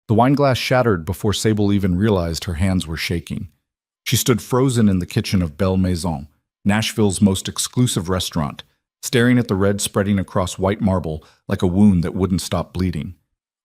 The wine glass shattered before Sable even realized her hands were shaking. She stood frozen in the kitchen of Belle Maison, Nashville's most exclusive restaurant, staring at the red spreading across white marble like a wound that wouldn't stop bleeding.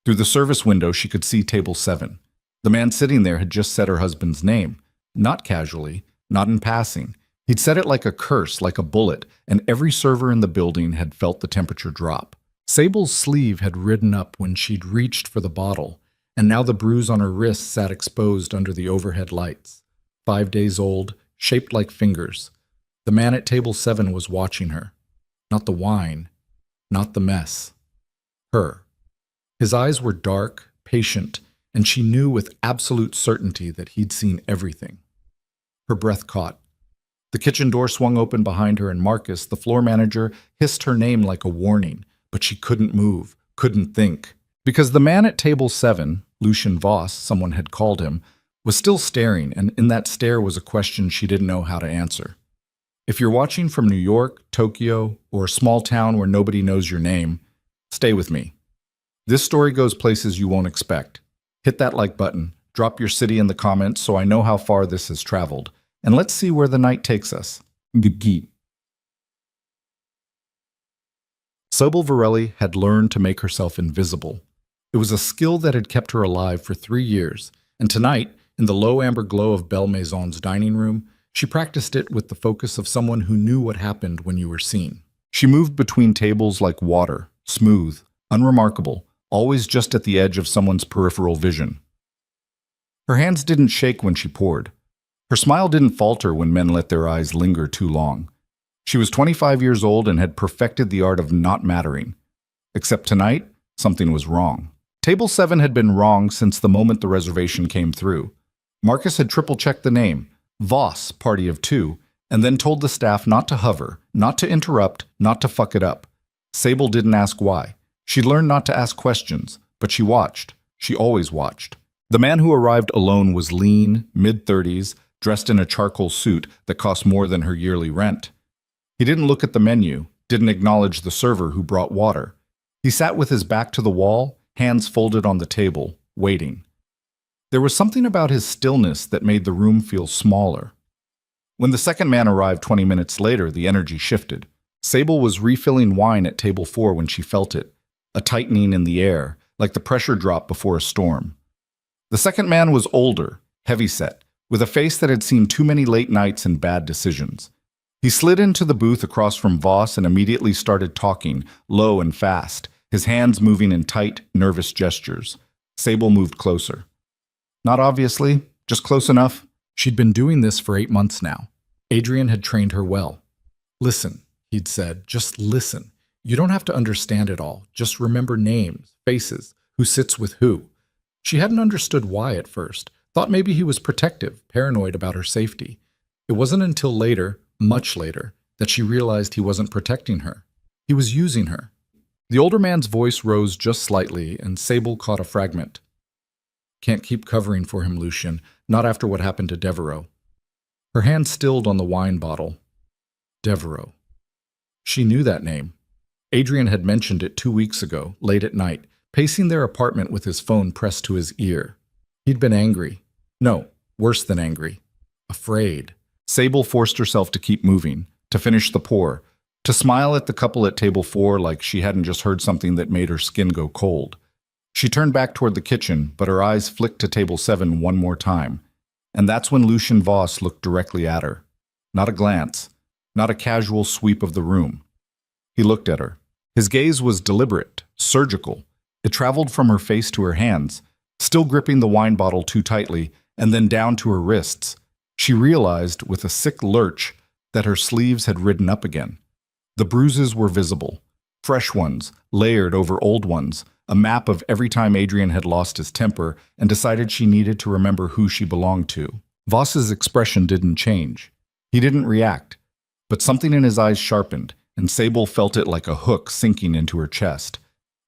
Through the service window, she could see table 7. The man sitting there had just said her husband's name, not casually, not in passing. He'd said it like a curse, like a bullet, and every server in the building had felt the temperature drop. Sable's sleeve had ridden up when she'd reached for the bottle, and now the bruise on her wrist sat exposed under the overhead lights. 5 days old, shaped like fingers. The man at table 7 was watching her. Not the wine, not the mess. Her. His eyes were dark, patient, and she knew with absolute certainty that he'd seen everything. Her breath caught. The kitchen door swung open behind her, and Marcus, the floor manager, hissed her name like a warning, but she couldn't move, couldn't think. Because the man at table 7, Lucien Voss, someone had called him, was still staring, and in that stare was a question she didn't know how to answer. If you're watching from New York, Tokyo, or a small town where nobody knows your name, stay with me. This story goes places you won't expect. Hit that like button, drop your city in the comments so I know how far this has traveled, and let's see where the night takes us. Sobel Varelli had learned to make herself invisible. It was a skill that had kept her alive for 3 years, and tonight, in the low amber glow of Belle Maison's dining room, she practiced it with the focus of someone who knew what happened when you were seen. She moved between tables like water, smooth, unremarkable, always just at the edge of someone's peripheral vision. Her hands didn't shake when she poured. Her smile didn't falter when men let their eyes linger too long. She was 25 years old and had perfected the art of not mattering. Except tonight, something was wrong. Table 7 had been wrong since the moment the reservation came through. Marcus had triple-checked the name, Voss, party of 2, and then told the staff not to hover, not to interrupt, not to fuck it up. Sable didn't ask why. She'd learned not to ask questions, but she watched. She always watched. The man who arrived alone was lean, mid-30s, dressed in a charcoal suit that cost more than her yearly rent. He didn't look at the menu, didn't acknowledge the server who brought water. He sat with his back to the wall, hands folded on the table, waiting. There was something about his stillness that made the room feel smaller. When the second man arrived 20 minutes later, the energy shifted. Sable was refilling wine at table 4 when she felt it, a tightening in the air, like the pressure drop before a storm. The second man was older, heavyset, with a face that had seen too many late nights and bad decisions. He slid into the booth across from Voss and immediately started talking, low and fast, his hands moving in tight, nervous gestures. Sable moved closer. Not obviously, just close enough. She'd been doing this for 8 months now. Adrian had trained her well. Listen, he'd said, just listen. You don't have to understand it all. Just remember names, faces, who sits with who. She hadn't understood why at first, thought maybe he was protective, paranoid about her safety. It wasn't until later, much later, that she realized he wasn't protecting her. He was using her. The older man's voice rose just slightly, and Sable caught a fragment. Can't keep covering for him, Lucien, not after what happened to Devereaux. Her hand stilled on the wine bottle. Devereaux. She knew that name. Adrian had mentioned it 2 weeks ago, late at night, pacing their apartment with his phone pressed to his ear. He'd been angry. No, worse than angry. Afraid. Sable forced herself to keep moving, to finish the pour, to smile at the couple at table 4 like she hadn't just heard something that made her skin go cold. She turned back toward the kitchen, but her eyes flicked to table 7 one more time. And that's when Lucien Voss looked directly at her. Not a glance, not a casual sweep of the room. He looked at her. His gaze was deliberate, surgical. It traveled from her face to her hands, still gripping the wine bottle too tightly, and then down to her wrists. She realized, with a sick lurch, that her sleeves had ridden up again. The bruises were visible, fresh ones, layered over old ones, a map of every time Adrian had lost his temper and decided she needed to remember who she belonged to. Voss's expression didn't change. He didn't react, but something in his eyes sharpened, and Sable felt it like a hook sinking into her chest.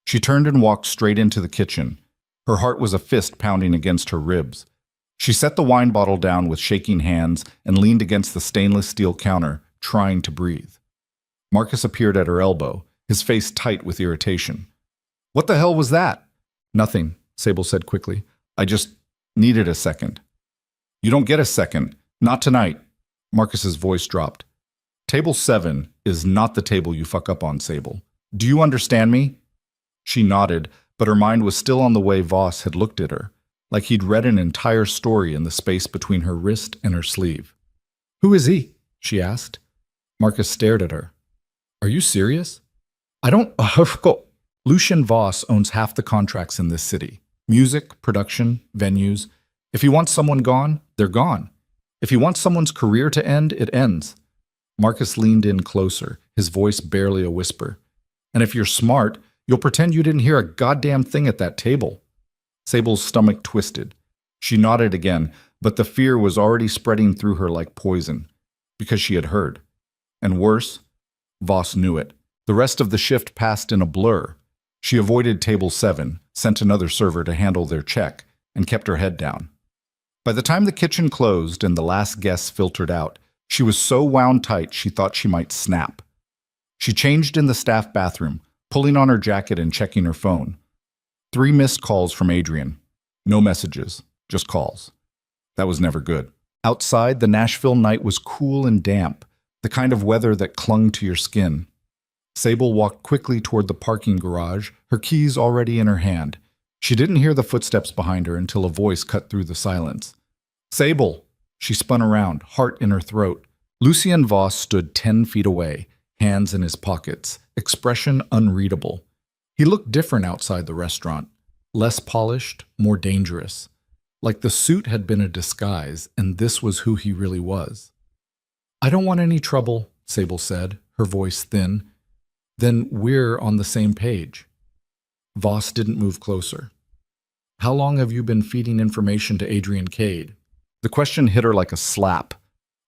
She turned and walked straight into the kitchen. Her heart was a fist pounding against her ribs. She set the wine bottle down with shaking hands and leaned against the stainless steel counter, trying to breathe. Marcus appeared at her elbow, his face tight with irritation. What the hell was that? Nothing, Sable said quickly. I just needed a second. You don't get a second. Not tonight. Marcus's voice dropped. Table 7 is not the table you fuck up on, Sable. Do you understand me? She nodded, but her mind was still on the way Voss had looked at her, like he'd read an entire story in the space between her wrist and her sleeve. Who is he? She asked. Marcus stared at her. Are you serious? I don't... Lucien Voss owns half the contracts in this city. Music, production, venues. If he wants someone gone, they're gone. If he wants someone's career to end, it ends. Marcus leaned in closer, his voice barely a whisper. And if you're smart, you'll pretend you didn't hear a goddamn thing at that table. Sable's stomach twisted. She nodded again, but the fear was already spreading through her like poison, because she had heard. And worse, Voss knew it. The rest of the shift passed in a blur. She avoided table 7, sent another server to handle their check, and kept her head down. By the time the kitchen closed and the last guests filtered out, she was so wound tight she thought she might snap. She changed in the staff bathroom, pulling on her jacket and checking her phone. 3 missed calls from Adrian. No messages, just calls. That was never good. Outside, the Nashville night was cool and damp, the kind of weather that clung to your skin. Sable walked quickly toward the parking garage, her keys already in her hand. She didn't hear the footsteps behind her until a voice cut through the silence. Sable! She spun around, heart in her throat. Lucien Voss stood 10 feet away, hands in his pockets, expression unreadable. He looked different outside the restaurant, less polished, more dangerous. Like the suit had been a disguise, and this was who he really was. I don't want any trouble, Sable said, her voice thin. Then we're on the same page. Voss didn't move closer. How long have you been feeding information to Adrian Cade? The question hit her like a slap.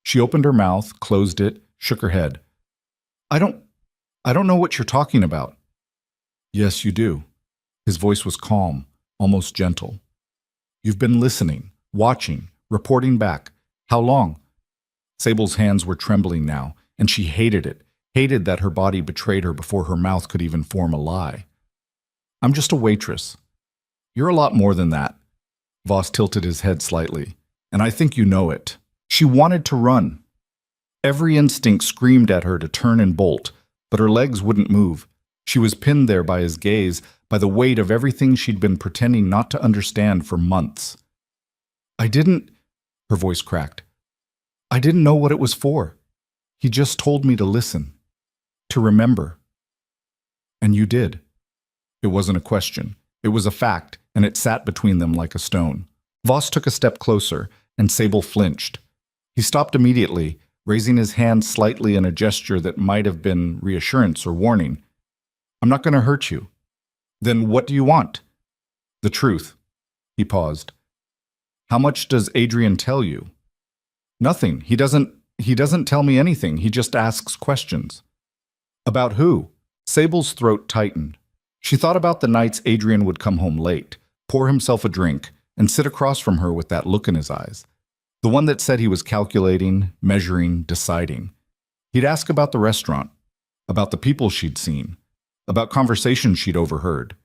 She opened her mouth, closed it, shook her head. I don't know what you're talking about. Yes, you do. His voice was calm, almost gentle. You've been listening, watching, reporting back. How long? Sable's hands were trembling now, and she hated it, hated that her body betrayed her before her mouth could even form a lie. I'm just a waitress. You're a lot more than that. Voss tilted his head slightly. And I think you know it. She wanted to run. Every instinct screamed at her to turn and bolt, but her legs wouldn't move. She was pinned there by his gaze, by the weight of everything she'd been pretending not to understand for months. Her voice cracked. I didn't know what it was for. He just told me to listen, to remember. And you did. It wasn't a question. It was a fact, and it sat between them like a stone. Voss took a step closer, and Sable flinched. He stopped immediately, raising his hand slightly in a gesture that might have been reassurance or warning. I'm not going to hurt you. Then what do you want? The truth. He paused. How much does Adrian tell you? Nothing. He doesn't tell me anything. He just asks questions. About who? Sable's throat tightened. She thought about the nights Adrian would come home late, pour himself a drink, and sit across from her with that look in his eyes. The one that said he was calculating, measuring, deciding. He'd ask about the restaurant, about the people she'd seen, about conversations she'd overheard.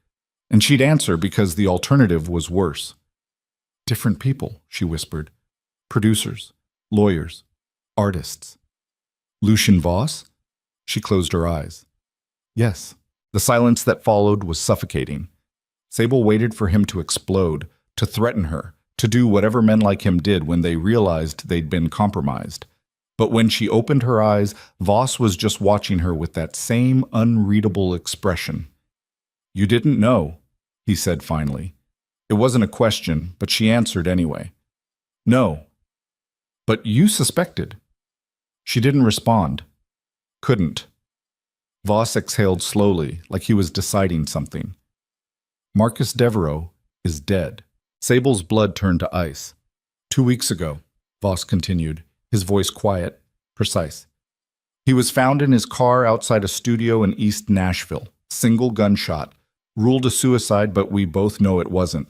And she'd answer because the alternative was worse. Different people, she whispered. Producers, lawyers, artists. Lucien Voss? She closed her eyes. Yes. The silence that followed was suffocating. Sable waited for him to explode, to threaten her, to do whatever men like him did when they realized they'd been compromised. But when she opened her eyes, Voss was just watching her with that same unreadable expression. You didn't know, he said finally. It wasn't a question, but she answered anyway. No. But you suspected. She didn't respond. Couldn't. Voss exhaled slowly, like he was deciding something. Marcus Devereaux is dead. Sable's blood turned to ice. 2 weeks ago, Voss continued, his voice quiet, precise. He was found in his car outside a studio in East Nashville. Single gunshot. Ruled a suicide, but we both know it wasn't.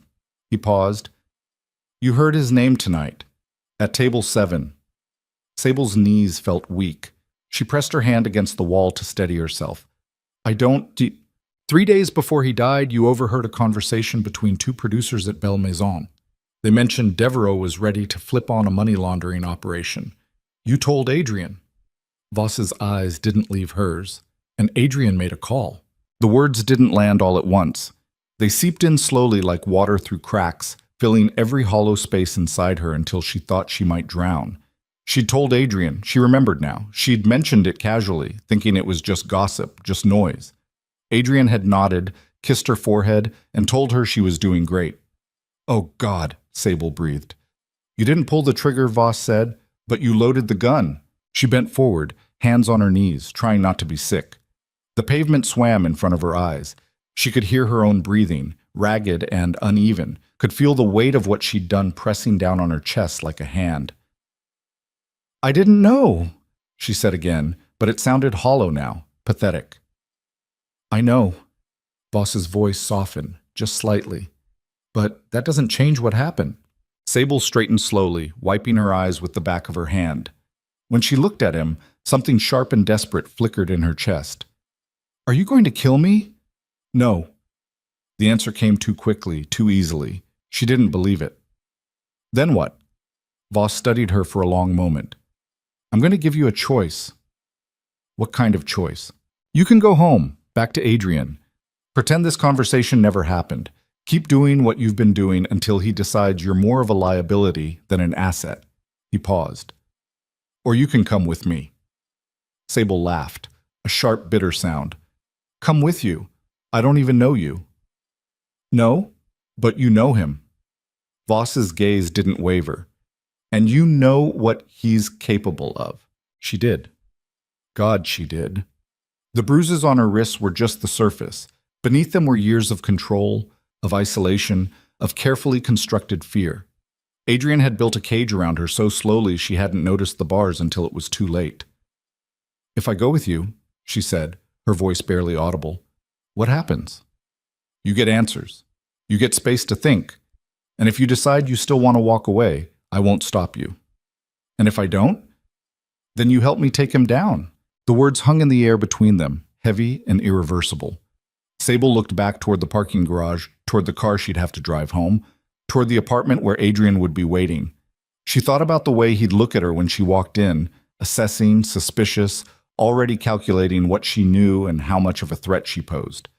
He paused. You heard his name tonight. At table 7. Sable's knees felt weak. She pressed her hand against the wall to steady herself. 3 days before he died, you overheard a conversation between two producers at Belle Maison. They mentioned Devereaux was ready to flip on a money laundering operation. You told Adrian. Voss's eyes didn't leave hers, and Adrian made a call. The words didn't land all at once. They seeped in slowly like water through cracks, filling every hollow space inside her until she thought she might drown. She'd told Adrian, she remembered now. She'd mentioned it casually, thinking it was just gossip, just noise. Adrian had nodded, kissed her forehead, and told her she was doing great. "Oh, God," Sable breathed. "You didn't pull the trigger," Voss said, "but you loaded the gun." She bent forward, hands on her knees, trying not to be sick. The pavement swam in front of her eyes. She could hear her own breathing, ragged and uneven, could feel the weight of what she'd done pressing down on her chest like a hand. "I didn't know," she said again, but it sounded hollow now, pathetic. "I know." Voss's voice softened, just slightly. "But that doesn't change what happened." Sable straightened slowly, wiping her eyes with the back of her hand. When she looked at him, something sharp and desperate flickered in her chest. "Are you going to kill me?" "No." The answer came too quickly, too easily. She didn't believe it. "Then what?" Voss studied her for a long moment. "I'm going to give you a choice." "What kind of choice?" "You can go home, back to Adrian. Pretend this conversation never happened. Keep doing what you've been doing until he decides you're more of a liability than an asset." He paused. "Or you can come with me." Sable laughed, a sharp, bitter sound. "Come with you? I don't even know you." "No, but you know him." Voss's gaze didn't waver. "And you know what he's capable of." She did. God, she did. The bruises on her wrists were just the surface. Beneath them were years of control, of isolation, of carefully constructed fear. Adrian had built a cage around her so slowly she hadn't noticed the bars until it was too late. "If I go with you," she said, her voice barely audible, "what happens?" "You get answers. You get space to think. And if you decide you still want to walk away, I won't stop you. And if I don't, then you help me take him down." The words hung in the air between them, heavy and irreversible. Sable looked back toward the parking garage, toward the car she'd have to drive home, toward the apartment where Adrian would be waiting. She thought about the way he'd look at her when she walked in, assessing, suspicious, already calculating what she knew and how much of a threat she posed.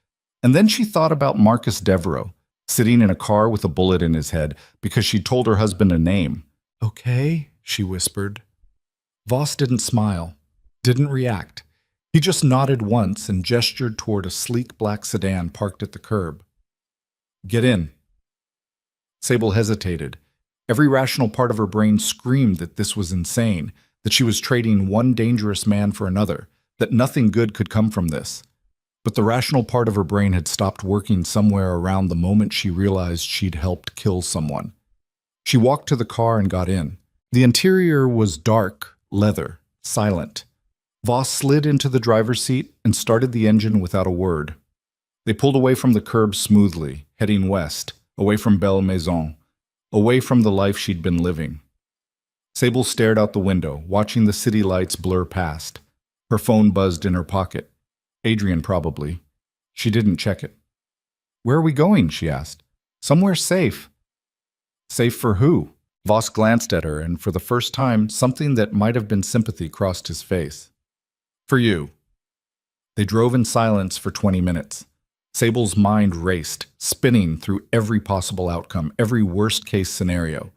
And then she thought about Marcus Devereaux, sitting in a car with a bullet in his head because she'd told her husband a name. "Okay," she whispered. Voss didn't smile, didn't react. He just nodded once and gestured toward a sleek black sedan parked at the curb. "Get in." Sable hesitated. Every rational part of her brain screamed that this was insane, that she was trading one dangerous man for another, that nothing good could come from this. But the rational part of her brain had stopped working somewhere around the moment she realized she'd helped kill someone. She walked to the car and got in. The interior was dark, leather, silent. Voss slid into the driver's seat and started the engine without a word. They pulled away from the curb smoothly, heading west, away from Belle Maison, away from the life she'd been living. Sable stared out the window, watching the city lights blur past. Her phone buzzed in her pocket. Adrian, probably. She didn't check it. "Where are we going?" she asked. "Somewhere safe." "Safe for who?" Voss glanced at her, and for the first time, something that might have been sympathy crossed his face. "For you." They drove in silence for 20 minutes. Sable's mind raced, spinning through every possible outcome, every worst-case scenario.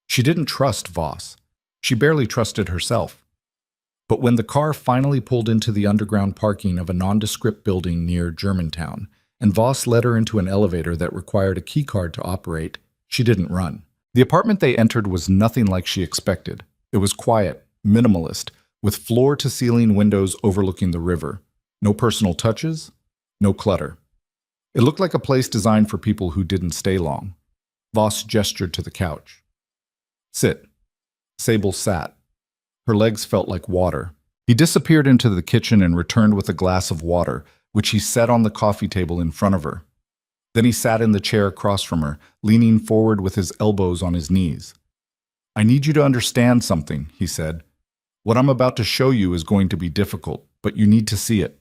She didn't trust Voss. She barely trusted herself. But when the car finally pulled into the underground parking of a nondescript building near Germantown, and Voss led her into an elevator that required a keycard to operate, she didn't run. The apartment they entered was nothing like she expected. It was quiet, minimalist, with floor-to-ceiling windows overlooking the river. No personal touches, no clutter. It looked like a place designed for people who didn't stay long. Voss gestured to the couch. "Sit." Sable sat. Her legs felt like water. He disappeared into the kitchen and returned with a glass of water, which he set on the coffee table in front of her. Then he sat in the chair across from her, leaning forward with his elbows on his knees. "I need you to understand something," he said. "What I'm about to show you is going to be difficult, but you need to see it."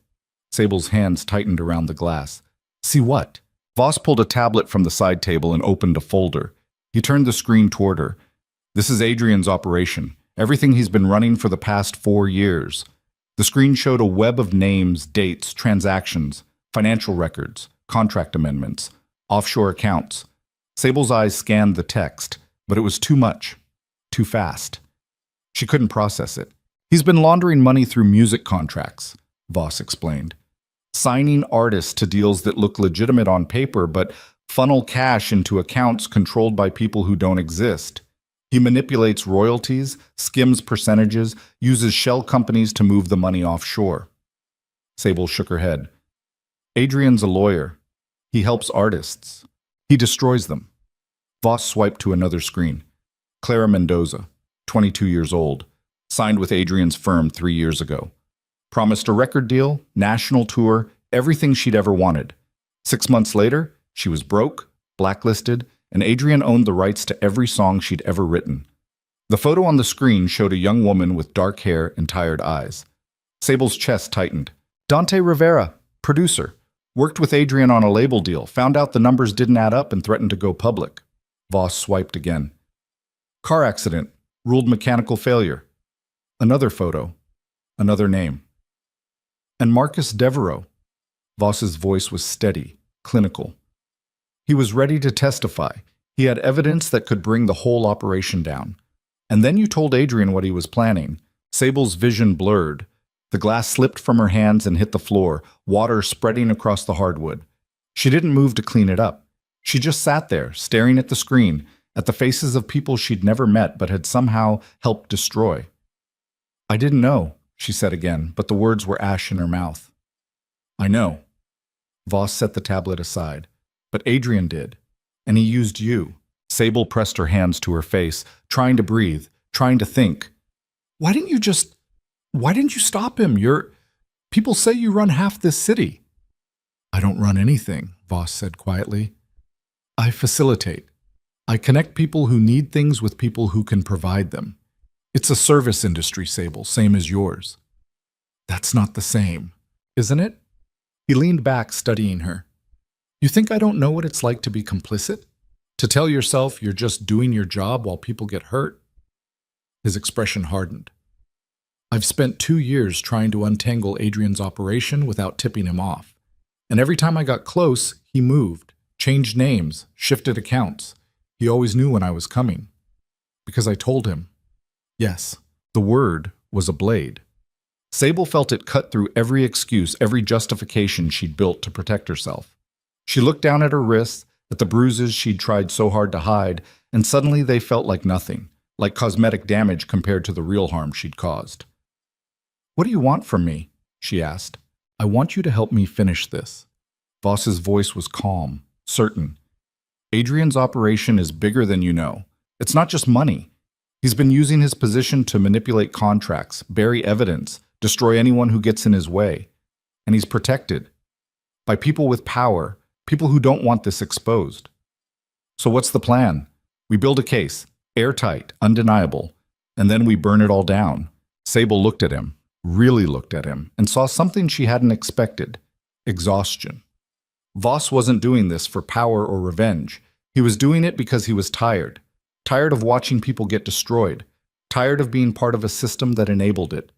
Sable's hands tightened around the glass. See what? Voss pulled a tablet from the side table and opened a folder. He turned the screen toward her. This is Adrian's operation. Everything he's been running for the past 4 years. The screen showed a web of names, dates, transactions, financial records, contract amendments, offshore accounts. Sable's eyes scanned the text, but it was too much, too fast. She couldn't process it. He's been laundering money through music contracts, Voss explained. Signing artists to deals that look legitimate on paper but funnel cash into accounts controlled by people who don't exist. He manipulates royalties, skims percentages, uses shell companies to move the money offshore. Sable shook her head. Adrian's a lawyer. He helps artists. He destroys them. Voss swiped to another screen. Clara Mendoza, 22 years old, signed with Adrian's firm 3 years ago. Promised a record deal, national tour, everything she'd ever wanted. 6 months later, she was broke, blacklisted, and Adrian owned the rights to every song she'd ever written. The photo on the screen showed a young woman with dark hair and tired eyes. Sable's chest tightened. Dante Rivera, producer. Worked with Adrian on a label deal, found out the numbers didn't add up and threatened to go public. Voss swiped again. Car accident, ruled mechanical failure. Another photo. Another name. And Marcus Devereaux. Voss's voice was steady, clinical. He was ready to testify. He had evidence that could bring the whole operation down. And then you told Adrian what he was planning. Sable's vision blurred. The glass slipped from her hands and hit the floor, water spreading across the hardwood. She didn't move to clean it up. She just sat there, staring at the screen, at the faces of people she'd never met but had somehow helped destroy. I didn't know, she said again, but the words were ash in her mouth. I know. Voss set the tablet aside. But Adrian did. And he used you. Sable pressed her hands to her face, trying to breathe, trying to think. Why didn't you stop him? People say you run half this city. I don't run anything, Voss said quietly. I facilitate. I connect people who need things with people who can provide them. It's a service industry, Sable, same as yours. That's not the same, isn't it? He leaned back, studying her. You think I don't know what it's like to be complicit? To tell yourself you're just doing your job while people get hurt? His expression hardened. I've spent 2 years trying to untangle Adrian's operation without tipping him off. And every time I got close, he moved, changed names, shifted accounts. He always knew when I was coming. Because I told him. Yes, the word was a blade. Sable felt it cut through every excuse, every justification she'd built to protect herself. She looked down at her wrists, at the bruises she'd tried so hard to hide, and suddenly they felt like nothing, like cosmetic damage compared to the real harm she'd caused. What do you want from me? She asked. I want you to help me finish this. Voss's voice was calm, certain. Adrian's operation is bigger than you know. It's not just money. He's been using his position to manipulate contracts, bury evidence, destroy anyone who gets in his way. And he's protected by people with power, people who don't want this exposed. So what's the plan? We build a case, airtight, undeniable, and then we burn it all down. Sable looked at him, really looked at him, and saw something she hadn't expected: exhaustion. Voss wasn't doing this for power or revenge. He was doing it because he was tired. Tired of watching people get destroyed. Tired of being part of a system that enabled it.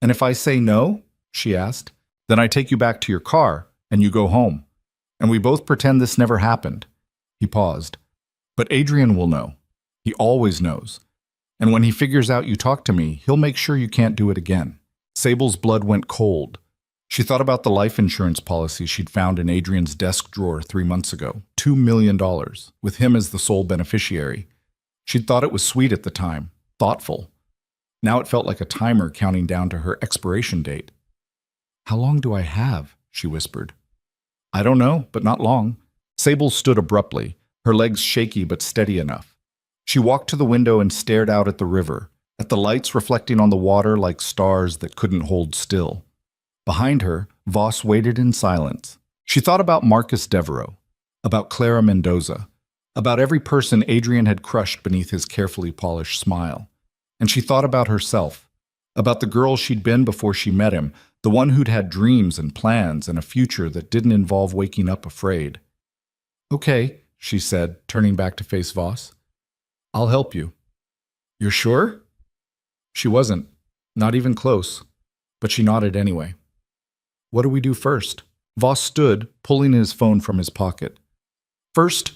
And if I say no, she asked, then I take you back to your car and you go home. And we both pretend this never happened. He paused. But Adrian will know. He always knows. And when he figures out you talk to me, he'll make sure you can't do it again. Sable's blood went cold. She thought about the life insurance policy she'd found in Adrian's desk drawer 3 months ago. $2 million, with him as the sole beneficiary. She'd thought it was sweet at the time, thoughtful. Now it felt like a timer counting down to her expiration date. How long do I have? She whispered. I don't know, but not long. Sable stood abruptly, her legs shaky but steady enough. She walked to the window and stared out at the river, at the lights reflecting on the water like stars that couldn't hold still. Behind her, Voss waited in silence. She thought about Marcus Devereaux, about Clara Mendoza, about every person Adrian had crushed beneath his carefully polished smile. And she thought about herself, about the girl she'd been before she met him, the one who'd had dreams and plans and a future that didn't involve waking up afraid. "Okay," she said, turning back to face Voss. "I'll help you." "You're sure?" She wasn't, not even close, but she nodded anyway. "What do we do first?" Voss stood, pulling his phone from his pocket. "First,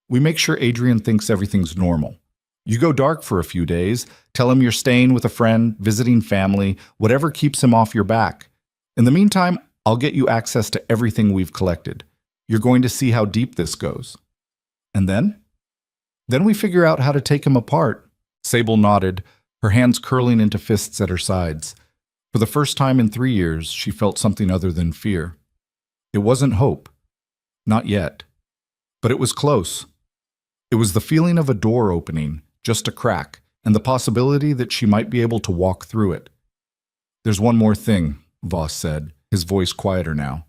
we make sure Adrian thinks everything's normal. You go dark for a few days, tell him you're staying with a friend, visiting family, whatever keeps him off your back. In the meantime, I'll get you access to everything we've collected. You're going to see how deep this goes." "And then?" "Then we figure out how to take him apart." Sable nodded, her hands curling into fists at her sides. For the first time in 3 years, she felt something other than fear. It wasn't hope. Not yet. But it was close. It was the feeling of a door opening, just a crack, and the possibility that she might be able to walk through it. "There's one more thing," Voss said, his voice quieter now.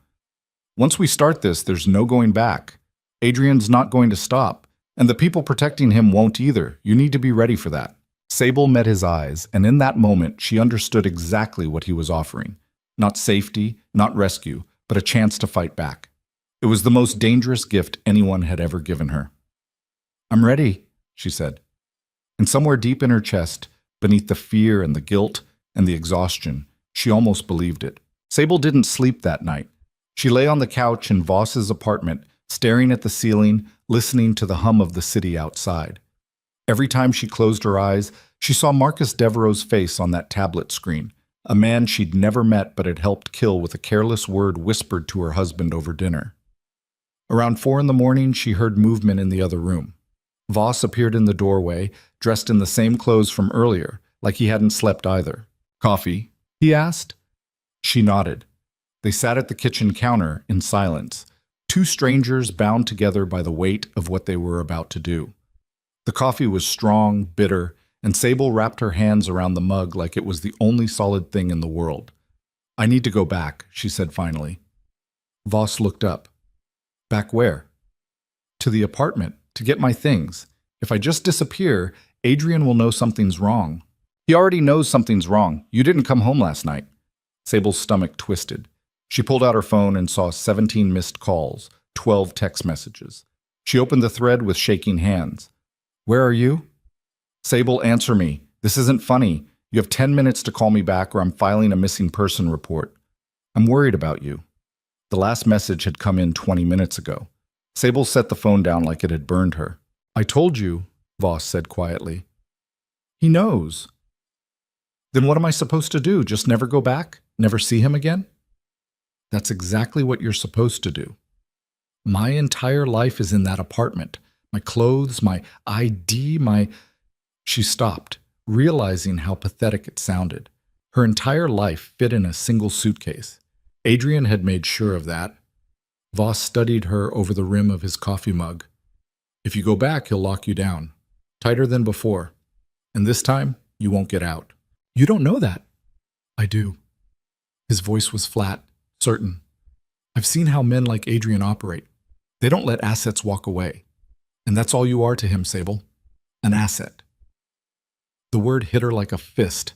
"Once we start this, there's no going back. Adrian's not going to stop, and the people protecting him won't either. You need to be ready for that." Sable met his eyes, and in that moment she understood exactly what he was offering. Not safety, not rescue, but a chance to fight back. It was the most dangerous gift anyone had ever given her. "I'm ready," she said. And somewhere deep in her chest, beneath the fear and the guilt and the exhaustion, she almost believed it. Sable didn't sleep that night. She lay on the couch in Voss's apartment, staring at the ceiling, listening to the hum of the city outside. Every time she closed her eyes, she saw Marcus Devereaux's face on that tablet screen, a man she'd never met but had helped kill with a careless word whispered to her husband over dinner. Around 4 a.m, she heard movement in the other room. Voss appeared in the doorway, dressed in the same clothes from earlier, like he hadn't slept either. "Coffee?" he asked. She nodded. They sat at the kitchen counter in silence, two strangers bound together by the weight of what they were about to do. The coffee was strong, bitter, and Sable wrapped her hands around the mug like it was the only solid thing in the world. "I need to go back," she said finally. Voss looked up. "Back where?" "To the apartment, to get my things. If I just disappear, Adrian will know something's wrong." "He already knows something's wrong. You didn't come home last night." Sable's stomach twisted. She pulled out her phone and saw 17 missed calls, 12 text messages. She opened the thread with shaking hands. "Where are you?" "Sable, answer me. This isn't funny. You have 10 minutes to call me back or I'm filing a missing person report. I'm worried about you." The last message had come in 20 minutes ago. Sable set the phone down like it had burned her. "I told you," Voss said quietly. "He knows." "Then what am I supposed to do? Just never go back? Never see him again?" "That's exactly what you're supposed to do. My entire life is in that apartment. My clothes, my ID, my—" She stopped, realizing how pathetic it sounded. Her entire life fit in a single suitcase. Adrian had made sure of that. Voss studied her over the rim of his coffee mug. "If you go back, he'll lock you down. Tighter than before. And this time, you won't get out." "You don't know that." "I do." His voice was flat, certain. "I've seen how men like Adrian operate. They don't let assets walk away. And that's all you are to him, Sable. An asset." The word hit her like a fist.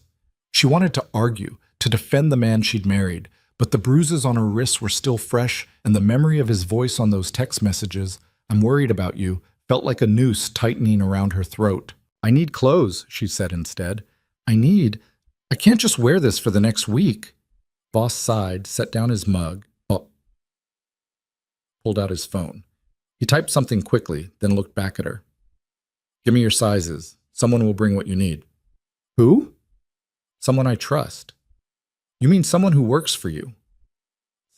She wanted to argue, to defend the man she'd married, but the bruises on her wrists were still fresh, and the memory of his voice on those text messages, "I'm worried about you," felt like a noose tightening around her throat. "I need clothes," she said instead. I can't just wear this for the next week." Voss sighed, set down his mug, pulled out his phone. He typed something quickly, then looked back at her. "Give me your sizes. Someone will bring what you need." "Who?" "Someone I trust." "You mean someone who works for you?"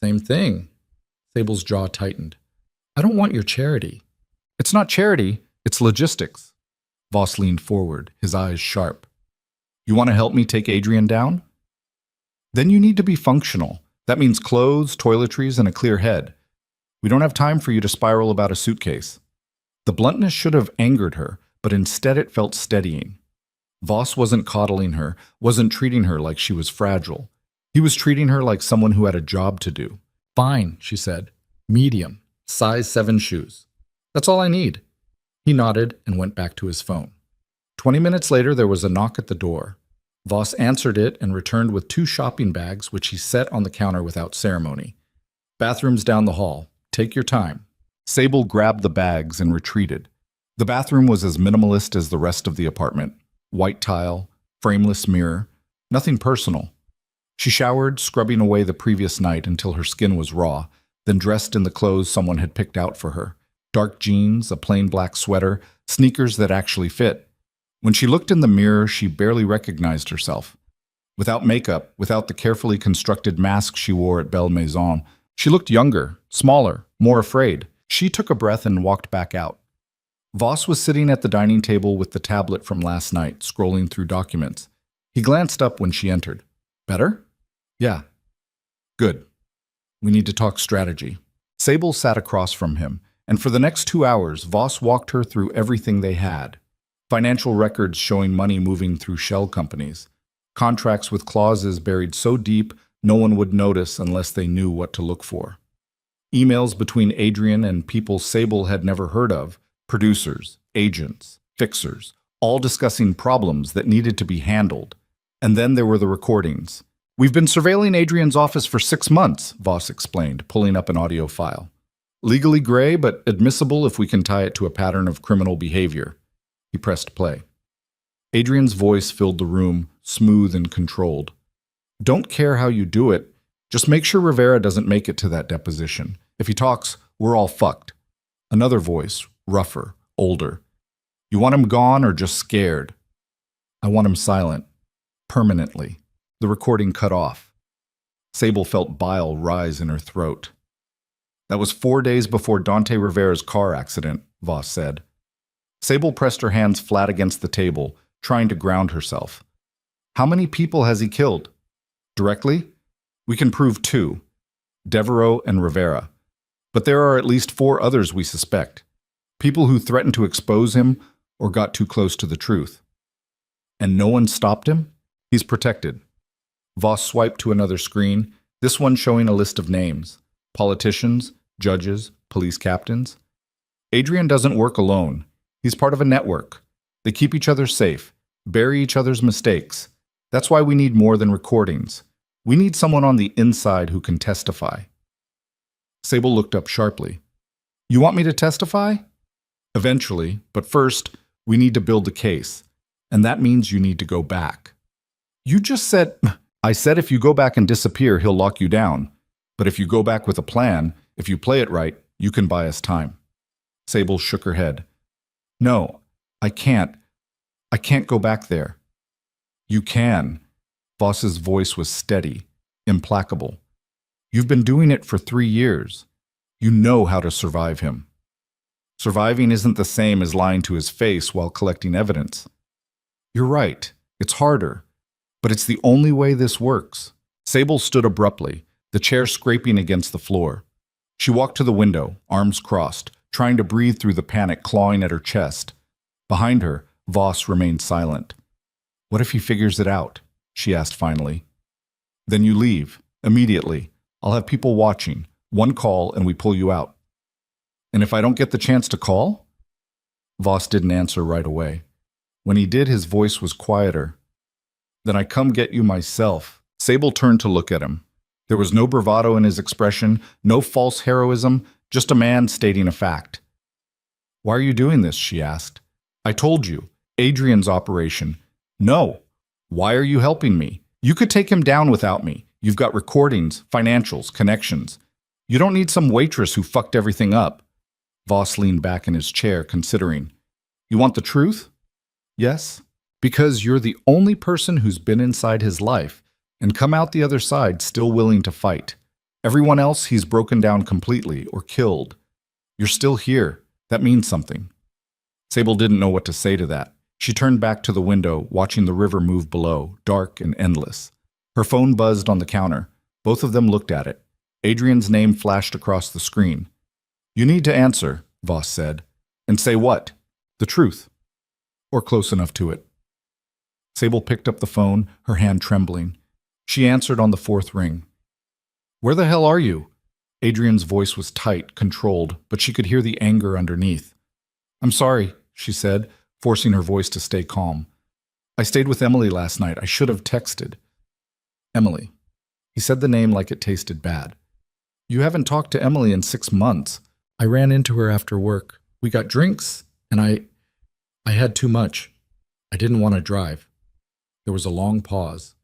"Same thing." Sable's jaw tightened. "I don't want your charity." "It's not charity, it's logistics." Voss leaned forward, his eyes sharp. "You want to help me take Adrian down? Then you need to be functional. That means clothes, toiletries, and a clear head. We don't have time for you to spiral about a suitcase." The bluntness should have angered her, but instead it felt steadying. Voss wasn't coddling her, wasn't treating her like she was fragile. He was treating her like someone who had a job to do. "Fine," she said. "Medium, size 7 shoes. That's all I need." He nodded and went back to his phone. 20 minutes later, there was a knock at the door. Voss answered it and returned with 2 shopping bags, which he set on the counter without ceremony. Bathrooms down the hall. Take your time. Sable grabbed the bags and retreated. The bathroom was as minimalist as the rest of the apartment. White tile, frameless mirror, nothing personal. She showered, scrubbing away the previous night until her skin was raw, then dressed in the clothes someone had picked out for her. Dark jeans, a plain black sweater, sneakers that actually fit. When she looked in the mirror, she barely recognized herself. Without makeup, without the carefully constructed mask she wore at Belle Maison, she looked younger, smaller, more afraid. She took a breath and walked back out. Voss was sitting at the dining table with the tablet from last night, scrolling through documents. He glanced up when she entered. Better? Yeah. Good. We need to talk strategy. Sable sat across from him, and for the next 2 hours, Voss walked her through everything they had. Financial records showing money moving through shell companies. Contracts with clauses buried so deep no one would notice unless they knew what to look for. Emails between Adrian and people Sable had never heard of, producers, agents, fixers, all discussing problems that needed to be handled. And then there were the recordings. We've been surveilling Adrian's office for 6 months, Voss explained, pulling up an audio file. Legally gray, but admissible if we can tie it to a pattern of criminal behavior. He pressed play. Adrian's voice filled the room, smooth and controlled. Don't care how you do it. Just make sure Rivera doesn't make it to that deposition. If he talks, we're all fucked. Another voice, rougher, older. You want him gone or just scared? I want him silent. Permanently. The recording cut off. Sable felt bile rise in her throat. That was 4 days before Dante Rivera's car accident, Voss said. Sable pressed her hands flat against the table, trying to ground herself. How many people has he killed? Directly? We can prove 2. Devereaux and Rivera. But there are at least 4 others we suspect. People who threatened to expose him or got too close to the truth. And no one stopped him? He's protected. Voss swiped to another screen, this one showing a list of names. Politicians, judges, police captains. Adrian doesn't work alone. He's part of a network. They keep each other safe, bury each other's mistakes. That's why we need more than recordings. We need someone on the inside who can testify. Sable looked up sharply. You want me to testify? Eventually, but first, we need to build a case. And that means you need to go back. You just said... I said if you go back and disappear, he'll lock you down. But if you go back with a plan, if you play it right, you can buy us time. Sable shook her head. No, I can't. I can't go back there. You can. Voss's voice was steady, implacable. You've been doing it for 3 years. You know how to survive him. Surviving isn't the same as lying to his face while collecting evidence. You're right. It's harder. But it's the only way this works. Sable stood abruptly, the chair scraping against the floor. She walked to the window, arms crossed, trying to breathe through the panic clawing at her chest. Behind her, Voss remained silent. What if he figures it out? She asked finally. Then you leave, immediately. I'll have people watching. 1 call and we pull you out. And if I don't get the chance to call? Voss didn't answer right away. When he did, his voice was quieter. Then I come get you myself. Sable turned to look at him. There was no bravado in his expression, no false heroism, just a man stating a fact. Why are you doing this? She asked. I told you. Adrian's operation. No. Why are you helping me? You could take him down without me. You've got recordings, financials, connections. You don't need some waitress who fucked everything up. Voss leaned back in his chair, considering. You want the truth? Yes. Because you're the only person who's been inside his life and come out the other side still willing to fight. Everyone else he's broken down completely or killed. You're still here. That means something. Sable didn't know what to say to that. She turned back to the window, watching the river move below, dark and endless. Her phone buzzed on the counter. Both of them looked at it. Adrian's name flashed across the screen. You need to answer, Voss said. And say what? The truth. Or close enough to it. Sable picked up the phone, her hand trembling. She answered on the 4th ring. Where the hell are you? Adrian's voice was tight, controlled, but she could hear the anger underneath. I'm sorry, she said, forcing her voice to stay calm. I stayed with Emily last night. I should have texted. Emily. He said the name like it tasted bad. You haven't talked to Emily in 6 months. I ran into her after work. We got drinks, and I had too much. I didn't want to drive. There was a long pause.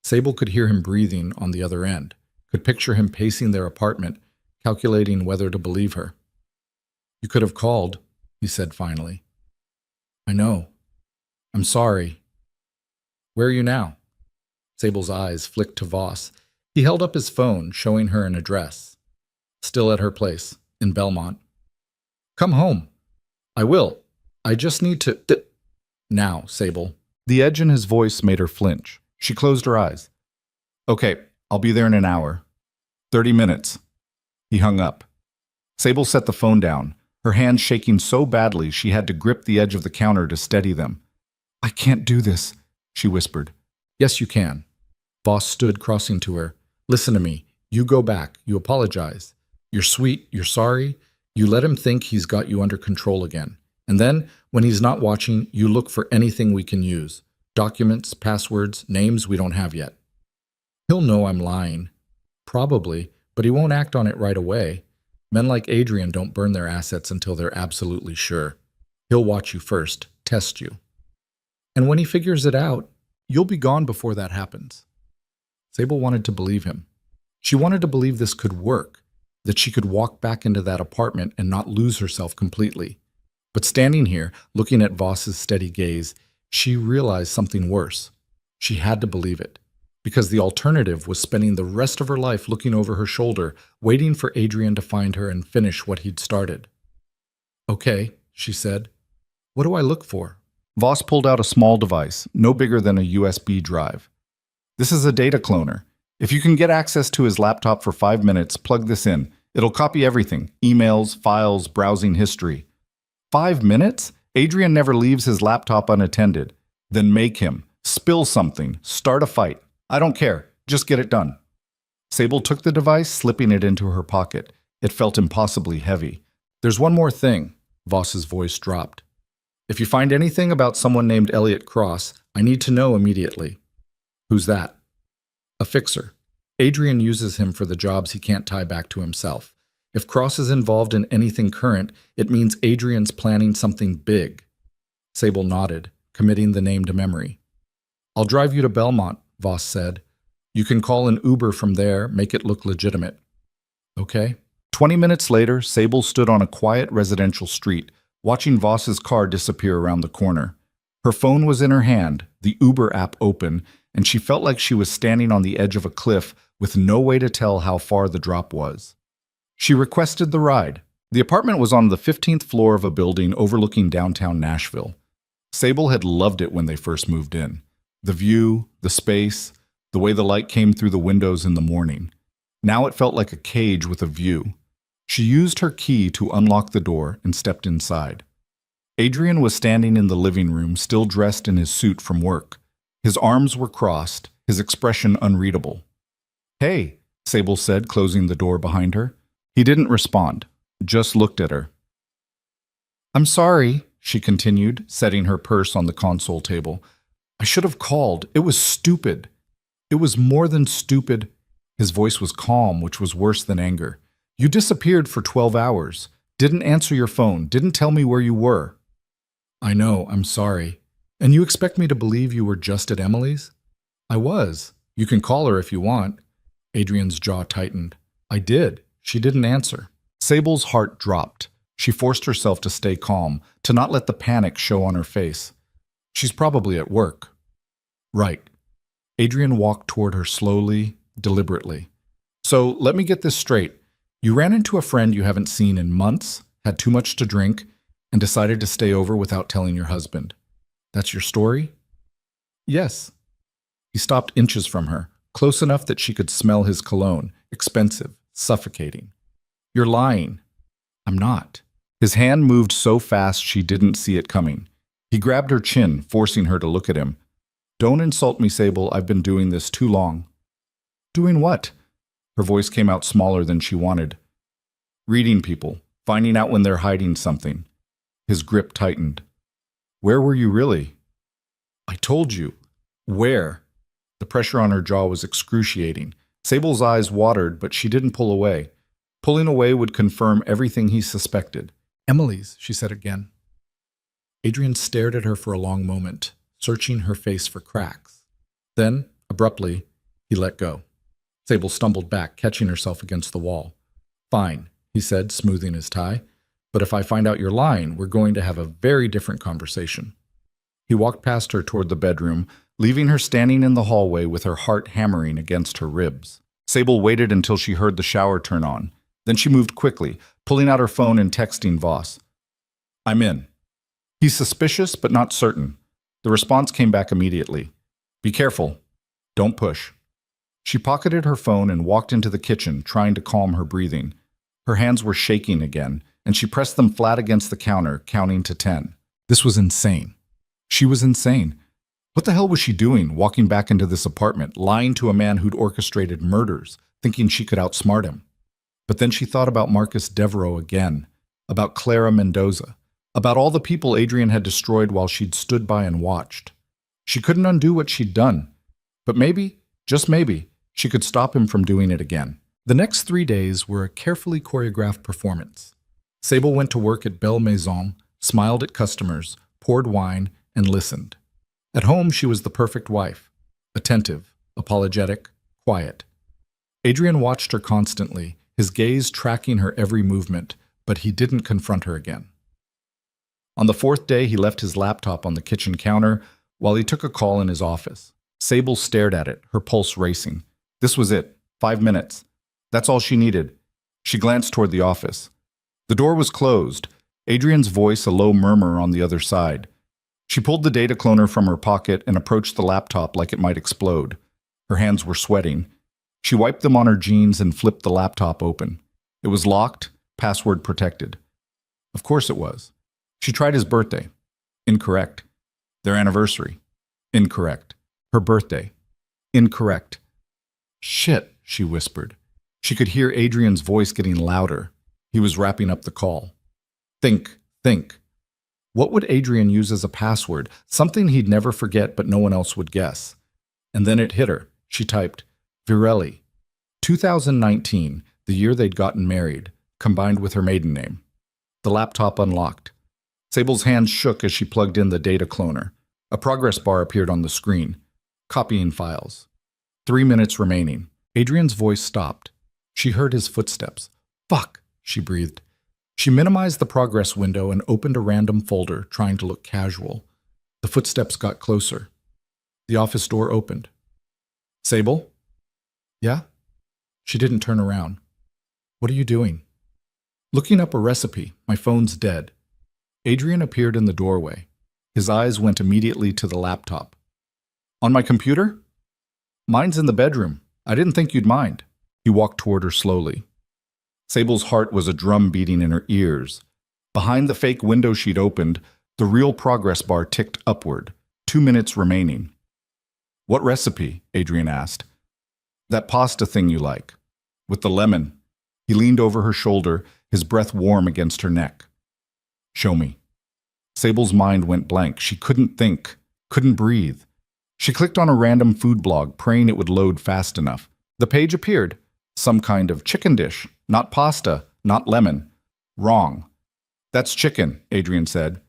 Sable could hear him breathing on the other end, could picture him pacing their apartment, calculating whether to believe her. You could have called, he said finally. I know. I'm sorry. Where are you now? Sable's eyes flicked to Voss. He held up his phone, showing her an address. Still at her place, in Belmont. Come home. I will. I just need to... Now, Sable. The edge in his voice made her flinch. She closed her eyes. Okay, I'll be there in an hour. 30 minutes. He hung up. Sable set the phone down, her hands shaking so badly she had to grip the edge of the counter to steady them. I can't do this, she whispered. Yes, you can. Voss stood crossing to her. Listen to me. You go back. You apologize. You're sweet. You're sorry. You let him think he's got you under control again. And then, when he's not watching, you look for anything we can use. Documents, passwords, names we don't have yet. He'll know I'm lying. Probably, but he won't act on it right away. Men like Adrian don't burn their assets until they're absolutely sure. He'll watch you first, test you. And when he figures it out, you'll be gone before that happens. Sable wanted to believe him. She wanted to believe this could work, that she could walk back into that apartment and not lose herself completely. But standing here, looking at Voss's steady gaze, she realized something worse. She had to believe it, because the alternative was spending the rest of her life looking over her shoulder, waiting for Adrian to find her and finish what he'd started. Okay, she said. What do I look for? Voss pulled out a small device, no bigger than a USB drive. This is a data cloner. If you can get access to his laptop for 5 minutes, plug this in. It'll copy everything, emails, files, browsing history. 5 minutes? Adrian never leaves his laptop unattended. Then make him. Spill something. Start a fight. I don't care. Just get it done. Sable took the device, slipping it into her pocket. It felt impossibly heavy. There's one more thing. Voss's voice dropped. If you find anything about someone named Elliot Cross, I need to know immediately. Who's that? A fixer. Adrian uses him for the jobs he can't tie back to himself. If Cross is involved in anything current, it means Adrian's planning something big. Sable nodded, committing the name to memory. I'll drive you to Belmont, Voss said. You can call an Uber from there, make it look legitimate. Okay? 20 minutes later, Sable stood on a quiet residential street, watching Voss's car disappear around the corner. Her phone was in her hand, the Uber app open, and she felt like she was standing on the edge of a cliff with no way to tell how far the drop was. She requested the ride. The apartment was on the 15th floor of a building overlooking downtown Nashville. Sable had loved it when they first moved in. The view, the space, the way the light came through the windows in the morning. Now it felt like a cage with a view. She used her key to unlock the door and stepped inside. Adrian was standing in the living room, still dressed in his suit from work. His arms were crossed, his expression unreadable. Hey, Sable said, closing the door behind her. He didn't respond, just looked at her. I'm sorry, she continued, setting her purse on the console table. I should have called. It was stupid. It was more than stupid. His voice was calm, which was worse than anger. You disappeared for 12 hours. Didn't answer your phone. Didn't tell me where you were. I know, I'm sorry. And you expect me to believe you were just at Emily's? I was. You can call her if you want. Adrian's jaw tightened. I did. She didn't answer. Sable's heart dropped. She forced herself to stay calm, to not let the panic show on her face. She's probably at work. Right. Adrian walked toward her slowly, deliberately. So let me get this straight. You ran into a friend you haven't seen in months, had too much to drink, and decided to stay over without telling your husband. That's your story? Yes. He stopped inches from her, close enough that she could smell his cologne, expensive, suffocating. You're lying. I'm not. His hand moved so fast she didn't see it coming. He grabbed her chin, forcing her to look at him. Don't insult me, Sable. I've been doing this too long. Doing what? Her voice came out smaller than she wanted. Reading people, finding out when they're hiding something. His grip tightened. Where were you really? I told you. Where? The pressure on her jaw was excruciating. Sable's eyes watered, but she didn't pull away. Pulling away would confirm everything he suspected. Emily's, she said again. Adrian stared at her for a long moment, searching her face for cracks. Then, abruptly, he let go. Sable stumbled back, catching herself against the wall. Fine, he said, smoothing his tie. But if I find out you're lying, we're going to have a very different conversation. He walked past her toward the bedroom, leaving her standing in the hallway with her heart hammering against her ribs. Sable waited until she heard the shower turn on. Then she moved quickly, pulling out her phone and texting Voss. I'm in. He's suspicious, but not certain. The response came back immediately. Be careful. Don't push. She pocketed her phone and walked into the kitchen, trying to calm her breathing. Her hands were shaking again, and she pressed them flat against the counter, counting to 10. This was insane. She was insane. What the hell was she doing, walking back into this apartment, lying to a man who'd orchestrated murders, thinking she could outsmart him? But then she thought about Marcus Devereaux again, about Clara Mendoza, about all the people Adrian had destroyed while she'd stood by and watched. She couldn't undo what she'd done, but maybe, just maybe, she could stop him from doing it again. The next 3 days were a carefully choreographed performance. Sable went to work at Belle Maison, smiled at customers, poured wine, and listened. At home, she was the perfect wife, attentive, apologetic, quiet. Adrian watched her constantly, his gaze tracking her every movement, but he didn't confront her again. On the 4th day, he left his laptop on the kitchen counter while he took a call in his office. Sable stared at it, her pulse racing. This was it. 5 minutes. That's all she needed. She glanced toward the office. The door was closed, Adrian's voice a low murmur on the other side. She pulled the data cloner from her pocket and approached the laptop like it might explode. Her hands were sweating. She wiped them on her jeans and flipped the laptop open. It was locked, password protected. Of course it was. She tried his birthday. Incorrect. Their anniversary. Incorrect. Her birthday. Incorrect. Shit, she whispered. She could hear Adrian's voice getting louder. He was wrapping up the call. Think. What would Adrian use as a password? Something he'd never forget but no one else would guess. And then it hit her. She typed, Virelli. 2019, the year they'd gotten married, combined with her maiden name. The laptop unlocked. Sable's hands shook as she plugged in the data cloner. A progress bar appeared on the screen. Copying files. 3 minutes remaining. Adrian's voice stopped. She heard his footsteps. Fuck, she breathed. She minimized the progress window and opened a random folder, trying to look casual. The footsteps got closer. The office door opened. Sable? Yeah? She didn't turn around. What are you doing? Looking up a recipe. My phone's dead. Adrian appeared in the doorway. His eyes went immediately to the laptop. On my computer? Mine's in the bedroom. I didn't think you'd mind. He walked toward her slowly. Sable's heart was a drum beating in her ears. Behind the fake window she'd opened, the real progress bar ticked upward. 2 minutes remaining. What recipe? Adrian asked. That pasta thing you like. With the lemon. He leaned over her shoulder, his breath warm against her neck. Show me. Sable's mind went blank. She couldn't think, couldn't breathe. She clicked on a random food blog, praying it would load fast enough. The page appeared. Some kind of chicken dish. Not pasta, not lemon. Wrong. That's chicken, Adrian said.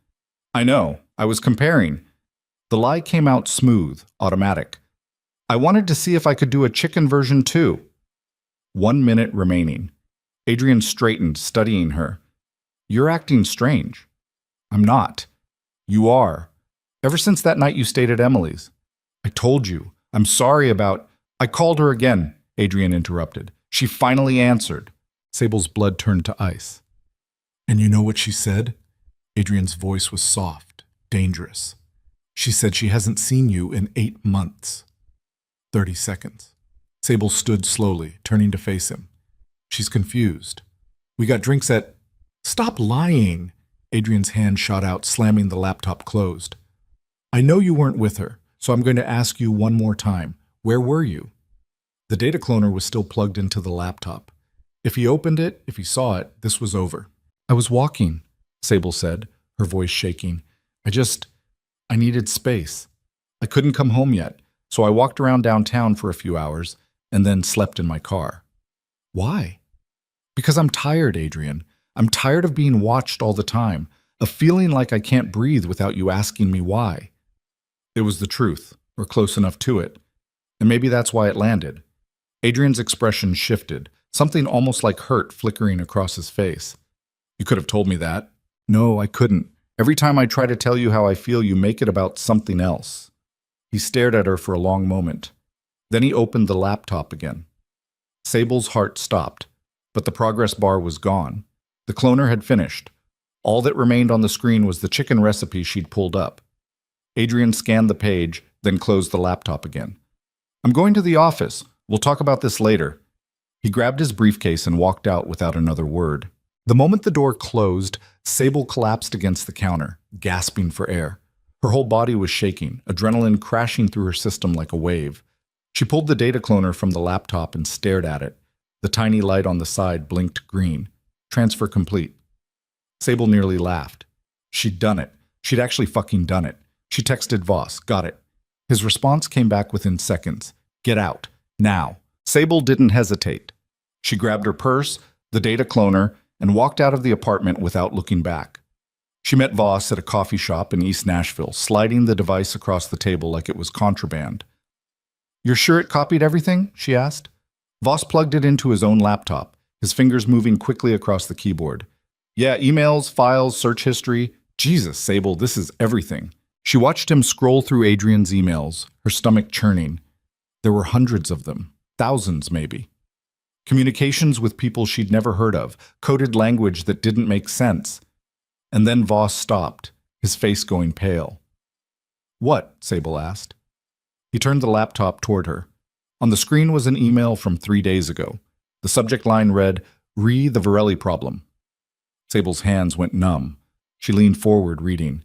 I know. I was comparing. The lie came out smooth, automatic. I wanted to see if I could do a chicken version too. 1 minute remaining. Adrian straightened, studying her. You're acting strange. I'm not. You are. Ever since that night you stayed at Emily's. I told you. I'm sorry about... I called her again, Adrian interrupted. She finally answered. Sable's blood turned to ice. And you know what she said? Adrian's voice was soft, dangerous. She said she hasn't seen you in 8 months. 30 seconds. Sable stood slowly, turning to face him. She's confused. We got drinks at... Stop lying! Adrian's hand shot out, slamming the laptop closed. I know you weren't with her, so I'm going to ask you one more time. Where were you? The data cloner was still plugged into the laptop. If he opened it, if he saw it, this was over. I was walking, Sable said, her voice shaking. I needed space. I couldn't come home yet, so I walked around downtown for a few hours and then slept in my car. Why? Because I'm tired, Adrian. I'm tired of being watched all the time, of feeling like I can't breathe without you asking me why. It was the truth, or close enough to it. And maybe that's why it landed. Adrian's expression shifted, something almost like hurt flickering across his face. You could have told me that. No, I couldn't. Every time I try to tell you how I feel, you make it about something else. He stared at her for a long moment. Then he opened the laptop again. Sable's heart stopped, but the progress bar was gone. The cloner had finished. All that remained on the screen was the chicken recipe she'd pulled up. Adrian scanned the page, then closed the laptop again. I'm going to the office. We'll talk about this later. He grabbed his briefcase and walked out without another word. The moment the door closed, Sable collapsed against the counter, gasping for air. Her whole body was shaking, adrenaline crashing through her system like a wave. She pulled the data cloner from the laptop and stared at it. The tiny light on the side blinked green. Transfer complete. Sable nearly laughed. She'd done it. She'd actually fucking done it. She texted Voss, got it. His response came back within seconds. Get out. Now. Sable didn't hesitate. She grabbed her purse, the data cloner, and walked out of the apartment without looking back. She met Voss at a coffee shop in East Nashville, sliding the device across the table like it was contraband. You're sure it copied everything? She asked. Voss plugged it into his own laptop, his fingers moving quickly across the keyboard. Yeah, emails, files, search history. Jesus, Sable, this is everything. She watched him scroll through Adrian's emails, her stomach churning. There were hundreds of them, thousands maybe. Communications with people she'd never heard of, coded language that didn't make sense. And then Voss stopped, his face going pale. What? Sable asked. He turned the laptop toward her. On the screen was an email from 3 days ago. The subject line read, Re the Varelli problem. Sable's hands went numb. She leaned forward, reading.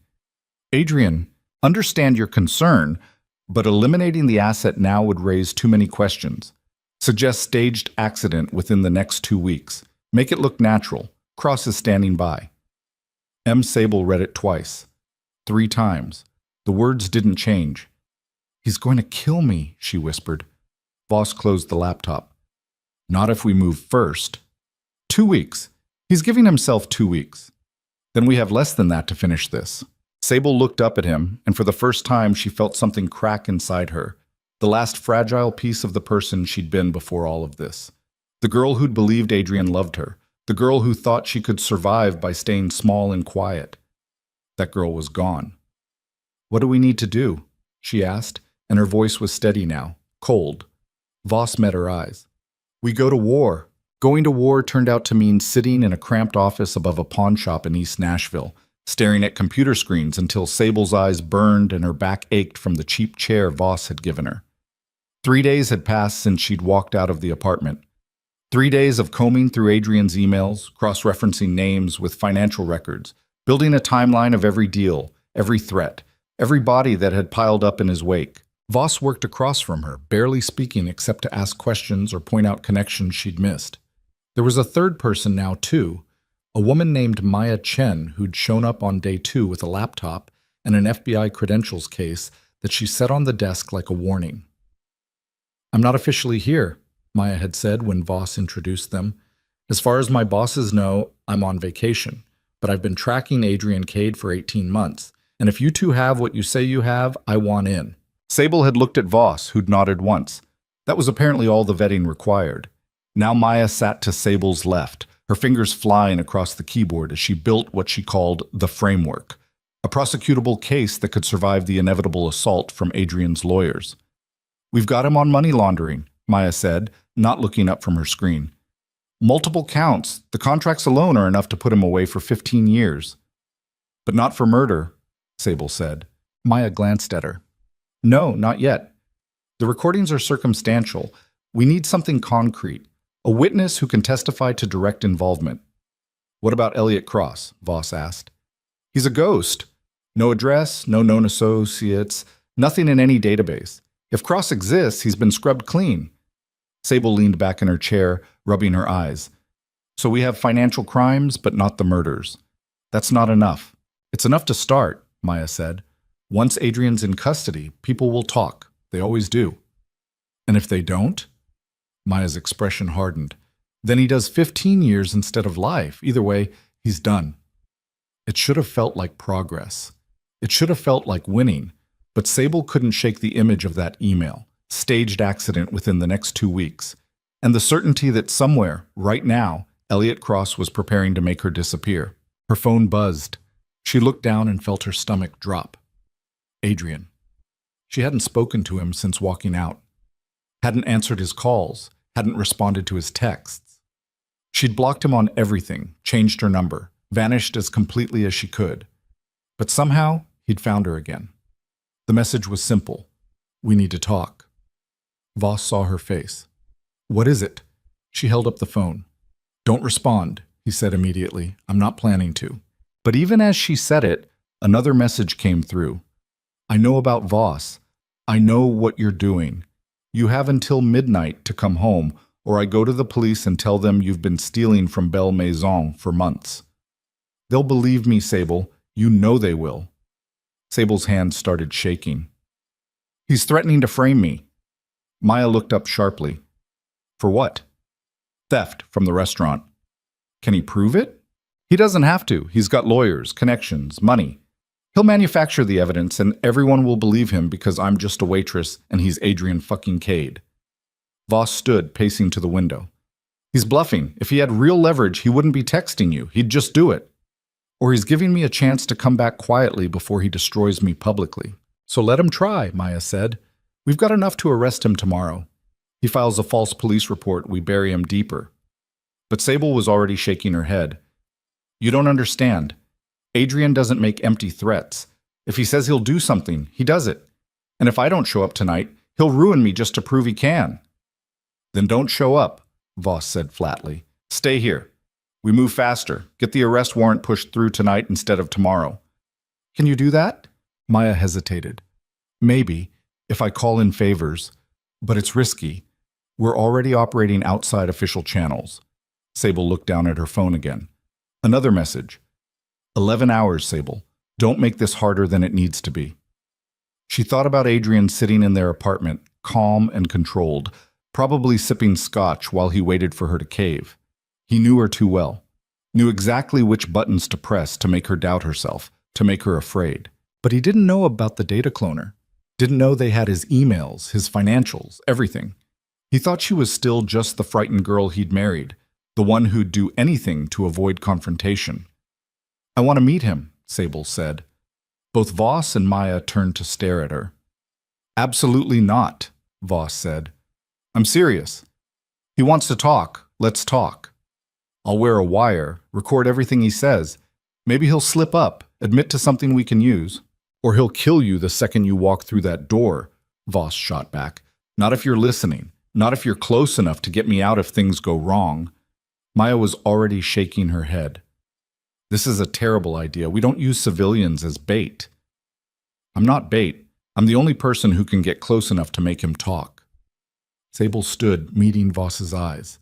Adrian, understand your concern, but eliminating the asset now would raise too many questions. Suggest staged accident within the next 2 weeks. Make it look natural. Cross is standing by. M. Sable read it twice. 3 times. The words didn't change. He's going to kill me, she whispered. Voss closed the laptop. Not if we move first. 2 weeks. He's giving himself 2 weeks. Then we have less than that to finish this. Sable looked up at him, and for the first time she felt something crack inside her. The last fragile piece of the person she'd been before all of this. The girl who'd believed Adrian loved her. The girl who thought she could survive by staying small and quiet. That girl was gone. What do we need to do? She asked, and her voice was steady now, cold. Voss met her eyes. We go to war. Going to war turned out to mean sitting in a cramped office above a pawn shop in East Nashville, staring at computer screens until Sable's eyes burned and her back ached from the cheap chair Voss had given her. 3 days had passed since she'd walked out of the apartment. 3 days of combing through Adrian's emails, cross-referencing names with financial records, building a timeline of every deal, every threat, every body that had piled up in his wake. Voss worked across from her, barely speaking except to ask questions or point out connections she'd missed. There was a third person now, too, a woman named Maya Chen who'd shown up on day 2 with a laptop and an FBI credentials case that she set on the desk like a warning. I'm not officially here, Maya had said when Voss introduced them. As far as my bosses know, I'm on vacation, but I've been tracking Adrian Cade for 18 months, and if you two have what you say you have, I want in. Sable had looked at Voss, who'd nodded once. That was apparently all the vetting required. Now Maya sat to Sable's left, her fingers flying across the keyboard as she built what she called the framework, a prosecutable case that could survive the inevitable assault from Adrian's lawyers. We've got him on money laundering, Maya said, not looking up from her screen. Multiple counts. The contracts alone are enough to put him away for 15 years. But not for murder, Sable said. Maya glanced at her. No, not yet. The recordings are circumstantial. We need something concrete. A witness who can testify to direct involvement. What about Elliot Cross? Voss asked. He's a ghost. No address, no known associates, nothing in any database. If Cross exists, he's been scrubbed clean. Sable leaned back in her chair, rubbing her eyes. So we have financial crimes, but not the murders. That's not enough. It's enough to start, Maya said. Once Adrian's in custody, people will talk. They always do. And if they don't? Maya's expression hardened. Then he does 15 years instead of life. Either way, he's done. It should have felt like progress. It should have felt like winning. But Sable couldn't shake the image of that email, staged accident within the next 2 weeks, and the certainty that somewhere, right now, Elliot Cross was preparing to make her disappear. Her phone buzzed. She looked down and felt her stomach drop. Adrian. She hadn't spoken to him since walking out. Hadn't answered his calls, hadn't responded to his texts. She'd blocked him on everything, changed her number, vanished as completely as she could. But somehow, he'd found her again. The message was simple. We need to talk. Voss saw her face. What is it? She held up the phone. Don't respond, he said immediately. I'm not planning to. But even as she said it, another message came through. I know about Voss. I know what you're doing. You have until midnight to come home, or I go to the police and tell them you've been stealing from Belle Maison for months. They'll believe me, Sable. You know they will. Sable's hand started shaking. He's threatening to frame me. Maya looked up sharply. For what? Theft from the restaurant. Can he prove it? He doesn't have to. He's got lawyers, connections, money. He'll manufacture the evidence and everyone will believe him because I'm just a waitress and he's Adrian fucking Cade. Voss stood, pacing to the window. He's bluffing. If he had real leverage, he wouldn't be texting you. He'd just do it. Or he's giving me a chance to come back quietly before he destroys me publicly. So let him try, Maya said. We've got enough to arrest him tomorrow. He files a false police report, we bury him deeper. But Sable was already shaking her head. You don't understand. Adrian doesn't make empty threats. If he says he'll do something, he does it. And if I don't show up tonight, he'll ruin me just to prove he can. Then don't show up, Voss said flatly. Stay here. We move faster. Get the arrest warrant pushed through tonight instead of tomorrow. Can you do that? Maya hesitated. Maybe, if I call in favors. But it's risky. We're already operating outside official channels. Sable looked down at her phone again. Another message. 11 hours, Sable. Don't make this harder than it needs to be. She thought about Adrian sitting in their apartment, calm and controlled, probably sipping scotch while he waited for her to cave. He knew her too well, knew exactly which buttons to press to make her doubt herself, to make her afraid. But he didn't know about the data cloner, didn't know they had his emails, his financials, everything. He thought she was still just the frightened girl he'd married, the one who'd do anything to avoid confrontation. I want to meet him, Sable said. Both Voss and Maya turned to stare at her. Absolutely not, Voss said. I'm serious. He wants to talk. Let's talk. I'll wear a wire, record everything he says. Maybe he'll slip up, admit to something we can use. Or he'll kill you the second you walk through that door, Voss shot back. Not if you're listening. Not if you're close enough to get me out if things go wrong. Maya was already shaking her head. This is a terrible idea. We don't use civilians as bait. I'm not bait. I'm the only person who can get close enough to make him talk. Sable stood, meeting Voss's eyes.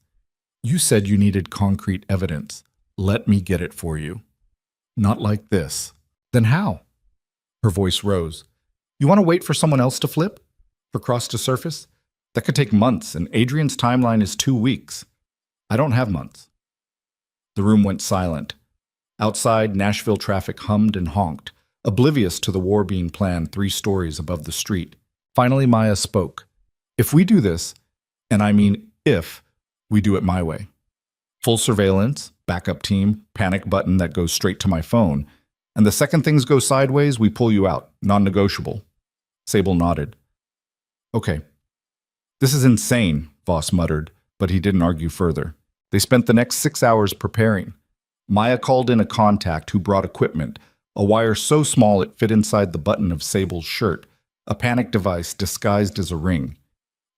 You said you needed concrete evidence. Let me get it for you. Not like this. Then how? Her voice rose. You want to wait for someone else to flip? For Cross to surface? That could take months, and Adrian's timeline is 2 weeks. I don't have months. The room went silent. Outside, Nashville traffic hummed and honked, oblivious to the war being planned 3 stories above the street. Finally, Maya spoke. If we do this, and I mean if, we do it my way. Full surveillance, backup team, panic button that goes straight to my phone, and the second things go sideways, we pull you out, non-negotiable. Sable nodded. Okay. This is insane, Voss muttered, but he didn't argue further. They spent the next 6 hours preparing. Maya called in a contact who brought equipment, a wire so small it fit inside the button of Sable's shirt, a panic device disguised as a ring.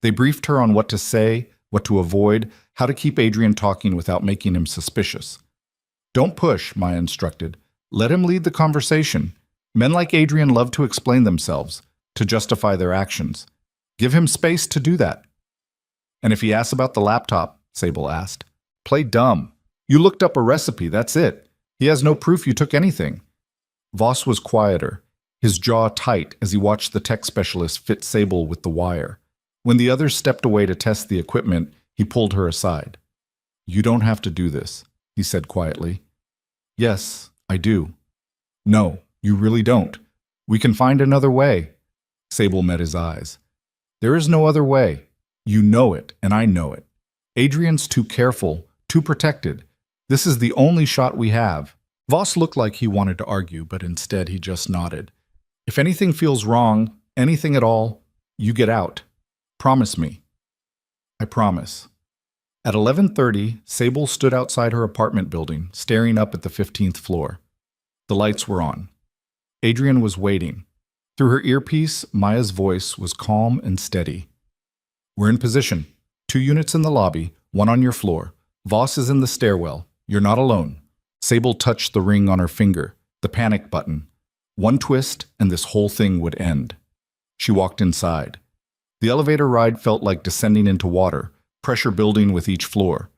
They briefed her on what to say, what to avoid, how to keep Adrian talking without making him suspicious. Don't push, Maya instructed. Let him lead the conversation. Men like Adrian love to explain themselves, to justify their actions. Give him space to do that. And if he asks about the laptop, Sable asked, play dumb. You looked up a recipe, that's it. He has no proof you took anything. Voss was quieter. his jaw tight as he watched the tech specialist fit Sable with the wire. When the others stepped away to test the equipment, he pulled her aside. "You don't have to do this," he said quietly. "Yes, I do." "No, you really don't. We can find another way." Sable met his eyes. "There is no other way. You know it, and I know it. Adrian's too careful, too protected. This is the only shot we have." Voss looked like he wanted to argue, but instead he just nodded. "If anything feels wrong, anything at all, you get out. Promise me." "I promise." At 11:30, Sable stood outside her apartment building, staring up at the 15th floor. The lights were on. Adrian was waiting. Through her earpiece, Maya's voice was calm and steady. "We're in position. 2 units in the lobby, 1 on your floor. Voss is in the stairwell. You're not alone." Sable touched the ring on her finger, the panic button. One twist, and this whole thing would end. She walked inside. The elevator ride felt like descending into water, pressure building with each floor.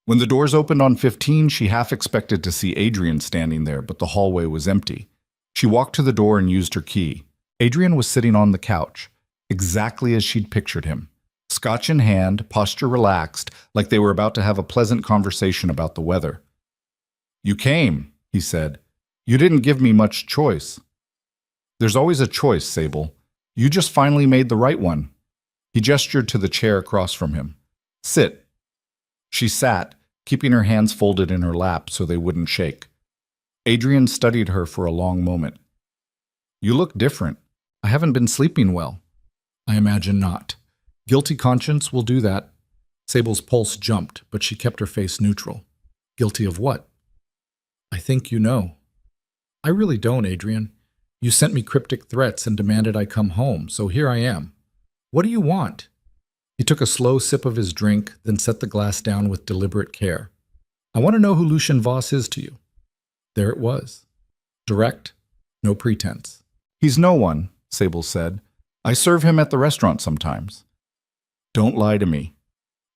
When the doors opened on 15, she half expected to see Adrian standing there, but the hallway was empty. She walked to the door and used her key. Adrian was sitting on the couch, exactly as she'd pictured him. Scotch in hand, posture relaxed, like they were about to have a pleasant conversation about the weather. "You came," he said. "You didn't give me much choice." "There's always a choice, Sable. You just finally made the right one." He gestured to the chair across from him. "Sit." She sat, keeping her hands folded in her lap so they wouldn't shake. Adrian studied her for a long moment. "You look different. I haven't been sleeping well." "I imagine not. Guilty conscience will do that." Sable's pulse jumped, but she kept her face neutral. "Guilty of what?" "I think you know." "I really don't, Adrian. You sent me cryptic threats and demanded I come home, so here I am. What do you want?" He took a slow sip of his drink, then set the glass down with deliberate care. "I want to know who Lucien Voss is to you." There it was. Direct, no pretense. "He's no one," Sable said. "I serve him at the restaurant sometimes." "Don't lie to me."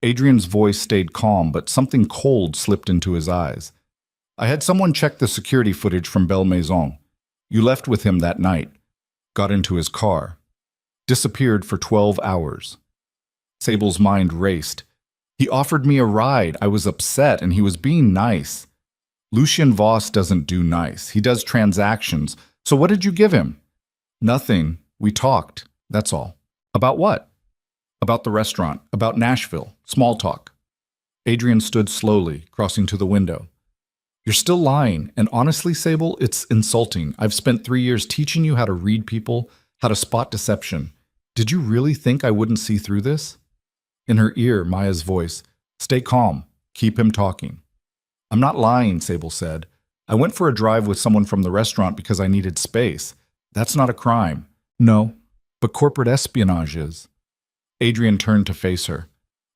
Adrian's voice stayed calm, but something cold slipped into his eyes. "I had someone check the security footage from Belle Maison. You left with him that night. Got into his car. Disappeared for 12 hours. Sable's mind raced. "He offered me a ride. I was upset, and he was being nice." "Lucien Voss doesn't do nice. He does transactions. So what did you give him?" "Nothing. We talked. That's all." "About what?" "About the restaurant. About Nashville. Small talk." Adrian stood slowly, crossing to the window. "You're still lying, and honestly, Sable, it's insulting. I've spent 3 years teaching you how to read people, how to spot deception. Did you really think I wouldn't see through this?" In her ear, Maya's voice, "Stay calm. Keep him talking." "I'm not lying," Sable said. "I went for a drive with someone from the restaurant because I needed space. That's not a crime." "No, but corporate espionage is." Adrian turned to face her.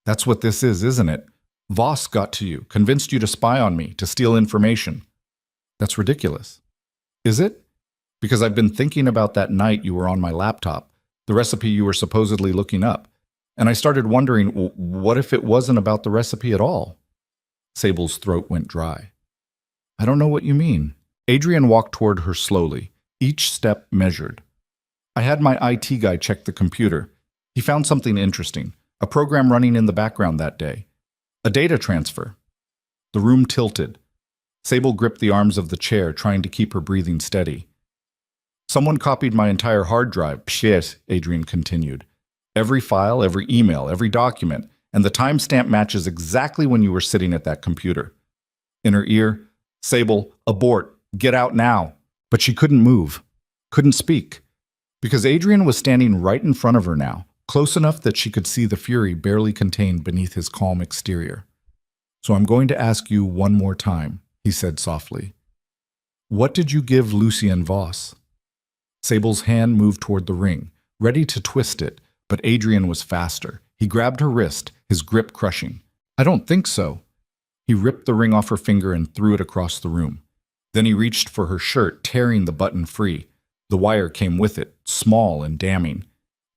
"That's what this is, isn't it? Voss got to you, convinced you to spy on me, to steal information." "That's ridiculous." "Is it? Because I've been thinking about that night you were on my laptop, the recipe you were supposedly looking up, and I started wondering, what if it wasn't about the recipe at all?" Sable's throat went dry. "I don't know what you mean." Adrian walked toward her slowly, each step measured. "I had my IT guy check the computer. He found something interesting, a program running in the background that day. A data transfer." The room tilted. Sable gripped the arms of the chair, trying to keep her breathing steady. "Someone copied my entire hard drive," Pshet, Adrian continued. "Every file, every email, every document, and the timestamp matches exactly when you were sitting at that computer." In her ear, "Sable, abort, get out now." But she couldn't move, couldn't speak, because Adrian was standing right in front of her now, close enough that she could see the fury barely contained beneath his calm exterior. "So I'm going to ask you one more time," he said softly. "What did you give Lucien Voss?" Sable's hand moved toward the ring, ready to twist it, but Adrian was faster. He grabbed her wrist, his grip crushing. "I don't think so." He ripped the ring off her finger and threw it across the room. Then he reached for her shirt, tearing the button free. The wire came with it, small and damning.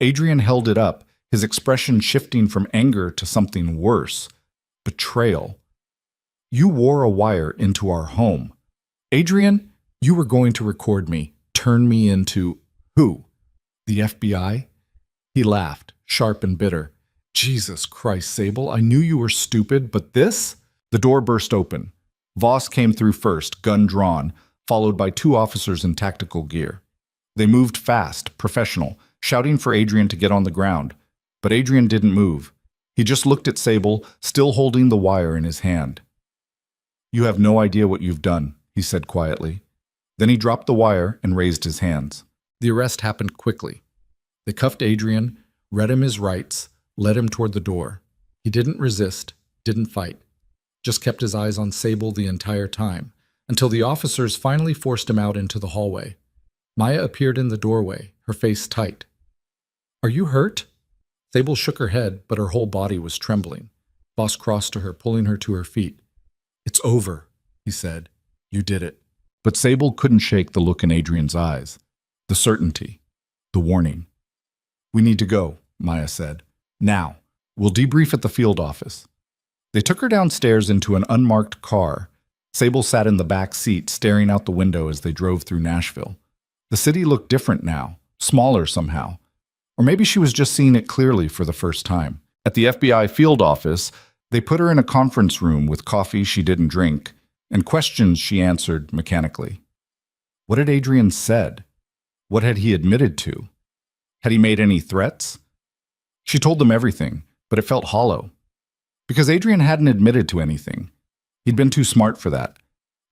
Adrian held it up, his expression shifting from anger to something worse. Betrayal. "You wore a wire into our home. Adrian, you were going to record me, turn me into..." Who? The FBI? He laughed, sharp and bitter. Jesus Christ, Sable, I knew you were stupid, but this? The door burst open. Voss came through first, gun drawn, followed by 2 officers in tactical gear. They moved fast, professional, shouting for Adrian to get on the ground. But Adrian didn't move. He just looked at Sable, still holding the wire in his hand. You have no idea what you've done, he said quietly. Then he dropped the wire and raised his hands. The arrest happened quickly. They cuffed Adrian, read him his rights, led him toward the door. He didn't resist, didn't fight, just kept his eyes on Sable the entire time, until the officers finally forced him out into the hallway. Maya appeared in the doorway, her face tight. Are you hurt? Sable shook her head, but her whole body was trembling. Voss crossed to her, pulling her to her feet. It's over, he said. You did it. But Sable couldn't shake the look in Adrian's eyes. The certainty. The warning. We need to go, Maya said. Now. We'll debrief at the field office. They took her downstairs into an unmarked car. Sable sat in the back seat, staring out the window as they drove through Nashville. The city looked different now, smaller somehow. Or maybe she was just seeing it clearly for the first time. At the FBI field office, they put her in a conference room with coffee she didn't drink and questions she answered mechanically. What had Adrian said? What had he admitted to? Had he made any threats? She told them everything, but it felt hollow. Because Adrian hadn't admitted to anything. He'd been too smart for that.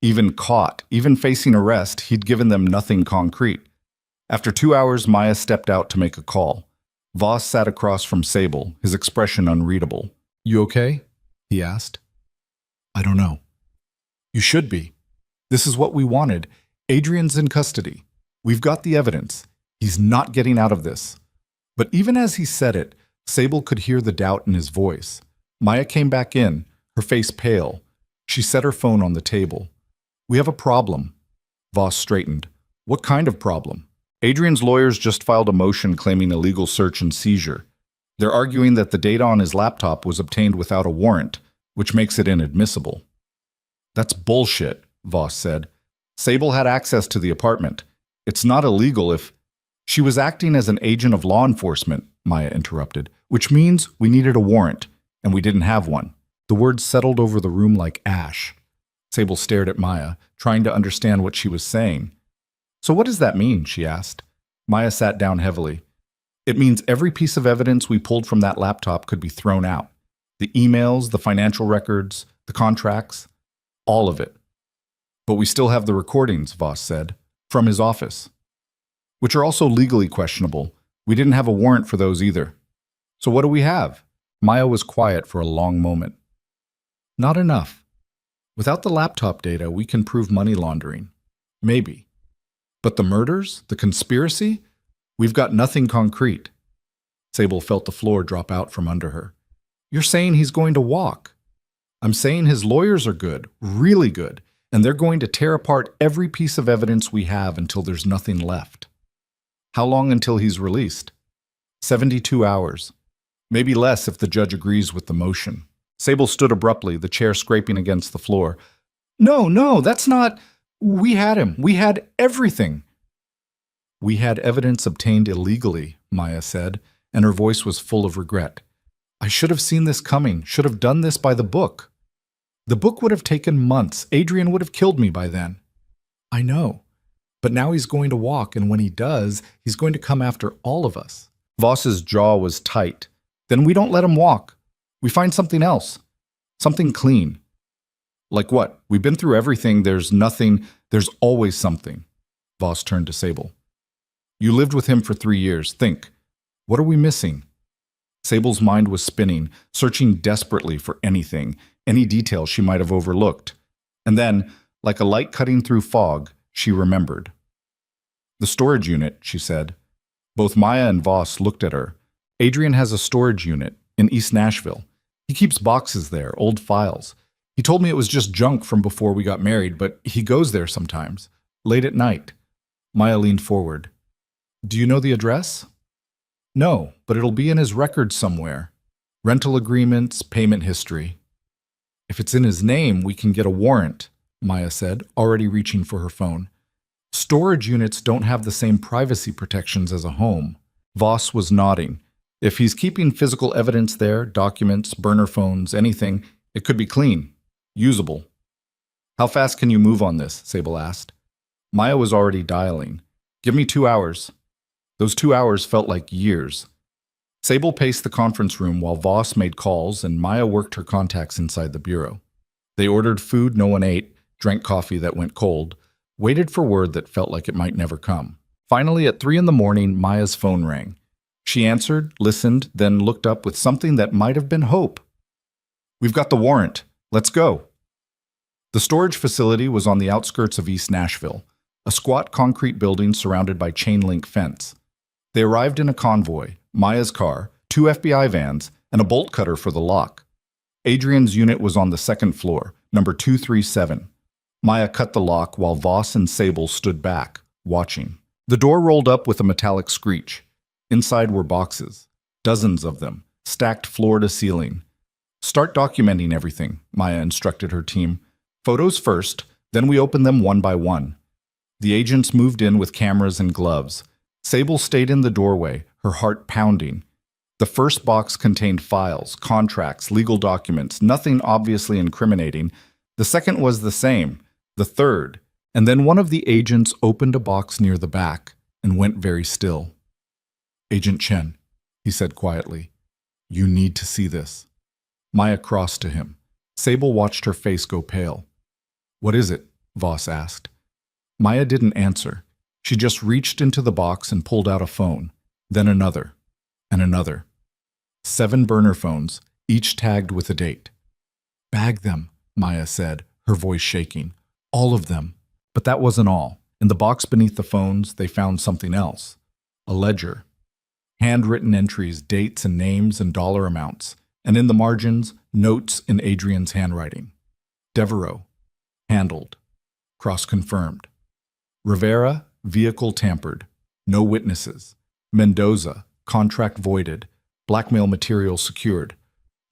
Even caught, even facing arrest, he'd given them nothing concrete. After 2 hours, Maya stepped out to make a call. Voss sat across from Sable, his expression unreadable. You okay? He asked. I don't know. You should be. This is what we wanted. Adrian's in custody. We've got the evidence. He's not getting out of this. But even as he said it, Sable could hear the doubt in his voice. Maya came back in, her face pale. She set her phone on the table. We have a problem. Voss straightened. What kind of problem? Adrian's lawyers just filed a motion claiming illegal search and seizure. They're arguing that the data on his laptop was obtained without a warrant, which makes it inadmissible. That's bullshit, Voss said. Sable had access to the apartment. It's not illegal if... She was acting as an agent of law enforcement, Maya interrupted, which means we needed a warrant, and we didn't have one. The words settled over the room like ash. Sable stared at Maya, trying to understand what she was saying. So what does that mean? She asked. Maya sat down heavily. It means every piece of evidence we pulled from that laptop could be thrown out. The emails, the financial records, the contracts, all of it. But we still have the recordings, Voss said, from his office, which are also legally questionable. We didn't have a warrant for those either. So what do we have? Maya was quiet for a long moment. Not enough. Without the laptop data, we can prove money laundering. Maybe. But the murders, the conspiracy, we've got nothing concrete. Sable felt the floor drop out from under her. You're saying he's going to walk. I'm saying his lawyers are good, really good, and they're going to tear apart every piece of evidence we have until there's nothing left. How long until he's released? 72 hours. Maybe less if the judge agrees with the motion. Sable stood abruptly, the chair scraping against the floor. No, that's not... We had him. We had everything. We had evidence obtained illegally, Maya said, and her voice was full of regret. I should have seen this coming, should have done this by the book. The book would have taken months. Adrian would have killed me by then. I know. But now he's going to walk, and when he does, he's going to come after all of us. Voss's jaw was tight. Then we don't let him walk. We find something else. Something clean. Like what? We've been through everything. There's nothing. There's always something. Voss turned to Sable. You lived with him for 3 years. Think. What are we missing? Sable's mind was spinning, searching desperately for anything, any detail she might have overlooked. And then, like a light cutting through fog, she remembered. The storage unit, she said. Both Maya and Voss looked at her. Adrian has a storage unit in East Nashville. He keeps boxes there, old files. He told me it was just junk from before we got married, but he goes there sometimes, late at night. Maya leaned forward. Do you know the address? No, but it'll be in his records somewhere. Rental agreements, payment history. If it's in his name, we can get a warrant, Maya said, already reaching for her phone. Storage units don't have the same privacy protections as a home. Voss was nodding. If he's keeping physical evidence there, documents, burner phones, anything, it could be clean, usable. How fast can you move on this? Sable asked. Maya was already dialing. Give me 2 hours. Those 2 hours felt like years. Sable paced the conference room while Voss made calls and Maya worked her contacts inside the bureau. They ordered food no one ate, drank coffee that went cold, waited for word that felt like it might never come. Finally, at 3 in the morning, Maya's phone rang. She answered, listened, then looked up with something that might have been hope. We've got the warrant. Let's go. The storage facility was on the outskirts of East Nashville, a squat concrete building surrounded by chain-link fence. They arrived in a convoy, Maya's car, 2 FBI vans, and a bolt cutter for the lock. Adrian's unit was on the second floor, number 237. Maya cut the lock while Voss and Sable stood back, watching. The door rolled up with a metallic screech. Inside were boxes, dozens of them, stacked floor to ceiling. Start documenting everything, Maya instructed her team. Photos first, then we open them one by one. The agents moved in with cameras and gloves. Sable stayed in the doorway, her heart pounding. The first box contained files, contracts, legal documents, nothing obviously incriminating. The second was the same. The third. And then one of the agents opened a box near the back and went very still. Agent Chen, he said quietly, you need to see this. Maya crossed to him. Sable watched her face go pale. What is it? Voss asked. Maya didn't answer. She just reached into the box and pulled out a phone, then another, and another. 7 burner phones, each tagged with a date. Bag them, Maya said, her voice shaking. All of them. But that wasn't all. In the box beneath the phones, they found something else. A ledger. Handwritten entries, dates and names and dollar amounts. And in the margins, notes in Adrian's handwriting. Devereaux. Handled. Cross-confirmed. Rivera, vehicle tampered. No witnesses. Mendoza, contract voided. Blackmail material secured.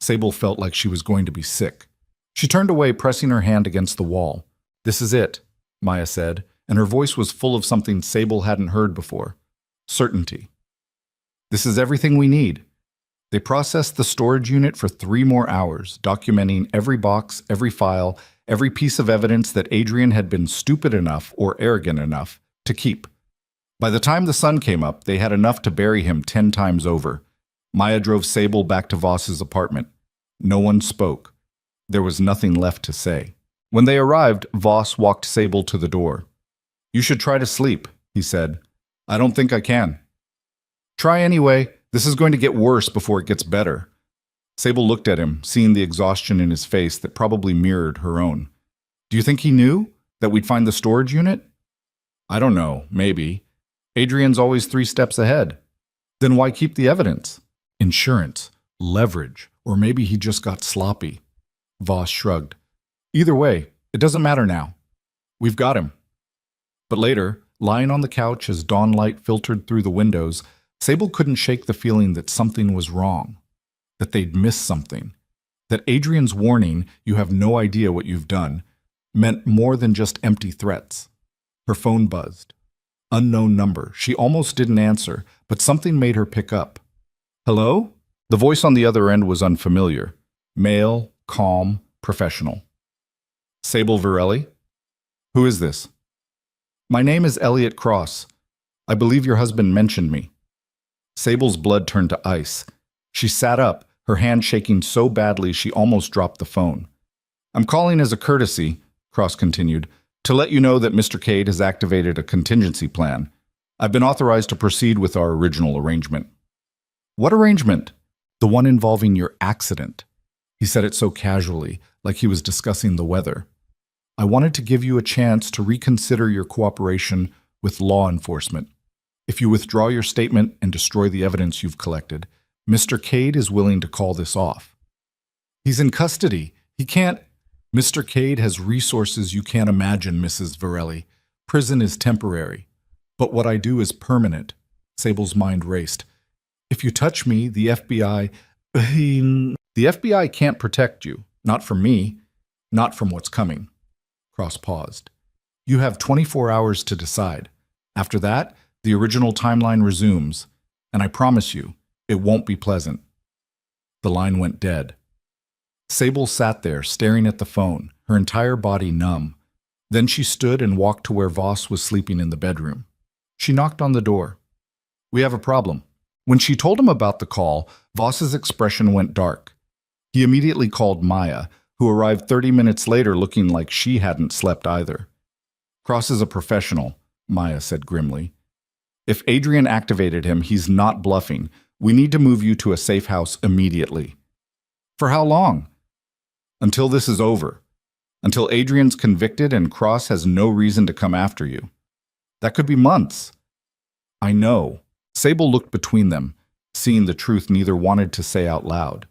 Sable felt like she was going to be sick. She turned away, pressing her hand against the wall. This is it, Maya said, and her voice was full of something Sable hadn't heard before. Certainty. This is everything we need. They processed the storage unit for 3 more hours, documenting every box, every file, every piece of evidence that Adrian had been stupid enough or arrogant enough to keep. By the time the sun came up, they had enough to bury him 10 times over. Maya drove Sable back to Voss's apartment. No one spoke. There was nothing left to say. When they arrived, Voss walked Sable to the door. You should try to sleep, he said. I don't think I can. Try anyway. This is going to get worse before it gets better. Sable looked at him, seeing the exhaustion in his face that probably mirrored her own. Do you think he knew that we'd find the storage unit? I don't know, maybe. Adrian's always 3 steps ahead. Then why keep the evidence? Insurance, leverage, or maybe he just got sloppy. Voss shrugged. Either way, it doesn't matter now. We've got him. But later, lying on the couch as dawn light filtered through the windows, Sable couldn't shake the feeling that something was wrong, that they'd missed something, that Adrian's warning, you have no idea what you've done, meant more than just empty threats. Her phone buzzed. Unknown number. She almost didn't answer, but something made her pick up. Hello? The voice on the other end was unfamiliar. Male, calm, professional. Sable Varelli? Who is this? My name is Elliot Cross. I believe your husband mentioned me. Sable's blood turned to ice. She sat up, her hand shaking so badly she almost dropped the phone. I'm calling as a courtesy, Cross continued, to let you know that Mr. Cade has activated a contingency plan. I've been authorized to proceed with our original arrangement. What arrangement? The one involving your accident. He said it so casually, like he was discussing the weather. I wanted to give you a chance to reconsider your cooperation with law enforcement. If you withdraw your statement and destroy the evidence you've collected, Mr. Cade is willing to call this off. He's in custody. He can't... Mr. Cade has resources you can't imagine, Mrs. Varelli. Prison is temporary. But what I do is permanent. Sable's mind raced. If you touch me, the FBI... The FBI can't protect you. Not from me. Not from what's coming. Cross paused. You have 24 hours to decide. After that, the original timeline resumes, and I promise you, it won't be pleasant." The line went dead. Sable sat there, staring at the phone, her entire body numb. Then she stood and walked to where Voss was sleeping in the bedroom. She knocked on the door. "We have a problem." When she told him about the call, Voss's expression went dark. He immediately called Maya, who arrived 30 minutes later looking like she hadn't slept either. "Cross is a professional," Maya said grimly. "If Adrian activated him, he's not bluffing. We need to move you to a safe house immediately." "For how long?" "Until this is over. Until Adrian's convicted and Cross has no reason to come after you. That could be months." "I know." Sable looked between them, seeing the truth neither wanted to say out loud.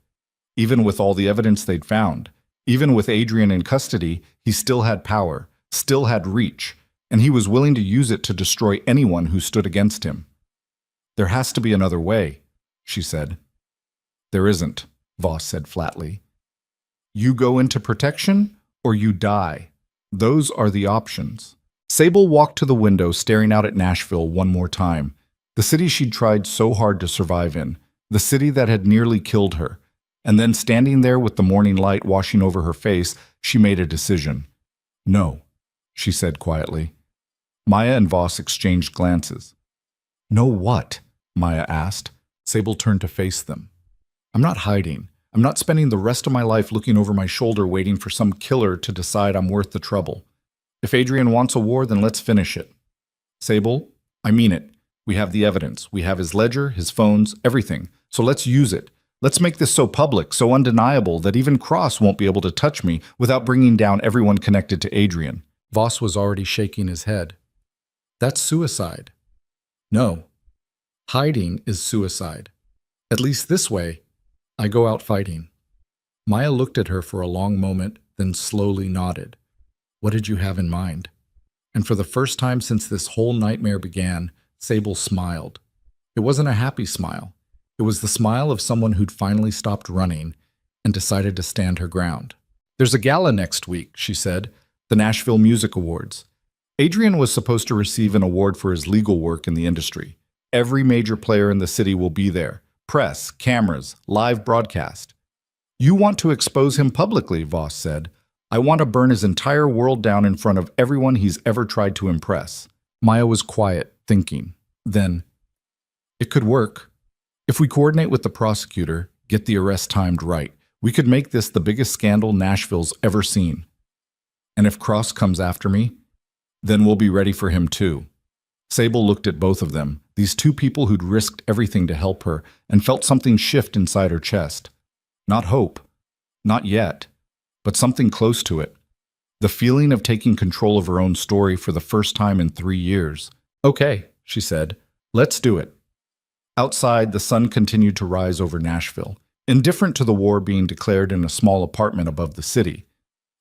Even with all the evidence they'd found, even with Adrian in custody, he still had power, still had reach, and he was willing to use it to destroy anyone who stood against him. "There has to be another way," she said. "There isn't," Voss said flatly. "You go into protection, or you die. Those are the options." Sable walked to the window, staring out at Nashville one more time, the city she'd tried so hard to survive in, the city that had nearly killed her. And then, standing there with the morning light washing over her face, she made a decision. "No," she said quietly. Maya and Voss exchanged glances. "No what?" Maya asked. Sable turned to face them. "I'm not hiding. I'm not spending the rest of my life looking over my shoulder waiting for some killer to decide I'm worth the trouble. If Adrian wants a war, then let's finish it." "Sable, I mean it. We have the evidence. We have his ledger, his phones, everything. So let's use it. Let's make this so public, so undeniable, that even Cross won't be able to touch me without bringing down everyone connected to Adrian." Voss was already shaking his head. "That's suicide." "No. Hiding is suicide. At least this way, I go out fighting." Maya looked at her for a long moment, then slowly nodded. "What did you have in mind?" And for the first time since this whole nightmare began, Sable smiled. It wasn't a happy smile. It was the smile of someone who'd finally stopped running and decided to stand her ground. "There's a gala next week," she said, "the Nashville Music Awards. Adrian was supposed to receive an award for his legal work in the industry. Every major player in the city will be there. Press, cameras, live broadcast." "You want to expose him publicly," Voss said. "I want to burn his entire world down in front of everyone he's ever tried to impress." Maya was quiet, thinking. Then, "It could work. If we coordinate with the prosecutor, get the arrest timed right, we could make this the biggest scandal Nashville's ever seen. And if Cross comes after me, then we'll be ready for him too." Sable looked at both of them, these two people who'd risked everything to help her, and felt something shift inside her chest. Not hope. Not yet. But something close to it. The feeling of taking control of her own story for the first time in 3 years. "Okay," she said. "Let's do it." Outside, the sun continued to rise over Nashville, indifferent to the war being declared in a small apartment above the city.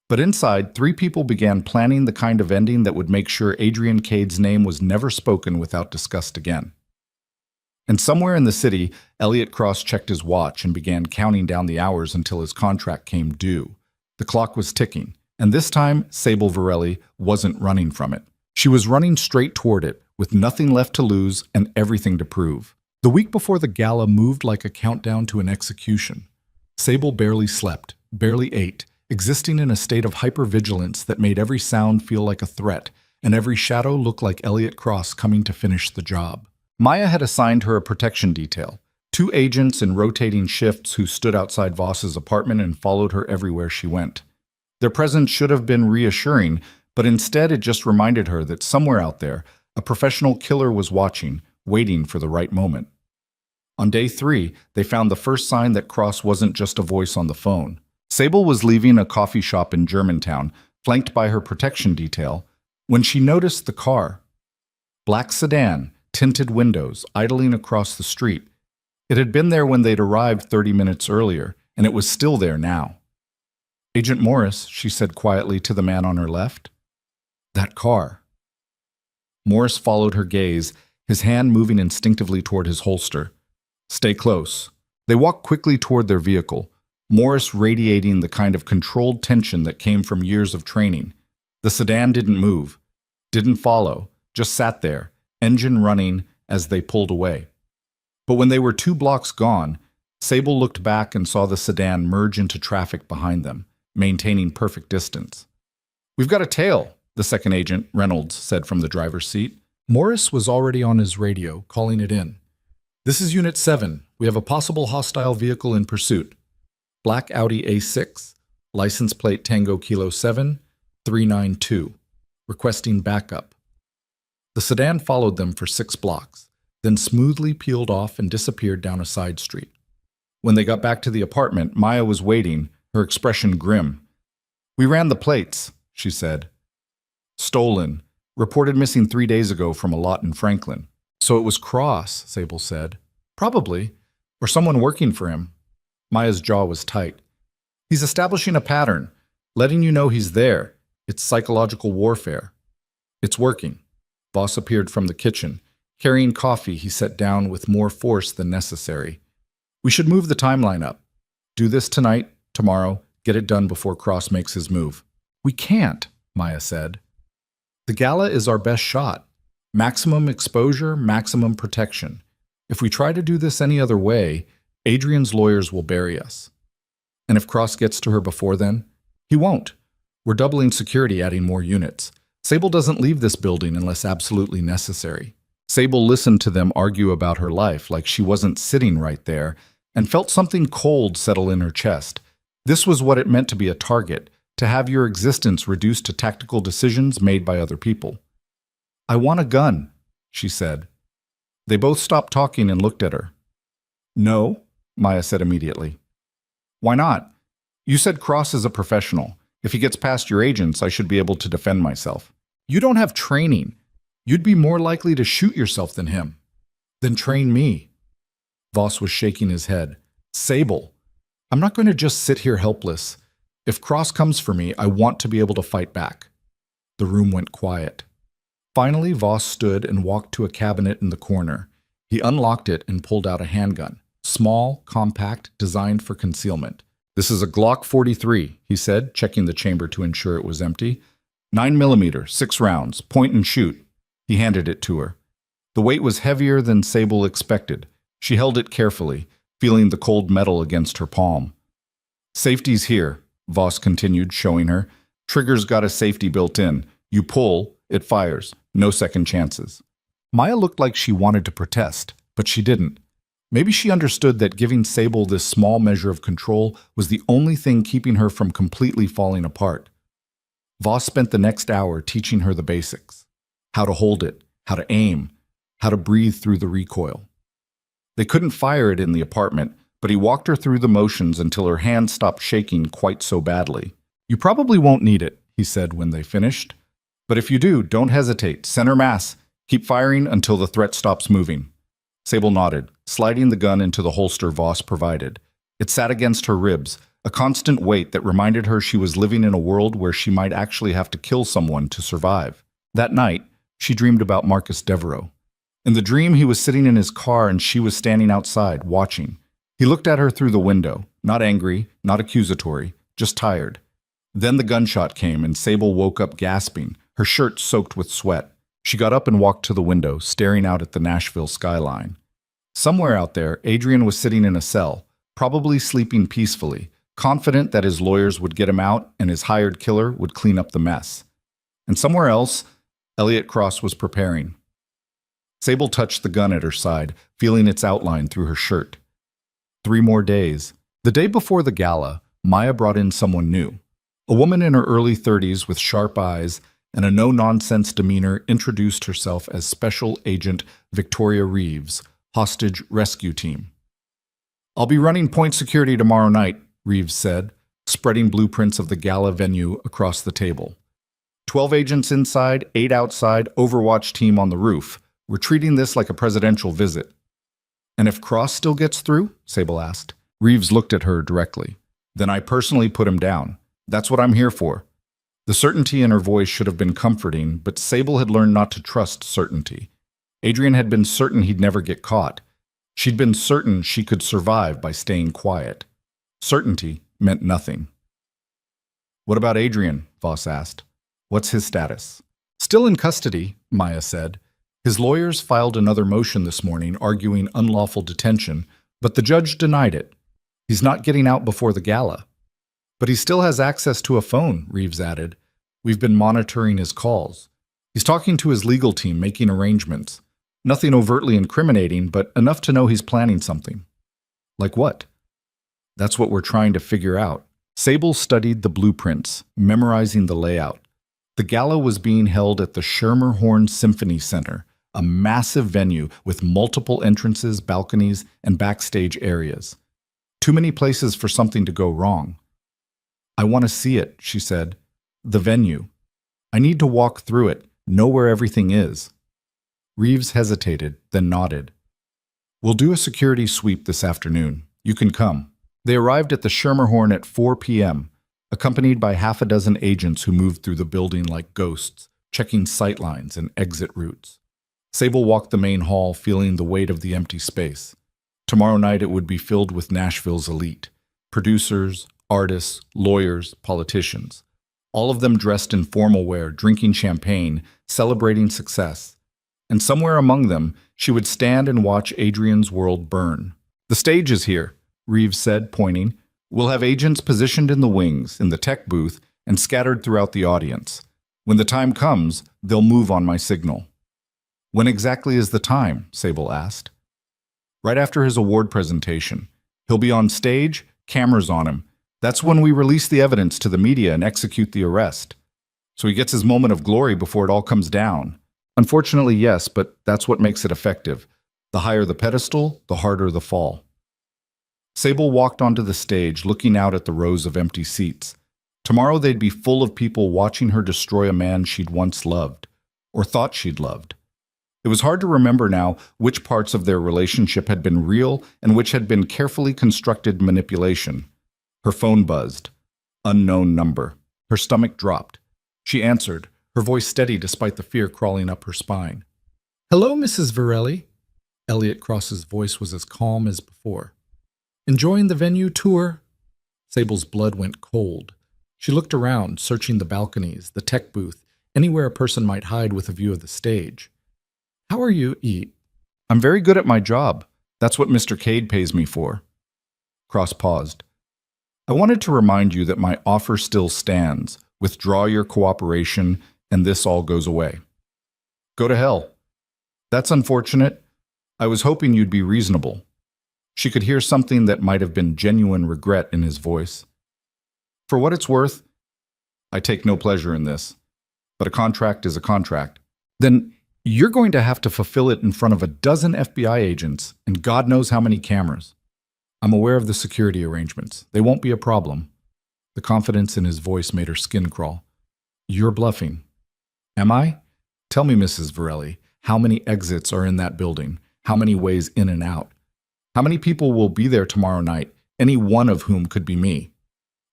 But inside, 3 people began planning the kind of ending that would make sure Adrian Cade's name was never spoken without discussed again. And somewhere in the city, Elliot Cross checked his watch and began counting down the hours until his contract came due. The clock was ticking, and this time, Sable Varelli wasn't running from it. She was running straight toward it, with nothing left to lose and everything to prove. The week before the gala moved like a countdown to an execution. Sable barely slept, barely ate, existing in a state of hypervigilance that made every sound feel like a threat, and every shadow look like Elliot Cross coming to finish the job. Maya had assigned her a protection detail, 2 agents in rotating shifts who stood outside Voss's apartment and followed her everywhere she went. Their presence should have been reassuring, but instead it just reminded her that somewhere out there, a professional killer was watching, waiting for the right moment. On day 3, they found the first sign that Cross wasn't just a voice on the phone. Sable was leaving a coffee shop in Germantown, flanked by her protection detail, when she noticed the car. Black sedan, tinted windows, idling across the street. It had been there when they'd arrived 30 minutes earlier, and it was still there now. "Agent Morris," she said quietly to the man on her left. "That car." Morris followed her gaze, his hand moving instinctively toward his holster. "Stay close." They walked quickly toward their vehicle, Morris radiating the kind of controlled tension that came from years of training. The sedan didn't move. didn't follow, just sat there, engine running as they pulled away. But when they were 2 blocks gone, Sable looked back and saw the sedan merge into traffic behind them, maintaining perfect distance. "We've got a tail," the second agent, Reynolds, said from the driver's seat. Morris was already on his radio, calling it in. "This is Unit 7. We have a possible hostile vehicle in pursuit. Black Audi A6, license plate Tango Kilo 7, 392. Requesting backup." The sedan followed them for 6 blocks, then smoothly peeled off and disappeared down a side street. When they got back to the apartment, Maya was waiting, her expression grim. "We ran the plates," she said. "Stolen. Reported missing 3 days ago from a lot in Franklin." "So it was Cross," Sable said. "Probably. Or someone working for him." Maya's jaw was tight. "He's establishing a pattern, letting you know he's there. It's psychological warfare." "It's working." Voss appeared from the kitchen. Carrying coffee, he sat down with more force than necessary. "We should move the timeline up. Do this tonight, tomorrow, get it done before Cross makes his move." "We can't," Maya said. "The gala is our best shot. Maximum exposure, maximum protection. If we try to do this any other way, Adrian's lawyers will bury us. And if Cross gets to her before then, he won't. We're doubling security, adding more units. Sable doesn't leave this building unless absolutely necessary." Sable listened to them argue about her life like she wasn't sitting right there, and felt something cold settle in her chest. This was what it meant to be a target, to have your existence reduced to tactical decisions made by other people. "I want a gun," she said. They both stopped talking and looked at her. "No," Maya said immediately. "Why not? You said Cross is a professional. If he gets past your agents, I should be able to defend myself." "You don't have training. You'd be more likely to shoot yourself than him." "Then train me." Voss was shaking his head. "Sable, I'm not going to just sit here helpless. If Cross comes for me, I want to be able to fight back." The room went quiet. Finally, Voss stood and walked to a cabinet in the corner. He unlocked it and pulled out a handgun. Small, compact, designed for concealment. "This is a Glock 43, he said, checking the chamber to ensure it was empty. 9mm, 6 rounds, point and shoot. He handed it to her. The weight was heavier than Sable expected. She held it carefully, feeling the cold metal against her palm. "Safety's here," Voss continued, showing her. "Trigger's got a safety built in. You pull, it fires. No second chances." Maya looked like she wanted to protest, but she didn't. Maybe she understood that giving Sable this small measure of control was the only thing keeping her from completely falling apart. Voss spent the next hour teaching her the basics. How to hold it, how to aim, how to breathe through the recoil. They couldn't fire it in the apartment, but he walked her through the motions until her hand stopped shaking quite so badly. "You probably won't need it," he said when they finished. "But if you do, don't hesitate. Center mass. Keep firing until the threat stops moving." Sable nodded, sliding the gun into the holster Voss provided. It sat against her ribs, a constant weight that reminded her she was living in a world where she might actually have to kill someone to survive. That night, she dreamed about Marcus Devereaux. In the dream, he was sitting in his car and she was standing outside, watching. He looked at her through the window, not angry, not accusatory, just tired. Then the gunshot came and Sable woke up gasping, her shirt soaked with sweat. She got up and walked to the window, staring out at the Nashville skyline. Somewhere out there, Adrian was sitting in a cell, probably sleeping peacefully, confident that his lawyers would get him out and his hired killer would clean up the mess. And somewhere else, Elliot Cross was preparing. Sable touched the gun at her side, feeling its outline through her shirt. 3 more days. The day before the gala, Maya brought in someone new. A woman in her early 30s with sharp eyes and a no-nonsense demeanor introduced herself as Special Agent Victoria Reeves, Hostage Rescue Team. "I'll be running point security tomorrow night," Reeves said, spreading blueprints of the gala venue across the table. 12 agents inside, 8 outside, Overwatch team on the roof. We're treating this like a presidential visit." "And if Cross still gets through?" Sable asked. Reeves looked at her directly. "Then I personally put him down. That's what I'm here for." The certainty in her voice should have been comforting, but Sable had learned not to trust certainty. Adrian had been certain he'd never get caught. She'd been certain she could survive by staying quiet. Certainty meant nothing. "What about Adrian?" Voss asked. "What's his status?" Still in custody, Maya said. His lawyers filed another motion this morning arguing unlawful detention, but the judge denied it. He's not getting out before the gala. But he still has access to a phone, Reeves added. We've been monitoring his calls. He's talking to his legal team, making arrangements. Nothing overtly incriminating, but enough to know he's planning something. Like what? That's what we're trying to figure out. Sable studied the blueprints, memorizing the layout. The gala was being held at the Schermerhorn Symphony Center, a massive venue with multiple entrances, balconies, and backstage areas. Too many places for something to go wrong. I want to see it, she said. The venue. I need to walk through it, know where everything is. Reeves hesitated, then nodded. We'll do a security sweep this afternoon. You can come. They arrived at the Schermerhorn at 4 p.m., accompanied by half a dozen agents who moved through the building like ghosts, checking sightlines and exit routes. Sable walked the main hall, feeling the weight of the empty space. Tomorrow night it would be filled with Nashville's elite. Producers, artists, lawyers, politicians. All of them dressed in formal wear, drinking champagne, celebrating success. And somewhere among them, she would stand and watch Adrian's world burn. The stage is here, Reeves said, pointing. We'll have agents positioned in the wings, in the tech booth, and scattered throughout the audience. When the time comes, they'll move on my signal. When exactly is the time? Sable asked. Right after his award presentation. He'll be on stage, cameras on him. That's when we release the evidence to the media and execute the arrest. So he gets his moment of glory before it all comes down. Unfortunately, yes, but that's what makes it effective. The higher the pedestal, the harder the fall. Sable walked onto the stage, looking out at the rows of empty seats. Tomorrow they'd be full of people watching her destroy a man she'd once loved, or thought she'd loved. It was hard to remember now which parts of their relationship had been real and which had been carefully constructed manipulation. Her phone buzzed. Unknown number. Her stomach dropped. She answered, her voice steady despite the fear crawling up her spine. Hello, Mrs. Varelli. Elliot Cross's voice was as calm as before. Enjoying the venue tour? Sable's blood went cold. She looked around, searching the balconies, the tech booth, anywhere a person might hide with a view of the stage. How are you, E? I'm very good at my job. That's what Mr. Cade pays me for. Cross paused. I wanted to remind you that my offer still stands. Withdraw your cooperation, and this all goes away. Go to hell. That's unfortunate. I was hoping you'd be reasonable. She could hear something that might have been genuine regret in his voice. For what it's worth, I take no pleasure in this. But a contract is a contract. Then you're going to have to fulfill it in front of a dozen FBI agents and God knows how many cameras. I'm aware of the security arrangements. They won't be a problem. The confidence in his voice made her skin crawl. You're bluffing. Am I? Tell me, Mrs. Varelli, how many exits are in that building? How many ways in and out? How many people will be there tomorrow night, any one of whom could be me?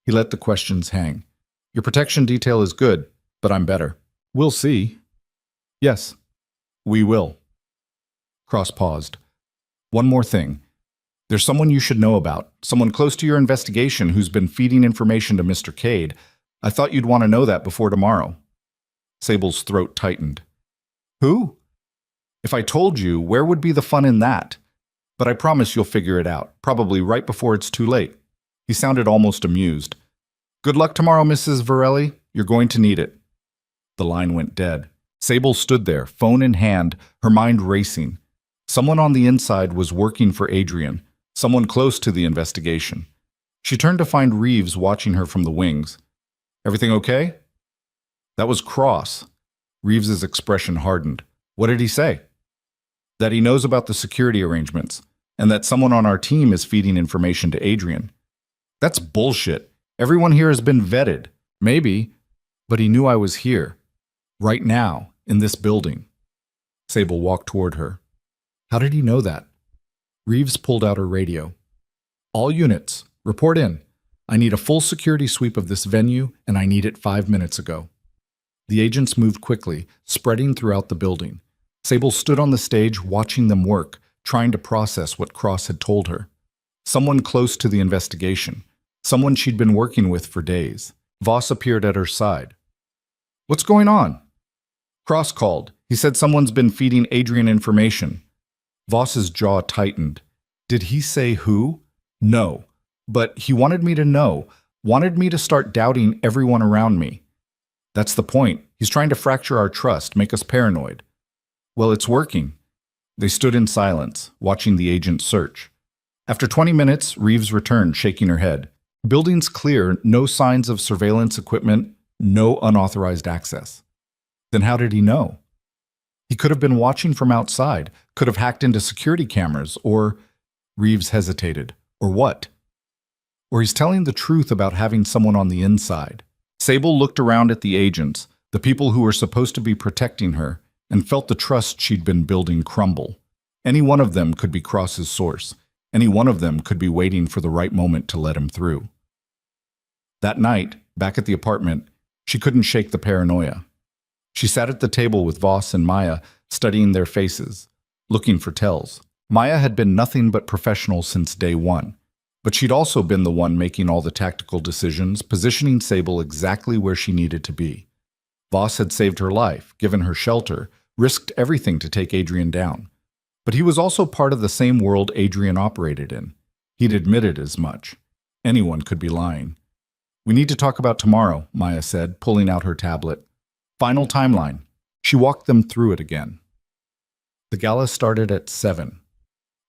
He let the questions hang. Your protection detail is good, but I'm better. We'll see. Yes, we will. Cross paused. One more thing. There's someone you should know about, someone close to your investigation who's been feeding information to Mr. Cade. I thought you'd want to know that before tomorrow. Sable's throat tightened. Who? If I told you, where would be the fun in that? But I promise you'll figure it out, probably right before it's too late. He sounded almost amused. Good luck tomorrow, Mrs. Varelli. You're going to need it. The line went dead. Sable stood there, phone in hand, her mind racing. Someone on the inside was working for Adrian, someone close to the investigation. She turned to find Reeves watching her from the wings. Everything okay? That was Cross. Reeves's expression hardened. What did he say? That he knows about the security arrangements, and that someone on our team is feeding information to Adrian. That's bullshit. Everyone here has been vetted. Maybe, but he knew I was here. Right now, in this building. Sable walked toward her. How did he know that? Reeves pulled out her radio. All units, report in. I need a full security sweep of this venue, and I need it 5 minutes ago. The agents moved quickly, spreading throughout the building. Sable stood on the stage watching them work, trying to process what Cross had told her. Someone close to the investigation. Someone she'd been working with for days. Voss appeared at her side. What's going on? Cross called. He said someone's been feeding Adrian information. Voss's jaw tightened. Did he say who? No. But he wanted me to know, wanted me to start doubting everyone around me. That's the point. He's trying to fracture our trust, make us paranoid. Well, it's working. They stood in silence, watching the agent search. After 20 minutes, Reeves returned, shaking her head. Buildings clear, no signs of surveillance equipment, no unauthorized access. Then how did he know? He could have been watching from outside, could have hacked into security cameras, or… Reeves hesitated. Or what? Or he's telling the truth about having someone on the inside. Sable looked around at the agents, the people who were supposed to be protecting her, and felt the trust she'd been building crumble. Any one of them could be Cross's source. Any one of them could be waiting for the right moment to let him through. That night, back at the apartment, she couldn't shake the paranoia. She sat at the table with Voss and Maya, studying their faces, looking for tells. Maya had been nothing but professional since day one, but she'd also been the one making all the tactical decisions, positioning Sable exactly where she needed to be. Voss had saved her life, given her shelter, risked everything to take Adrian down. But he was also part of the same world Adrian operated in. He'd admitted as much. Anyone could be lying. We need to talk about tomorrow, Maya said, pulling out her tablet. Final timeline. She walked them through it again. The gala started at 7.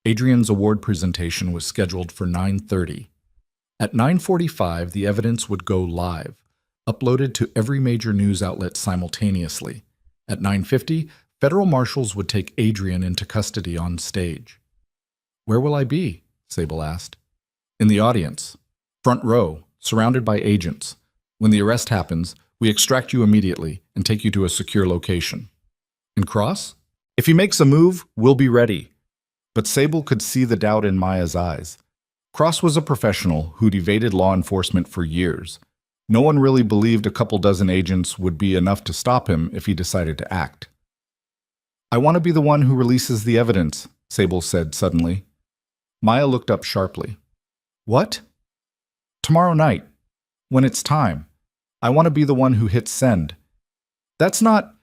Adrian's award presentation was scheduled for 9:30. At 9:45, the evidence would go live, uploaded to every major news outlet simultaneously. At 9:50, federal marshals would take Adrian into custody on stage. Where will I be? Sable asked. In the audience. Front row, surrounded by agents. When the arrest happens, we extract you immediately and take you to a secure location. And Cross? If he makes a move, we'll be ready. But Sable could see the doubt in Maya's eyes. Cross was a professional who'd evaded law enforcement for years. No one really believed a couple dozen agents would be enough to stop him if he decided to act. I want to be the one who releases the evidence, Sable said suddenly. Maya looked up sharply. What? Tomorrow night, when it's time. I want to be the one who hits send. That's not…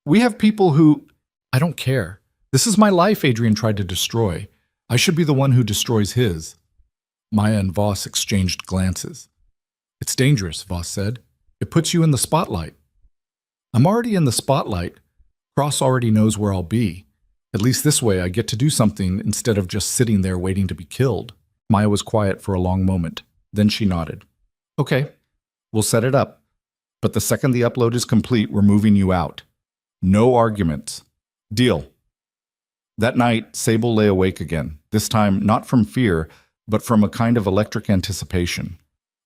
We have people who… I don't care. This is my life Adrian tried to destroy. I should be the one who destroys his. Maya and Voss exchanged glances. It's dangerous, Voss said. It puts you in the spotlight. I'm already in the spotlight. Cross already knows where I'll be. At least this way I get to do something instead of just sitting there waiting to be killed. Maya was quiet for a long moment. Then she nodded. Okay, we'll set it up. But the second the upload is complete, we're moving you out. No arguments. Deal. That night, Sable lay awake again, this time not from fear, but from a kind of electric anticipation.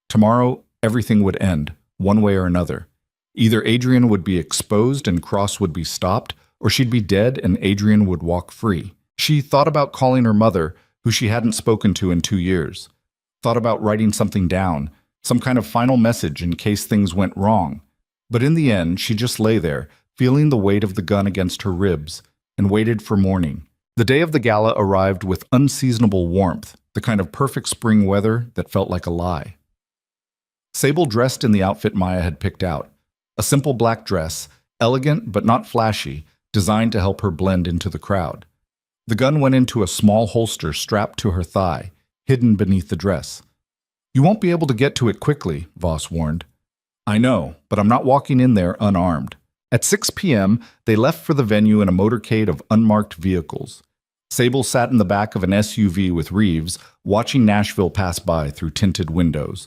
Tomorrow, everything would end, one way or another. Either Adrian would be exposed and Cross would be stopped, or she'd be dead and Adrian would walk free. She thought about calling her mother, who she hadn't spoken to in 2 years. Thought about writing something down, some kind of final message in case things went wrong. But in the end, she just lay there, feeling the weight of the gun against her ribs, and waited for morning. The day of the gala arrived with unseasonable warmth, the kind of perfect spring weather that felt like a lie. Sable dressed in the outfit Maya had picked out. A simple black dress, elegant but not flashy, designed to help her blend into the crowd. The gun went into a small holster strapped to her thigh, hidden beneath the dress. You won't be able to get to it quickly, Voss warned. I know, but I'm not walking in there unarmed. At 6 p.m., they left for the venue in a motorcade of unmarked vehicles. Sable sat in the back of an SUV with Reeves, watching Nashville pass by through tinted windows.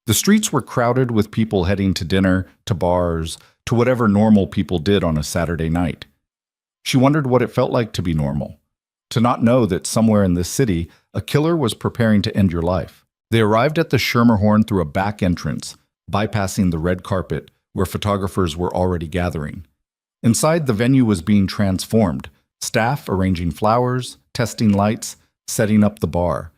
The streets were crowded with people heading to dinner, to bars, to whatever normal people did on a Saturday night. She wondered what it felt like to be normal, to not know that somewhere in this city, a killer was preparing to end your life. They arrived at the Schermerhorn through a back entrance, bypassing the red carpet, where photographers were already gathering. Inside, the venue was being transformed, staff arranging flowers, testing lights, setting up the bar.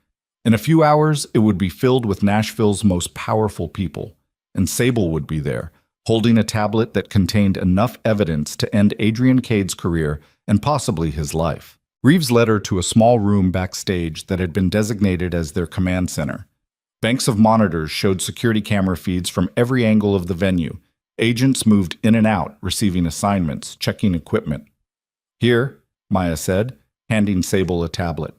In a few hours, it would be filled with Nashville's most powerful people, and Sable would be there, holding a tablet that contained enough evidence to end Adrian Cade's career and possibly his life. Reeves led her to a small room backstage that had been designated as their command center. Banks of monitors showed security camera feeds from every angle of the venue, Agents moved in and out, receiving assignments, checking equipment. Here, Maya said, handing Sable a tablet.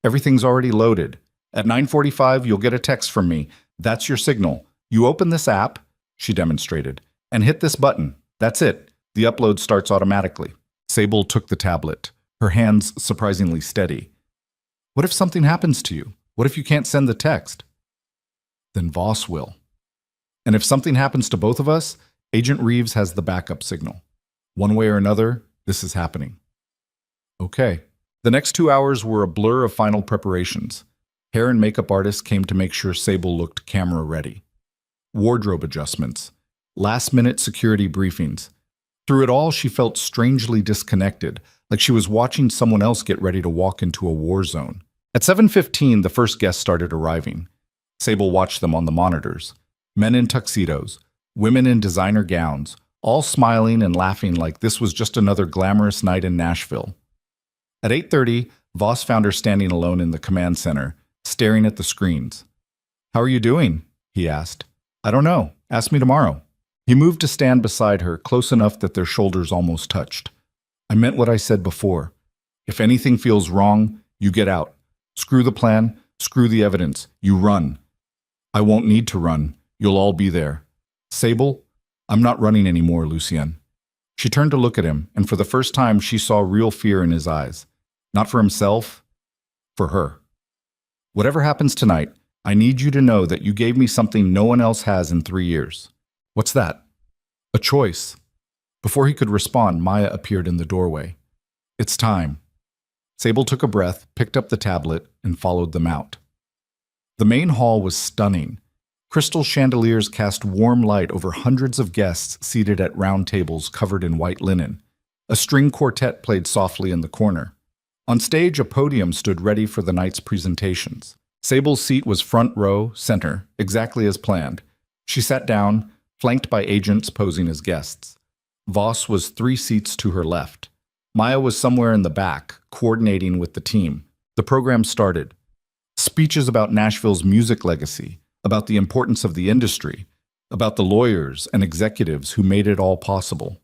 Everything's already loaded. At 9:45, you'll get a text from me. That's your signal. You open this app, she demonstrated, and hit this button. That's it. The upload starts automatically. Sable took the tablet, her hands surprisingly steady. What if something happens to you? What if you can't send the text? Then Voss will. And if something happens to both of us, Agent Reeves has the backup signal. One way or another, this is happening. Okay. The next 2 hours were a blur of final preparations. Hair and makeup artists came to make sure Sable looked camera ready. Wardrobe adjustments. Last-minute security briefings. Through it all, she felt strangely disconnected, like she was watching someone else get ready to walk into a war zone. At 7:15, the first guests started arriving. Sable watched them on the monitors. Men in tuxedos, women in designer gowns, all smiling and laughing like this was just another glamorous night in Nashville. At 8:30, Voss found her standing alone in the command center, staring at the screens. "How are you doing?" he asked. "I don't know. Ask me tomorrow." He moved to stand beside her, close enough that their shoulders almost touched. "I meant what I said before. If anything feels wrong, you get out. Screw the plan, screw the evidence. You run. I won't need to run. You'll all be there. Sable, I'm not running anymore, Lucien." She turned to look at him, and for the first time she saw real fear in his eyes. Not for himself, for her. "Whatever happens tonight, I need you to know that you gave me something no one else has in 3 years." "What's that?" "A choice." Before he could respond, Maya appeared in the doorway. "It's time." Sable took a breath, picked up the tablet, and followed them out. The main hall was stunning. Crystal chandeliers cast warm light over hundreds of guests seated at round tables covered in white linen. A string quartet played softly in the corner. On stage, a podium stood ready for the night's presentations. Sable's seat was front row, center, exactly as planned. She sat down, flanked by agents posing as guests. Voss was 3 seats to her left. Maya was somewhere in the back, coordinating with the team. The program started. Speeches about Nashville's music legacy, about the importance of the industry, about the lawyers and executives who made it all possible.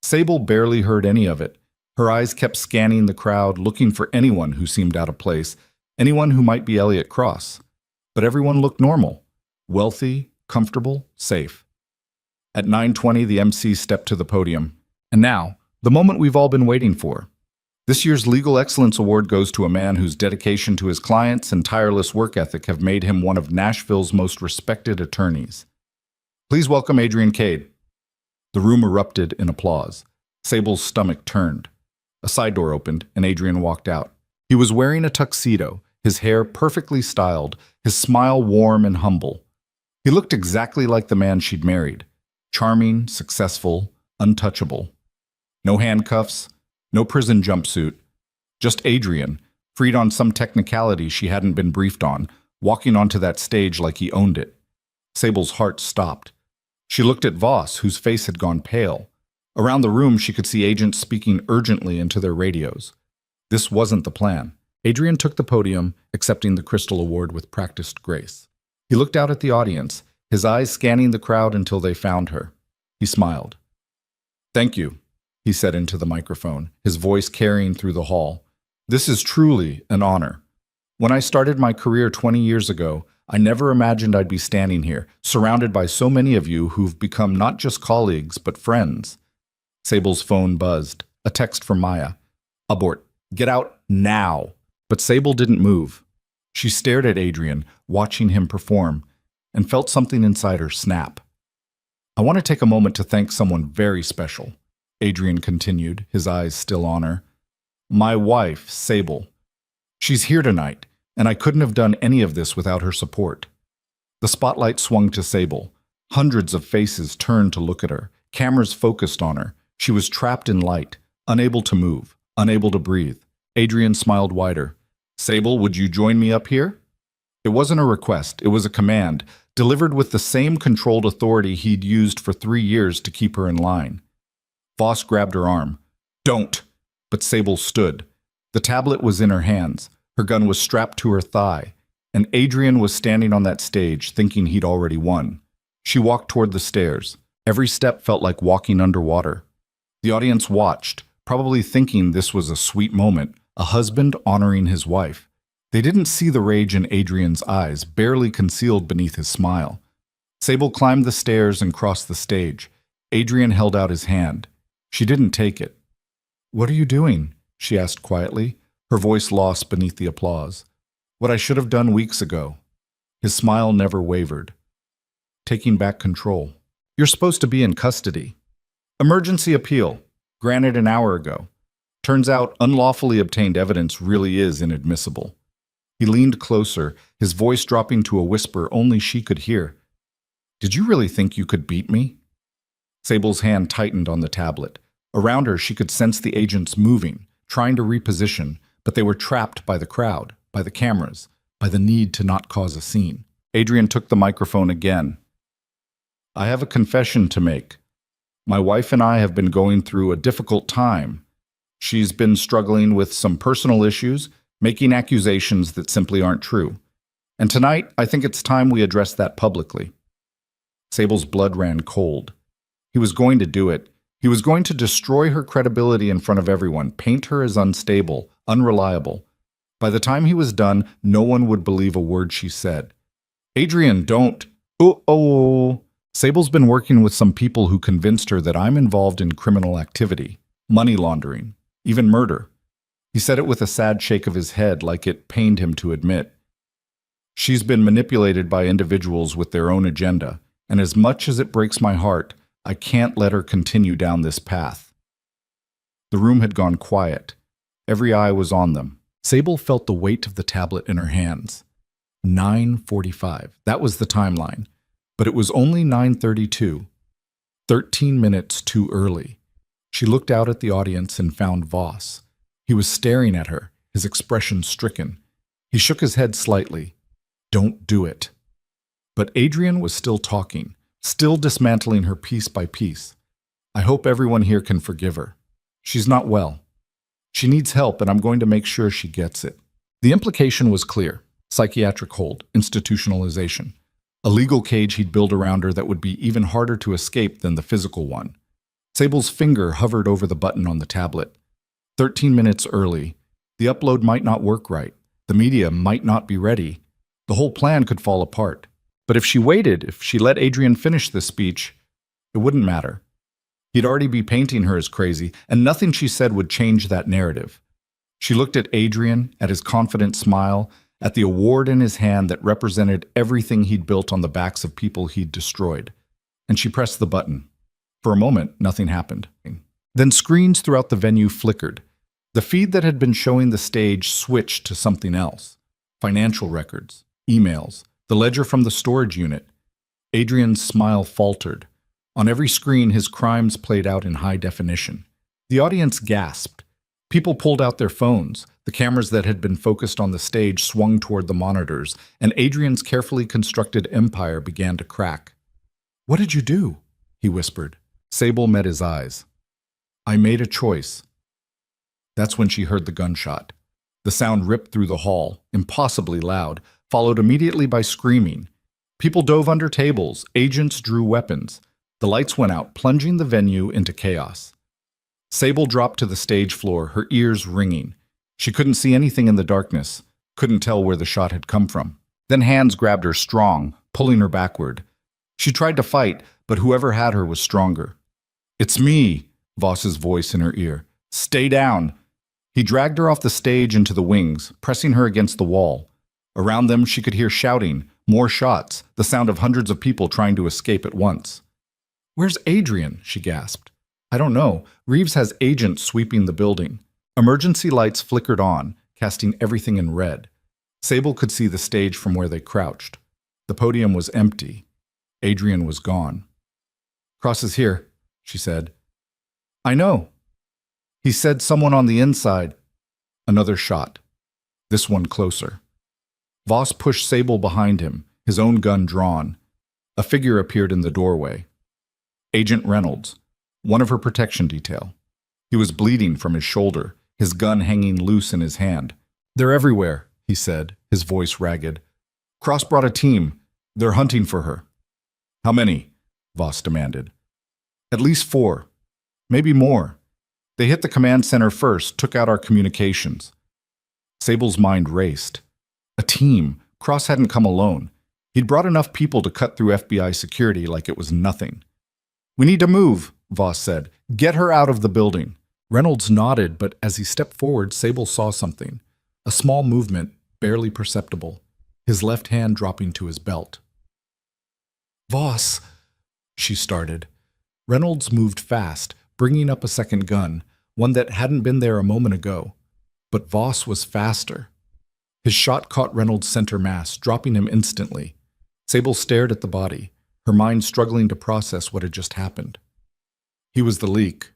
Sable barely heard any of it. Her eyes kept scanning the crowd, looking for anyone who seemed out of place, anyone who might be Elliot Cross. But everyone looked normal, wealthy, comfortable, safe. At 9:20, the MC stepped to the podium. And now, the moment we've all been waiting for. This year's Legal Excellence Award goes to a man whose dedication to his clients and tireless work ethic have made him one of Nashville's most respected attorneys. Please welcome Adrian Cade. The room erupted in applause. Sable's stomach turned. A side door opened, and Adrian walked out. He was wearing a tuxedo, his hair perfectly styled, his smile warm and humble. He looked exactly like the man she'd married. Charming, successful, untouchable. No handcuffs, no prison jumpsuit. Just Adrian, freed on some technicality she hadn't been briefed on, walking onto that stage like he owned it. Sable's heart stopped. She looked at Voss, whose face had gone pale. Around the room, she could see agents speaking urgently into their radios. This wasn't the plan. Adrian took the podium, accepting the Crystal Award with practiced grace. He looked out at the audience, his eyes scanning the crowd until they found her. He smiled. "Thank you," he said into the microphone, his voice carrying through the hall. "This is truly an honor. When I started my career 20 years ago, I never imagined I'd be standing here, surrounded by so many of you who've become not just colleagues, but friends." Sable's phone buzzed. A text from Maya. "Abort. Get out now." But Sable didn't move. She stared at Adrian, watching him perform, and felt something inside her snap. "I want to take a moment to thank someone very special," Adrian continued, his eyes still on her. "My wife, Sable. She's here tonight, and I couldn't have done any of this without her support." The spotlight swung to Sable. Hundreds of faces turned to look at her, cameras focused on her. She was trapped in light, unable to move, unable to breathe. Adrian smiled wider. "Sable, would you join me up here?" It wasn't a request, it was a command, delivered with the same controlled authority he'd used for 3 years to keep her in line. Voss grabbed her arm. "Don't!" But Sable stood. The tablet was in her hands. Her gun was strapped to her thigh. And Adrian was standing on that stage, thinking he'd already won. She walked toward the stairs. Every step felt like walking underwater. The audience watched, probably thinking this was a sweet moment, a husband honoring his wife. They didn't see the rage in Adrian's eyes, barely concealed beneath his smile. Sable climbed the stairs and crossed the stage. Adrian held out his hand. She didn't take it. "What are you doing?" she asked quietly, her voice lost beneath the applause. "What I should have done weeks ago." His smile never wavered. "Taking back control. You're supposed to be in custody. Emergency appeal. Granted an hour ago. Turns out unlawfully obtained evidence really is inadmissible." He leaned closer, his voice dropping to a whisper only she could hear. "Did you really think you could beat me?" Sable's hand tightened on the tablet. Around her, she could sense the agents moving, trying to reposition, but they were trapped by the crowd, by the cameras, by the need to not cause a scene. Adrian took the microphone again. "I have a confession to make. My wife and I have been going through a difficult time. She's been struggling with some personal issues, making accusations that simply aren't true. And tonight, I think it's time we address that publicly." Sable's blood ran cold. He was going to do it. He was going to destroy her credibility in front of everyone, paint her as unstable, unreliable. By the time he was done, no one would believe a word she said. "Adrian, don't." Oh. Sable's been working with some people who convinced her that I'm involved in criminal activity, money laundering, even murder. He said it with a sad shake of his head, like it pained him to admit. "She's been manipulated by individuals with their own agenda, and as much as it breaks my heart, I can't let her continue down this path." The room had gone quiet. Every eye was on them. Sable felt the weight of the tablet in her hands. 9:45. That was the timeline. But it was only 9:32. 13 minutes too early. She looked out at the audience and found Voss. He was staring at her, his expression stricken. He shook his head slightly. "Don't do it." But Adrian was still talking, still dismantling her piece by piece. "I hope everyone here can forgive her. She's not well. She needs help, and I'm going to make sure she gets it." The implication was clear. Psychiatric hold, institutionalization. A legal cage he'd build around her that would be even harder to escape than the physical one. Sable's finger hovered over the button on the tablet. 13 minutes early. The upload might not work right. The media might not be ready. The whole plan could fall apart. But if she waited, if she let Adrian finish the speech, it wouldn't matter. He'd already be painting her as crazy, and nothing she said would change that narrative. She looked at Adrian, at his confident smile, at the award in his hand that represented everything he'd built on the backs of people he'd destroyed. And she pressed the button. For a moment, nothing happened. Then screens throughout the venue flickered. The feed that had been showing the stage switched to something else. Financial records, emails, the ledger from the storage unit. Adrian's smile faltered. On every screen, his crimes played out in high definition. The audience gasped. People pulled out their phones. The cameras that had been focused on the stage swung toward the monitors, and Adrian's carefully constructed empire began to crack. "What did you do?" he whispered. Sable met his eyes. "I made a choice." That's when she heard the gunshot. The sound ripped through the hall, impossibly loud, followed immediately by screaming. People dove under tables, agents drew weapons. The lights went out, plunging the venue into chaos. Sable dropped to the stage floor, her ears ringing. She couldn't see anything in the darkness, couldn't tell where the shot had come from. Then hands grabbed her strong, pulling her backward. She tried to fight, but whoever had her was stronger. "It's me," Voss's voice in her ear. "Stay down." He dragged her off the stage into the wings, pressing her against the wall. Around them, she could hear shouting, more shots, the sound of hundreds of people trying to escape at once. "Where's Adrian?" she gasped. "I don't know. Reeves has agents sweeping the building." Emergency lights flickered on, casting everything in red. Sable could see the stage from where they crouched. The podium was empty. Adrian was gone. "Cross is here," she said. "I know." He said someone on the inside. Another shot. This one closer. Voss pushed Sable behind him, his own gun drawn. A figure appeared in the doorway. Agent Reynolds, one of her protection detail. He was bleeding from his shoulder, his gun hanging loose in his hand. "They're everywhere," he said, his voice ragged. "Cross brought a team. They're hunting for her." "How many?" Voss demanded. At least 4. Maybe more. They hit the command center first, took out our communications. Sable's mind raced. A team. Cross hadn't come alone. He'd brought enough people to cut through FBI security like it was nothing. "We need to move," Voss said. "Get her out of the building." Reynolds nodded, but as he stepped forward, Sable saw something. A small movement, barely perceptible, his left hand dropping to his belt. "Voss," she started. Reynolds moved fast, bringing up a second gun, one that hadn't been there a moment ago. But Voss was faster. His shot caught Reynolds' center mass, dropping him instantly. Sable stared at the body, her mind struggling to process what had just happened. "He was the leak,"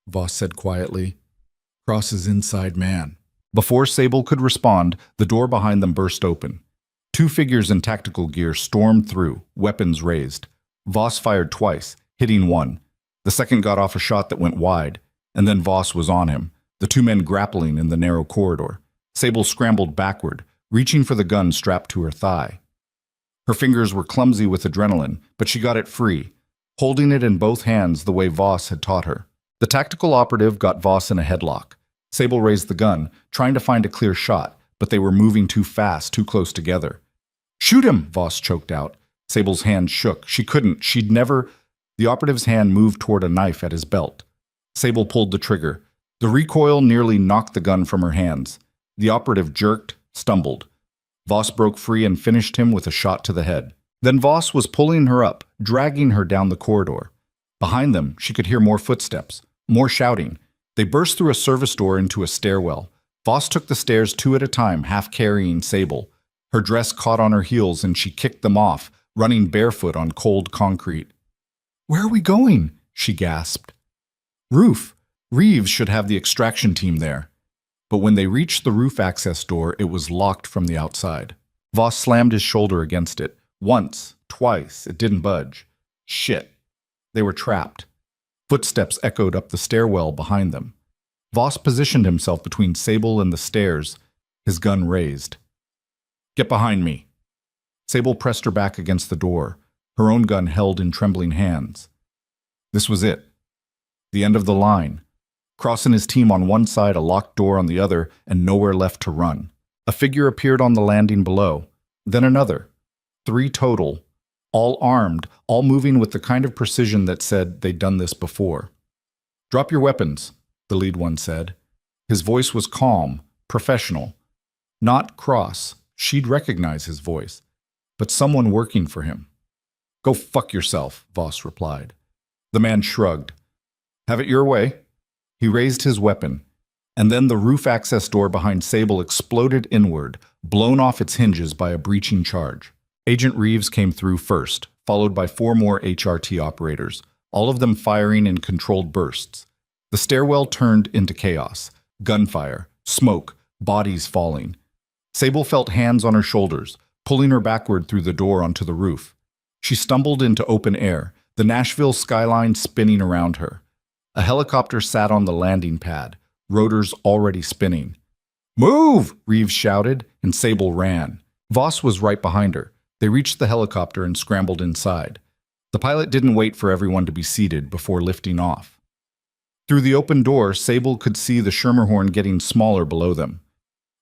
Voss said quietly. "Cross's inside man." Before Sable could respond, the door behind them burst open. 2 figures in tactical gear stormed through, weapons raised. Voss fired twice, hitting one. The second got off a shot that went wide, and then Voss was on him, the 2 men grappling in the narrow corridor. Sable scrambled backward, reaching for the gun strapped to her thigh. Her fingers were clumsy with adrenaline, but she got it free, holding it in both hands the way Voss had taught her. The tactical operative got Voss in a headlock. Sable raised the gun, trying to find a clear shot, but they were moving too fast, too close together. "Shoot him!" Voss choked out. Sable's hand shook. She couldn't. She'd never... The operative's hand moved toward a knife at his belt. Sable pulled the trigger. The recoil nearly knocked the gun from her hands. The operative jerked, stumbled. Voss broke free and finished him with a shot to the head. Then Voss was pulling her up, dragging her down the corridor. Behind them, she could hear more footsteps, more shouting. They burst through a service door into a stairwell. Voss took the stairs 2 at a time, half carrying Sable. Her dress caught on her heels and she kicked them off, running barefoot on cold concrete. "Where are we going?" she gasped. "Roof. Reeves should have the extraction team there." But when they reached the roof access door, it was locked from the outside. Voss slammed his shoulder against it. Once, twice, it didn't budge. Shit. They were trapped. Footsteps echoed up the stairwell behind them. Voss positioned himself between Sable and the stairs, his gun raised. "Get behind me." Sable pressed her back against the door, her own gun held in trembling hands. This was it. The end of the line. Cross and his team on one side, a locked door on the other, and nowhere left to run. A figure appeared on the landing below. Then another. 3 total. All armed, all moving with the kind of precision that said they'd done this before. "Drop your weapons," the lead one said. His voice was calm, professional. Not Cross. She'd recognize his voice. But someone working for him. "Go fuck yourself," Voss replied. The man shrugged. "Have it your way." He raised his weapon, and then the roof access door behind Sable exploded inward, blown off its hinges by a breaching charge. Agent Reeves came through first, followed by 4 more HRT operators, all of them firing in controlled bursts. The stairwell turned into chaos. Gunfire, smoke, bodies falling. Sable felt hands on her shoulders, pulling her backward through the door onto the roof. She stumbled into open air, the Nashville skyline spinning around her. A helicopter sat on the landing pad, rotors already spinning. "Move!" Reeves shouted, and Sable ran. Voss was right behind her. They reached the helicopter and scrambled inside. The pilot didn't wait for everyone to be seated before lifting off. Through the open door, Sable could see the Schermerhorn getting smaller below them.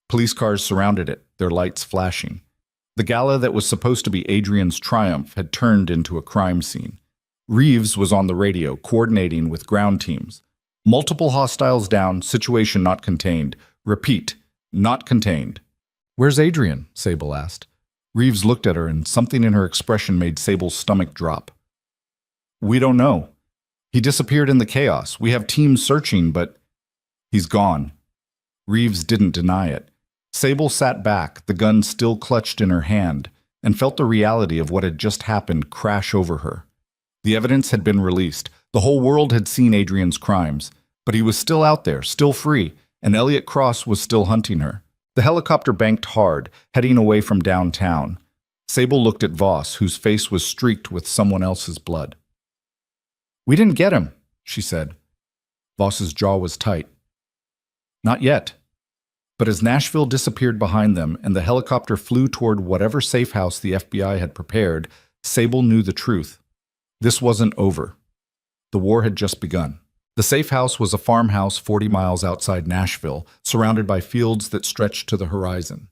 Police cars surrounded it, their lights flashing. The gala that was supposed to be Adrian's triumph had turned into a crime scene. Reeves was on the radio, coordinating with ground teams. "Multiple hostiles down, situation not contained. Repeat, not contained." "Where's Adrian?" Sable asked. Reeves looked at her, and something in her expression made Sable's stomach drop. "We don't know. He disappeared in the chaos. We have teams searching, but he's gone." Reeves didn't deny it. Sable sat back, the gun still clutched in her hand, and felt the reality of what had just happened crash over her. The evidence had been released. The whole world had seen Adrian's crimes, but he was still out there, still free, and Elliot Cross was still hunting her. The helicopter banked hard, heading away from downtown. Sable looked at Voss, whose face was streaked with someone else's blood. "We didn't get him," she said. Voss's jaw was tight. "Not yet." But as Nashville disappeared behind them and the helicopter flew toward whatever safe house the FBI had prepared, Sable knew the truth. This wasn't over. The war had just begun. The safe house was a farmhouse 40 miles outside Nashville, surrounded by fields that stretched to the horizon.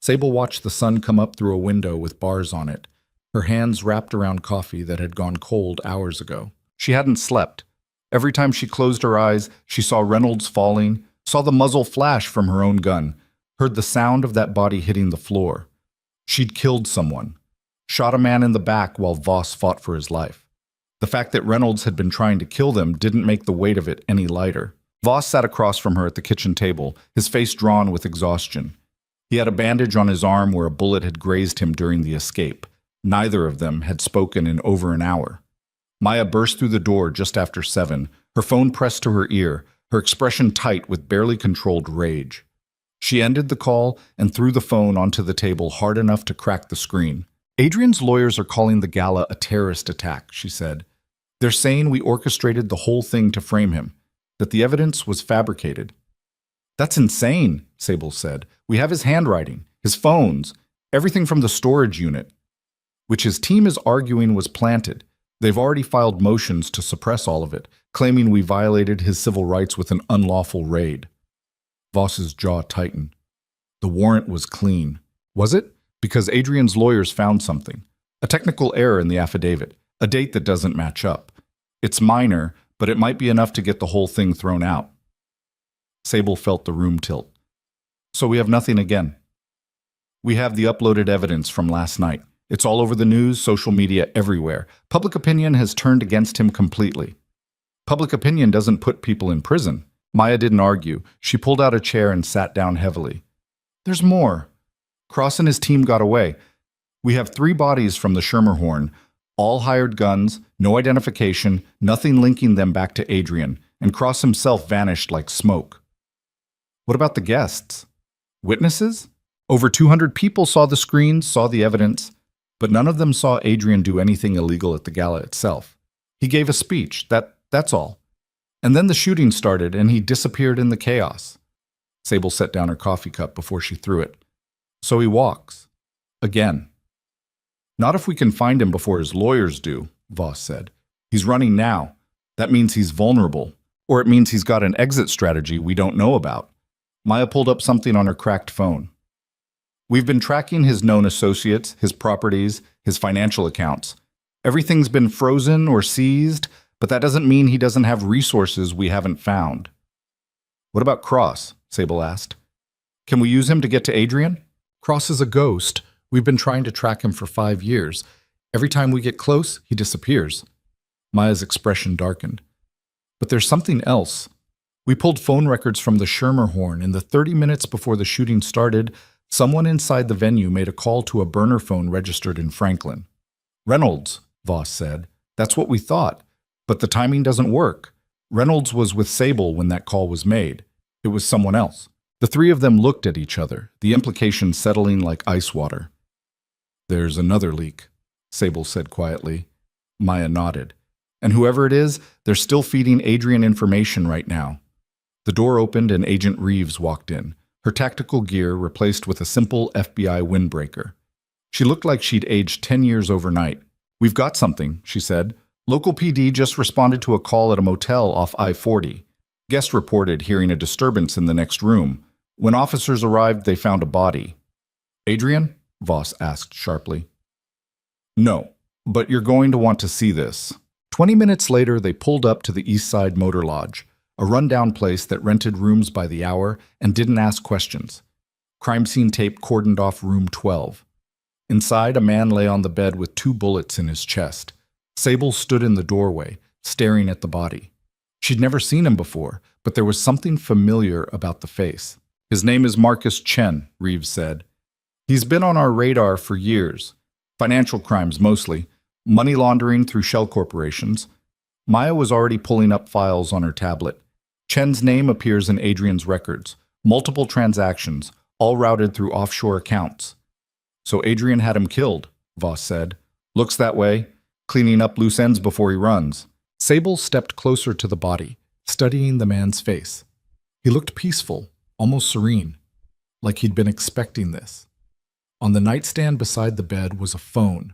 Sable watched the sun come up through a window with bars on it, her hands wrapped around coffee that had gone cold hours ago. She hadn't slept. Every time she closed her eyes, she saw Reynolds falling, saw the muzzle flash from her own gun, heard the sound of that body hitting the floor. She'd killed someone, shot a man in the back while Voss fought for his life. The fact that Reynolds had been trying to kill them didn't make the weight of it any lighter. Voss sat across from her at the kitchen table, his face drawn with exhaustion. He had a bandage on his arm where a bullet had grazed him during the escape. Neither of them had spoken in over an hour. Maya burst through the door just after 7, her phone pressed to her ear, her expression tight with barely controlled rage. She ended the call and threw the phone onto the table hard enough to crack the screen. Adrian's lawyers are calling the gala a terrorist attack, she said. They're saying we orchestrated the whole thing to frame him, that the evidence was fabricated. That's insane, Sable said. We have his handwriting, his phones, everything from the storage unit, which his team is arguing was planted. They've already filed motions to suppress all of it, claiming we violated his civil rights with an unlawful raid. Voss's jaw tightened. The warrant was clean. Was it? Because Adrian's lawyers found something. A technical error in the affidavit, a date that doesn't match up. It's minor, but it might be enough to get the whole thing thrown out. Sable felt the room tilt. So we have nothing again. We have the uploaded evidence from last night. It's all over the news, social media, everywhere. Public opinion has turned against him completely. Public opinion doesn't put people in prison. Maya didn't argue. She pulled out a chair and sat down heavily. There's more. Cross and his team got away. We have 3 bodies from the Schermerhorn, all hired guns, no identification, nothing linking them back to Adrian, and Cross himself vanished like smoke. What about the guests? Witnesses? Over 200 people saw the screens, saw the evidence, but none of them saw Adrian do anything illegal at the gala itself. He gave a speech, that's all. And then the shooting started and he disappeared in the chaos. Sable set down her coffee cup before she threw it. So he walks. Again. Not if we can find him before his lawyers do, Voss said. He's running now. That means he's vulnerable. Or it means he's got an exit strategy we don't know about. Maya pulled up something on her cracked phone. We've been tracking his known associates, his properties, his financial accounts. Everything's been frozen or seized, but that doesn't mean he doesn't have resources we haven't found. What about Cross? Sable asked. Can we use him to get to Adrian? Cross is a ghost. We've been trying to track him for 5 years. Every time we get close, he disappears. Maya's expression darkened. But there's something else. We pulled phone records from the Schermerhorn. In the 30 minutes before the shooting started, someone inside the venue made a call to a burner phone registered in Franklin. Reynolds, Voss said. That's what we thought. But the timing doesn't work. Reynolds was with Sable when that call was made. It was someone else. The 3 of them looked at each other, the implication settling like ice water. There's another leak, Sable said quietly. Maya nodded. And whoever it is, they're still feeding Adrian information right now. The door opened and Agent Reeves walked in, her tactical gear replaced with a simple FBI windbreaker. She looked like she'd aged 10 years overnight. We've got something, she said. Local PD just responded to a call at a motel off I-40. Guest reported hearing a disturbance in the next room. When officers arrived, they found a body. Adrian? Voss asked sharply. No, but you're going to want to see this. 20 minutes later, they pulled up to the East Side Motor Lodge, a rundown place that rented rooms by the hour and didn't ask questions. Crime scene tape cordoned off room 12. Inside, a man lay on the bed with 2 bullets in his chest. Sable stood in the doorway, staring at the body. She'd never seen him before, but there was something familiar about the face. His name is Marcus Chen, Reeves said. He's been on our radar for years. Financial crimes mostly. Money laundering through shell corporations. Maya was already pulling up files on her tablet. Chen's name appears in Adrian's records. Multiple transactions, all routed through offshore accounts. So Adrian had him killed, Voss said. Looks that way, cleaning up loose ends before he runs. Sable stepped closer to the body, studying the man's face. He looked peaceful, almost serene, like he'd been expecting this. On the nightstand beside the bed was a phone.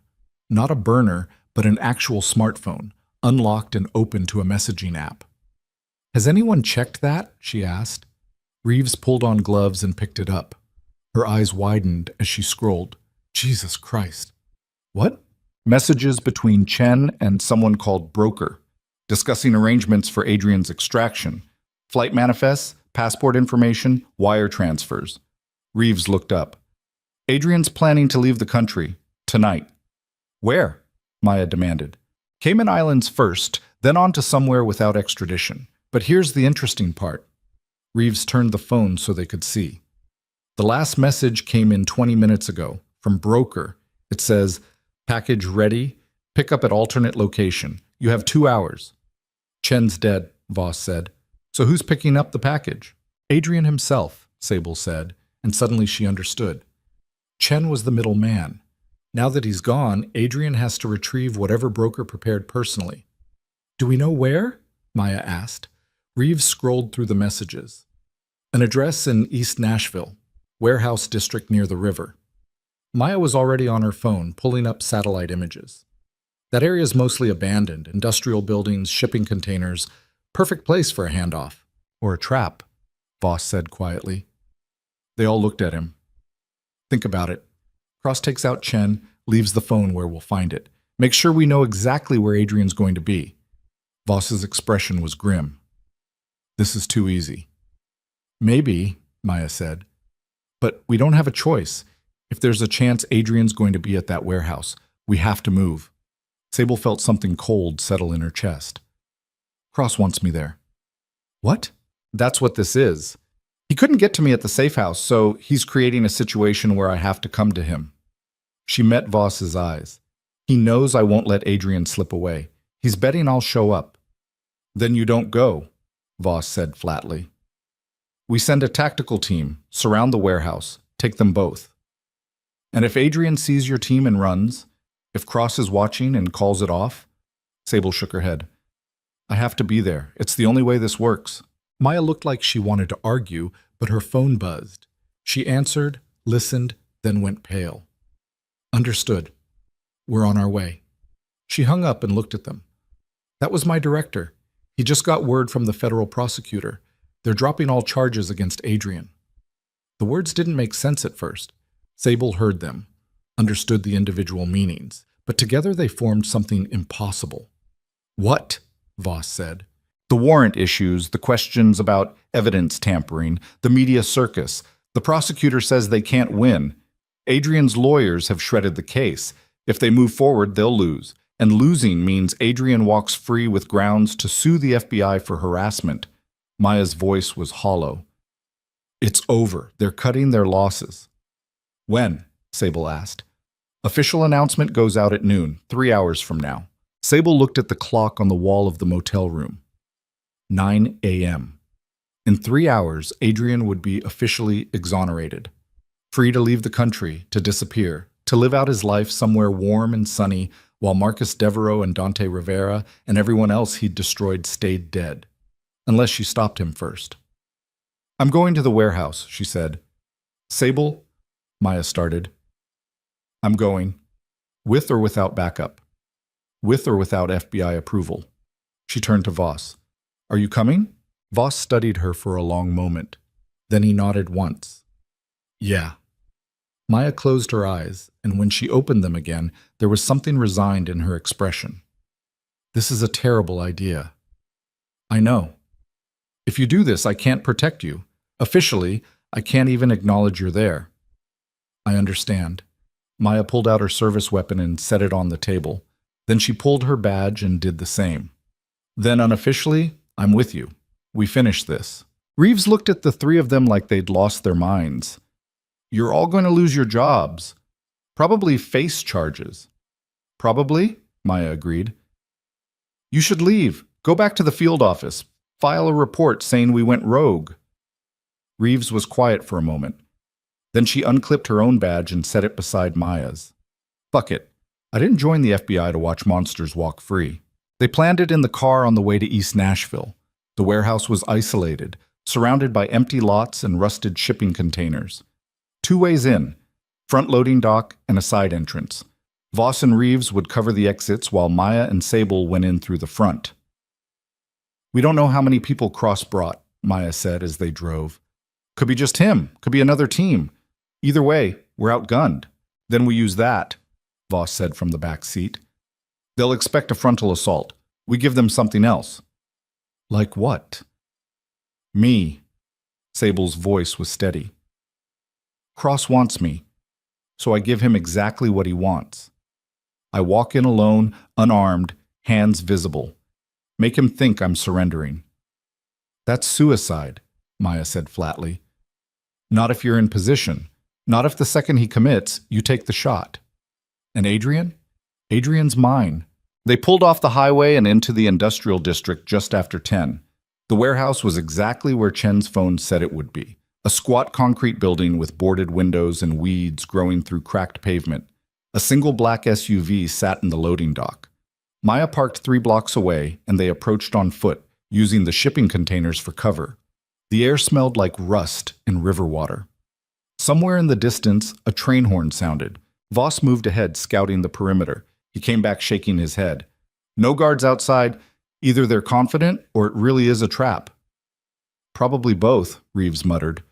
Not a burner, but an actual smartphone, unlocked and opened to a messaging app. "Has anyone checked that?" she asked. Reeves pulled on gloves and picked it up. Her eyes widened as she scrolled. Jesus Christ. What? Messages between Chen and someone called Broker, discussing arrangements for Adrian's extraction. Flight manifests, passport information, wire transfers. Reeves looked up. "Adrian's planning to leave the country. Tonight." "Where?" Maya demanded. "Cayman Islands first, then on to somewhere without extradition. But here's the interesting part." Reeves turned the phone so they could see. The last message came in 20 minutes ago, from Broker. It says, "Package ready. Pick up at alternate location. You have 2 hours." "Chen's dead," Voss said. "So who's picking up the package?" "Adrian himself," Sable said, and suddenly she understood. Chen was the middle man. Now that he's gone, Adrian has to retrieve whatever Broker prepared personally. "Do we know where?" Maya asked. Reeves scrolled through the messages. An address in East Nashville, warehouse district near the river. Maya was already on her phone, pulling up satellite images. That area is mostly abandoned, industrial buildings, shipping containers. Perfect place for a handoff. Or a trap, Voss said quietly. They all looked at him. "Think about it. Cross takes out Chen, leaves the phone where we'll find it. Make sure we know exactly where Adrian's going to be." Voss's expression was grim. "This is too easy." "Maybe," Maya said. "But we don't have a choice. If there's a chance Adrian's going to be at that warehouse, we have to move." Sable felt something cold settle in her chest. "Cross wants me there." "What?" "That's what this is. He couldn't get to me at the safe house, so he's creating a situation where I have to come to him." She met Voss's eyes. "He knows I won't let Adrian slip away. He's betting I'll show up." "Then you don't go," Voss said flatly. "We send a tactical team, surround the warehouse, take them both." "And if Adrian sees your team and runs, if Cross is watching and calls it off?" Sable shook her head. "I have to be there. It's the only way this works." Maya looked like she wanted to argue, but her phone buzzed. She answered, listened, then went pale. "Understood. We're on our way." She hung up and looked at them. "That was my director. He just got word from the federal prosecutor. They're dropping all charges against Adrian." The words didn't make sense at first. Sable heard them, understood the individual meanings, but together they formed something impossible. "What?" Voss said. "The warrant issues, the questions about evidence tampering, the media circus. The prosecutor says they can't win. Adrian's lawyers have shredded the case. If they move forward, they'll lose. And losing means Adrian walks free with grounds to sue the FBI for harassment." Maya's voice was hollow. "It's over. They're cutting their losses." "When?" Sable asked. "Official announcement goes out at noon, 3 hours from now." Sable looked at the clock on the wall of the motel room. 9 a.m. In 3 hours, Adrian would be officially exonerated. Free to leave the country, to disappear, to live out his life somewhere warm and sunny, while Marcus Devereaux and Dante Rivera and everyone else he'd destroyed stayed dead. Unless she stopped him first. "I'm going to the warehouse," she said. "Sable?" Maya started. "I'm going. With or without backup? With or without FBI approval?" She turned to Voss. "Are you coming?" Voss studied her for a long moment. Then he nodded once. "Yeah." Maya closed her eyes, and when she opened them again, there was something resigned in her expression. "This is a terrible idea." "I know. If you do this, I can't protect you. Officially, I can't even acknowledge you're there." "I understand." Maya pulled out her service weapon and set it on the table. Then she pulled her badge and did the same. "Then unofficially, I'm with you. We finish this." Reeves looked at the three of them like they'd lost their minds. "You're all going to lose your jobs. Probably face charges." "Probably," Maya agreed. "You should leave. Go back to the field office. File a report saying we went rogue." Reeves was quiet for a moment. Then she unclipped her own badge and set it beside Maya's. "Fuck it. I didn't join the FBI to watch monsters walk free." They planned it in the car on the way to East Nashville. The warehouse was isolated, surrounded by empty lots and rusted shipping containers. 2 ways in, front loading dock and a side entrance. Voss and Reeves would cover the exits while Maya and Sable went in through the front. We don't know how many people Cross brought, Maya said as they drove. Could be just him, could be another team. Either way, we're outgunned. Then we use that, Voss said from the back seat. They'll expect a frontal assault. We give them something else. Like what? Me. Sable's voice was steady. Cross wants me, so I give him exactly what he wants. I walk in alone, unarmed, hands visible. Make him think I'm surrendering. That's suicide, Maya said flatly. Not if you're in position. Not if the second he commits, you take the shot. And Adrian? Adrian's mine. They pulled off the highway and into the industrial district just after 10. The warehouse was exactly where Chen's phone said it would be. A squat concrete building with boarded windows and weeds growing through cracked pavement. A single black SUV sat in the loading dock. Maya parked 3 blocks away, and they approached on foot, using the shipping containers for cover. The air smelled like rust and river water. Somewhere in the distance, a train horn sounded. Voss moved ahead, scouting the perimeter. He came back shaking his head. No guards outside. Either they're confident, or it really is a trap. Probably both, Reeves muttered.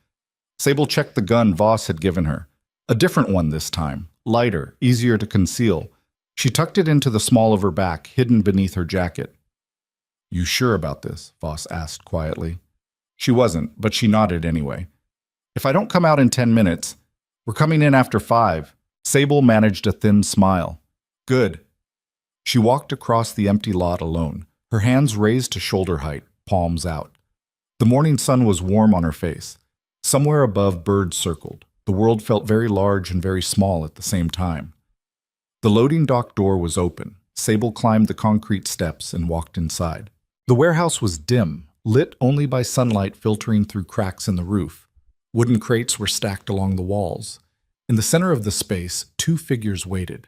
Sable checked the gun Voss had given her. A different one this time, lighter, easier to conceal. She tucked it into the small of her back, hidden beneath her jacket. You sure about this? Voss asked quietly. She wasn't, but she nodded anyway. If I don't come out in 10 minutes, we're coming in after 5. Sable managed a thin smile. Good. She walked across the empty lot alone, her hands raised to shoulder height, palms out. The morning sun was warm on her face. Somewhere above, birds circled. The world felt very large and very small at the same time. The loading dock door was open. Sable climbed the concrete steps and walked inside. The warehouse was dim, lit only by sunlight filtering through cracks in the roof. Wooden crates were stacked along the walls. In the center of the space, 2 figures waited.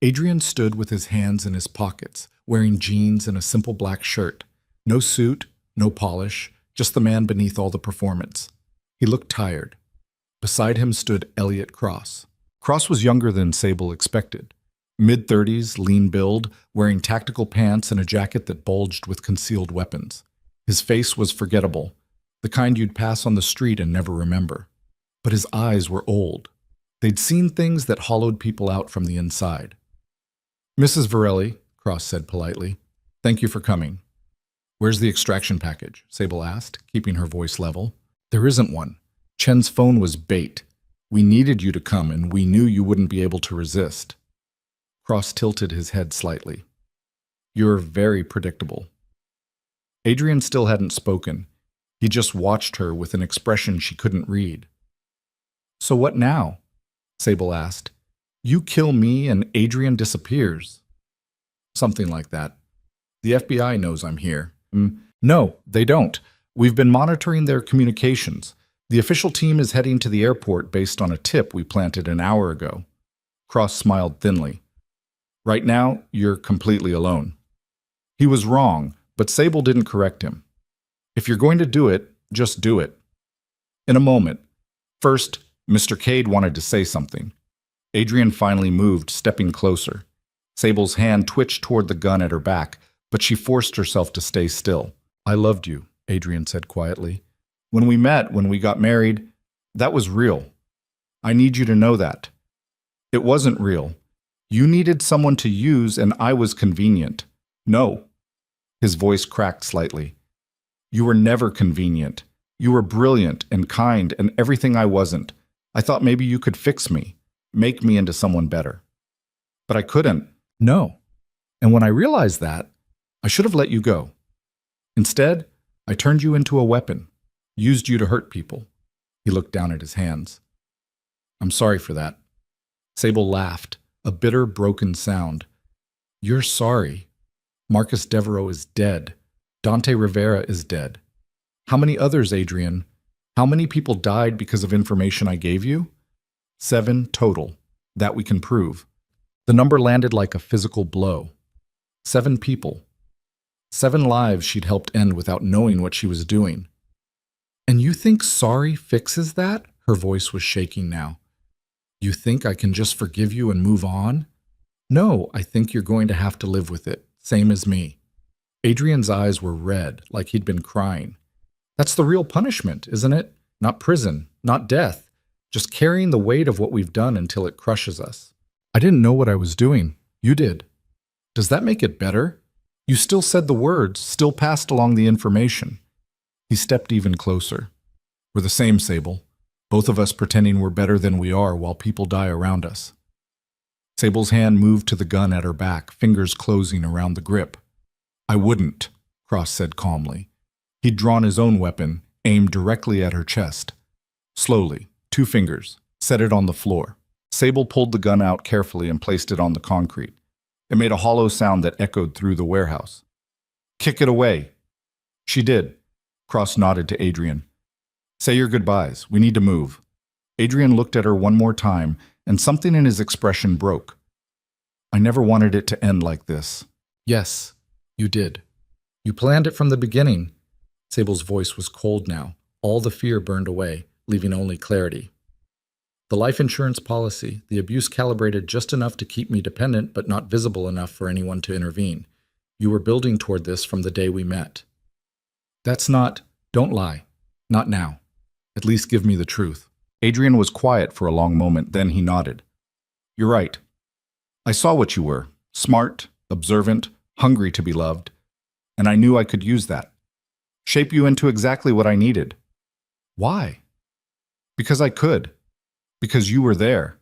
Adrian stood with his hands in his pockets, wearing jeans and a simple black shirt. No suit, no polish, just the man beneath all the performance. He looked tired. Beside him stood Elliot Cross. Cross was younger than Sable expected. Mid-30s, lean build, wearing tactical pants and a jacket that bulged with concealed weapons. His face was forgettable, the kind you'd pass on the street and never remember. But his eyes were old. They'd seen things that hollowed people out from the inside. Mrs. Varelli, Cross said politely, thank you for coming. Where's the extraction package? Sable asked, keeping her voice level. There isn't one. Chen's phone was bait. We needed you to come, and we knew you wouldn't be able to resist. Cross tilted his head slightly. You're very predictable. Adrian still hadn't spoken. He just watched her with an expression she couldn't read. So what now? Sable asked. You kill me and Adrian disappears. Something like that. The FBI knows I'm here. No, they don't. We've been monitoring their communications. The official team is heading to the airport based on a tip we planted an hour ago. Cross smiled thinly. Right now, you're completely alone. He was wrong, but Sable didn't correct him. If you're going to do it, just do it. In a moment. First, Mr. Cade wanted to say something. Adrian finally moved, stepping closer. Sable's hand twitched toward the gun at her back, but she forced herself to stay still. I loved you, Adrian said quietly. When we met, when we got married, that was real. I need you to know that. It wasn't real. You needed someone to use, and I was convenient. No. His voice cracked slightly. You were never convenient. You were brilliant and kind and everything I wasn't. I thought maybe you could fix me, make me into someone better. But I couldn't. No. And when I realized that, I should have let you go. Instead, I turned you into a weapon, used you to hurt people. He looked down at his hands. I'm sorry for that. Sable laughed, a bitter, broken sound. You're sorry. Marcus Devereaux is dead. Dante Rivera is dead. How many others, Adrian? How many people died because of information I gave you? 7 total. That we can prove. The number landed like a physical blow. 7 people. 7 lives she'd helped end without knowing what she was doing. And you think sorry fixes that? Her voice was shaking now. You think I can just forgive you and move on? No, I think you're going to have to live with it, same as me. Adrian's eyes were red, like he'd been crying. That's the real punishment, isn't it? Not prison, not death, just carrying the weight of what we've done until it crushes us. I didn't know what I was doing. You did. Does that make it better? You still said the words, still passed along the information. He stepped even closer. We're the same, Sable. Both of us pretending we're better than we are while people die around us. Sable's hand moved to the gun at her back, fingers closing around the grip. I wouldn't, Cross said calmly. He'd drawn his own weapon, aimed directly at her chest. Slowly, 2 fingers, set it on the floor. Sable pulled the gun out carefully and placed it on the concrete. It made a hollow sound that echoed through the warehouse. Kick it away. She did. Cross nodded to Adrian. Say your goodbyes. We need to move. Adrian looked at her one more time, and something in his expression broke. I never wanted it to end like this. Yes, you did. You planned it from the beginning. Sable's voice was cold now. All the fear burned away, leaving only clarity. The life insurance policy, the abuse calibrated just enough to keep me dependent but not visible enough for anyone to intervene. You were building toward this from the day we met. That's not, don't lie. Not now. At least give me the truth. Adrian was quiet for a long moment, then he nodded. You're right. I saw what you were. Smart, observant, hungry to be loved. And I knew I could use that. Shape you into exactly what I needed. Why? Because I could. Because you were there.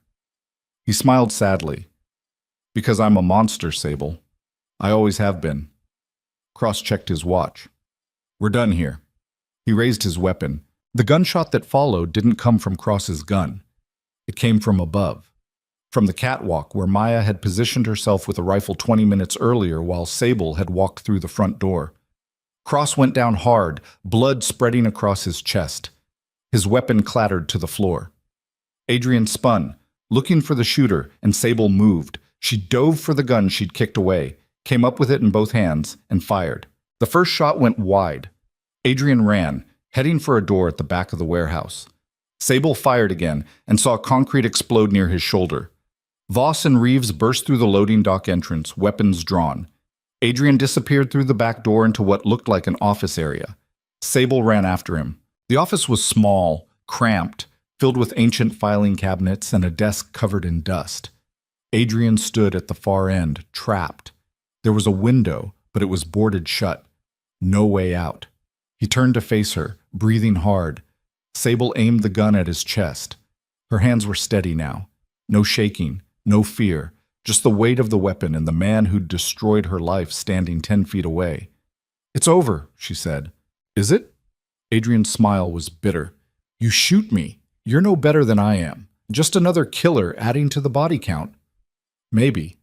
He smiled sadly. Because I'm a monster, Sable. I always have been. Cross checked his watch. We're done here. He raised his weapon. The gunshot that followed didn't come from Cross's gun. It came from above. From the catwalk where Maya had positioned herself with a rifle 20 minutes earlier while Sable had walked through the front door. Cross went down hard, blood spreading across his chest. His weapon clattered to the floor. Adrian spun, looking for the shooter, and Sable moved. She dove for the gun she'd kicked away, came up with it in both hands, and fired. The first shot went wide. Adrian ran, heading for a door at the back of the warehouse. Sable fired again and saw concrete explode near his shoulder. Voss and Reeves burst through the loading dock entrance, weapons drawn. Adrian disappeared through the back door into what looked like an office area. Sable ran after him. The office was small, cramped, filled with ancient filing cabinets and a desk covered in dust. Adrian stood at the far end, trapped. There was a window, but it was boarded shut. No way out. He turned to face her, breathing hard. Sable aimed the gun at his chest. Her hands were steady now. No shaking, no fear, just the weight of the weapon and the man who'd destroyed her life standing 10 feet away. It's over, she said. Is it? Adrian's smile was bitter. You shoot me. You're no better than I am. Just another killer adding to the body count. Maybe.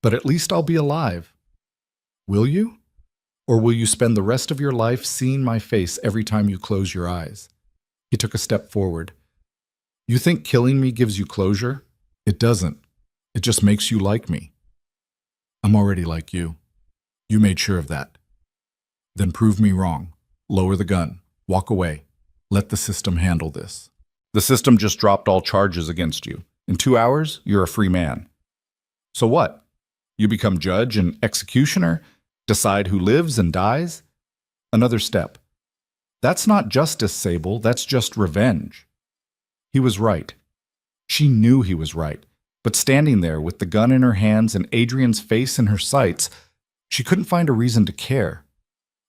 But at least I'll be alive. Will you? Or will you spend the rest of your life seeing my face every time you close your eyes? He took a step forward. You think killing me gives you closure? It doesn't. It just makes you like me. I'm already like you. You made sure of that. Then prove me wrong. Lower the gun. Walk away. Let the system handle this. The system just dropped all charges against you. In 2 hours, you're a free man. So what? You become judge and executioner? Decide who lives and dies? Another step. That's not justice, Sable. That's just revenge. He was right. She knew he was right. But standing there with the gun in her hands and Adrian's face in her sights, she couldn't find a reason to care.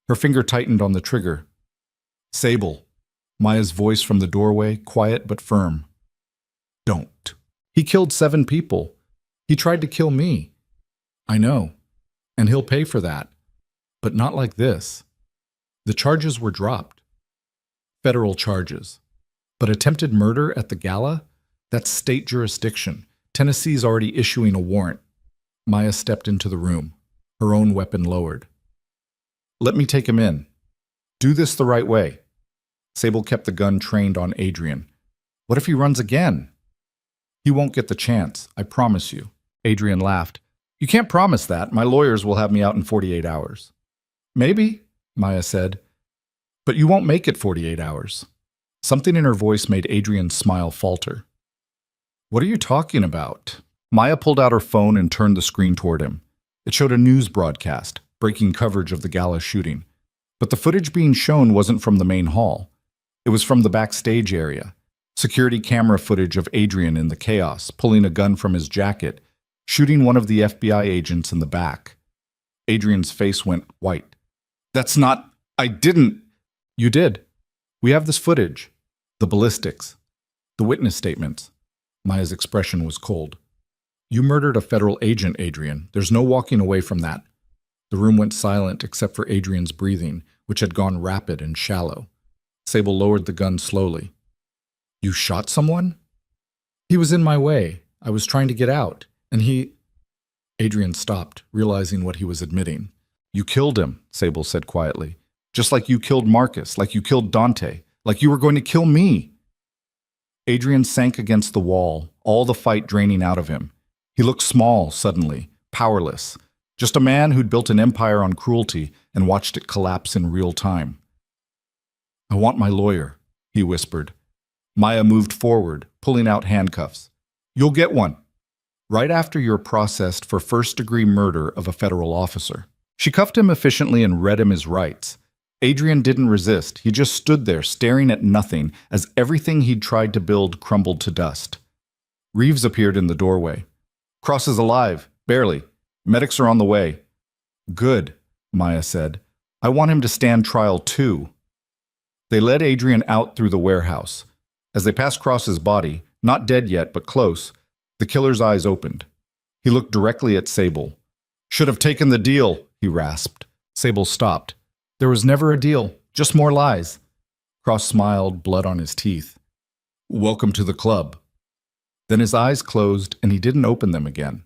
Her finger tightened on the trigger. Sable. Maya's voice from the doorway, quiet but firm. Don't. He killed 7 people. He tried to kill me. I know. And he'll pay for that. But not like this. The charges were dropped. Federal charges. But attempted murder at the gala? That's state jurisdiction. Tennessee's already issuing a warrant. Maya stepped into the room, her own weapon lowered. Let me take him in. Do this the right way. Sable kept the gun trained on Adrian. What if he runs again? He won't get the chance, I promise you. Adrian laughed. You can't promise that. My lawyers will have me out in 48 hours. Maybe, Maya said. But you won't make it 48 hours. Something in her voice made Adrian's smile falter. What are you talking about? Maya pulled out her phone and turned the screen toward him. It showed a news broadcast, breaking coverage of the gala shooting. But the footage being shown wasn't from the main hall. It was from the backstage area. Security camera footage of Adrian in the chaos, pulling a gun from his jacket, shooting one of the FBI agents in the back. Adrian's face went white. "That's not... I didn't..." "You did. We have this footage. The ballistics. The witness statements." Maya's expression was cold. "You murdered a federal agent, Adrian. There's no walking away from that." The room went silent except for Adrian's breathing, which had gone rapid and shallow. Sable lowered the gun slowly. "You shot someone?" "He was in my way. I was trying to get out, and he..." Adrian stopped, realizing what he was admitting. "You killed him," Sable said quietly. "Just like you killed Marcus, like you killed Dante, like you were going to kill me." Adrian sank against the wall, all the fight draining out of him. He looked small suddenly, powerless. Just a man who'd built an empire on cruelty and watched it collapse in real time. "I want my lawyer," he whispered. Maya moved forward, pulling out handcuffs. "You'll get one. Right after you're processed for first-degree murder of a federal officer." She cuffed him efficiently and read him his rights. Adrian didn't resist. He just stood there, staring at nothing, as everything he'd tried to build crumbled to dust. Reeves appeared in the doorway. "Cross is alive, barely. Medics are on the way." "Good," Maya said. "I want him to stand trial too." They led Adrian out through the warehouse. As they passed Cross's body, not dead yet, but close, the killer's eyes opened. He looked directly at Sable. "Should have taken the deal," he rasped. Sable stopped. "There was never a deal, just more lies." Cross smiled, blood on his teeth. "Welcome to the club." Then his eyes closed and he didn't open them again.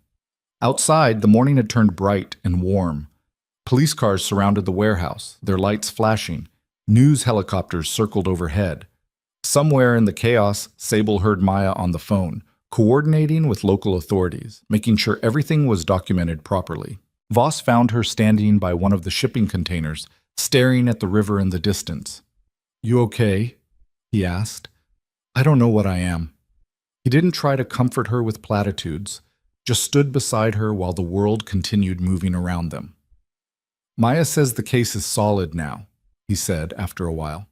Outside, the morning had turned bright and warm. Police cars surrounded the warehouse, their lights flashing. News helicopters circled overhead. Somewhere in the chaos, Sable heard Maya on the phone, coordinating with local authorities, making sure everything was documented properly. Voss found her standing by one of the shipping containers, staring at the river in the distance. "You okay?" he asked. "I don't know what I am." He didn't try to comfort her with platitudes, just stood beside her while the world continued moving around them. "Maya says the case is solid now," he said after a while.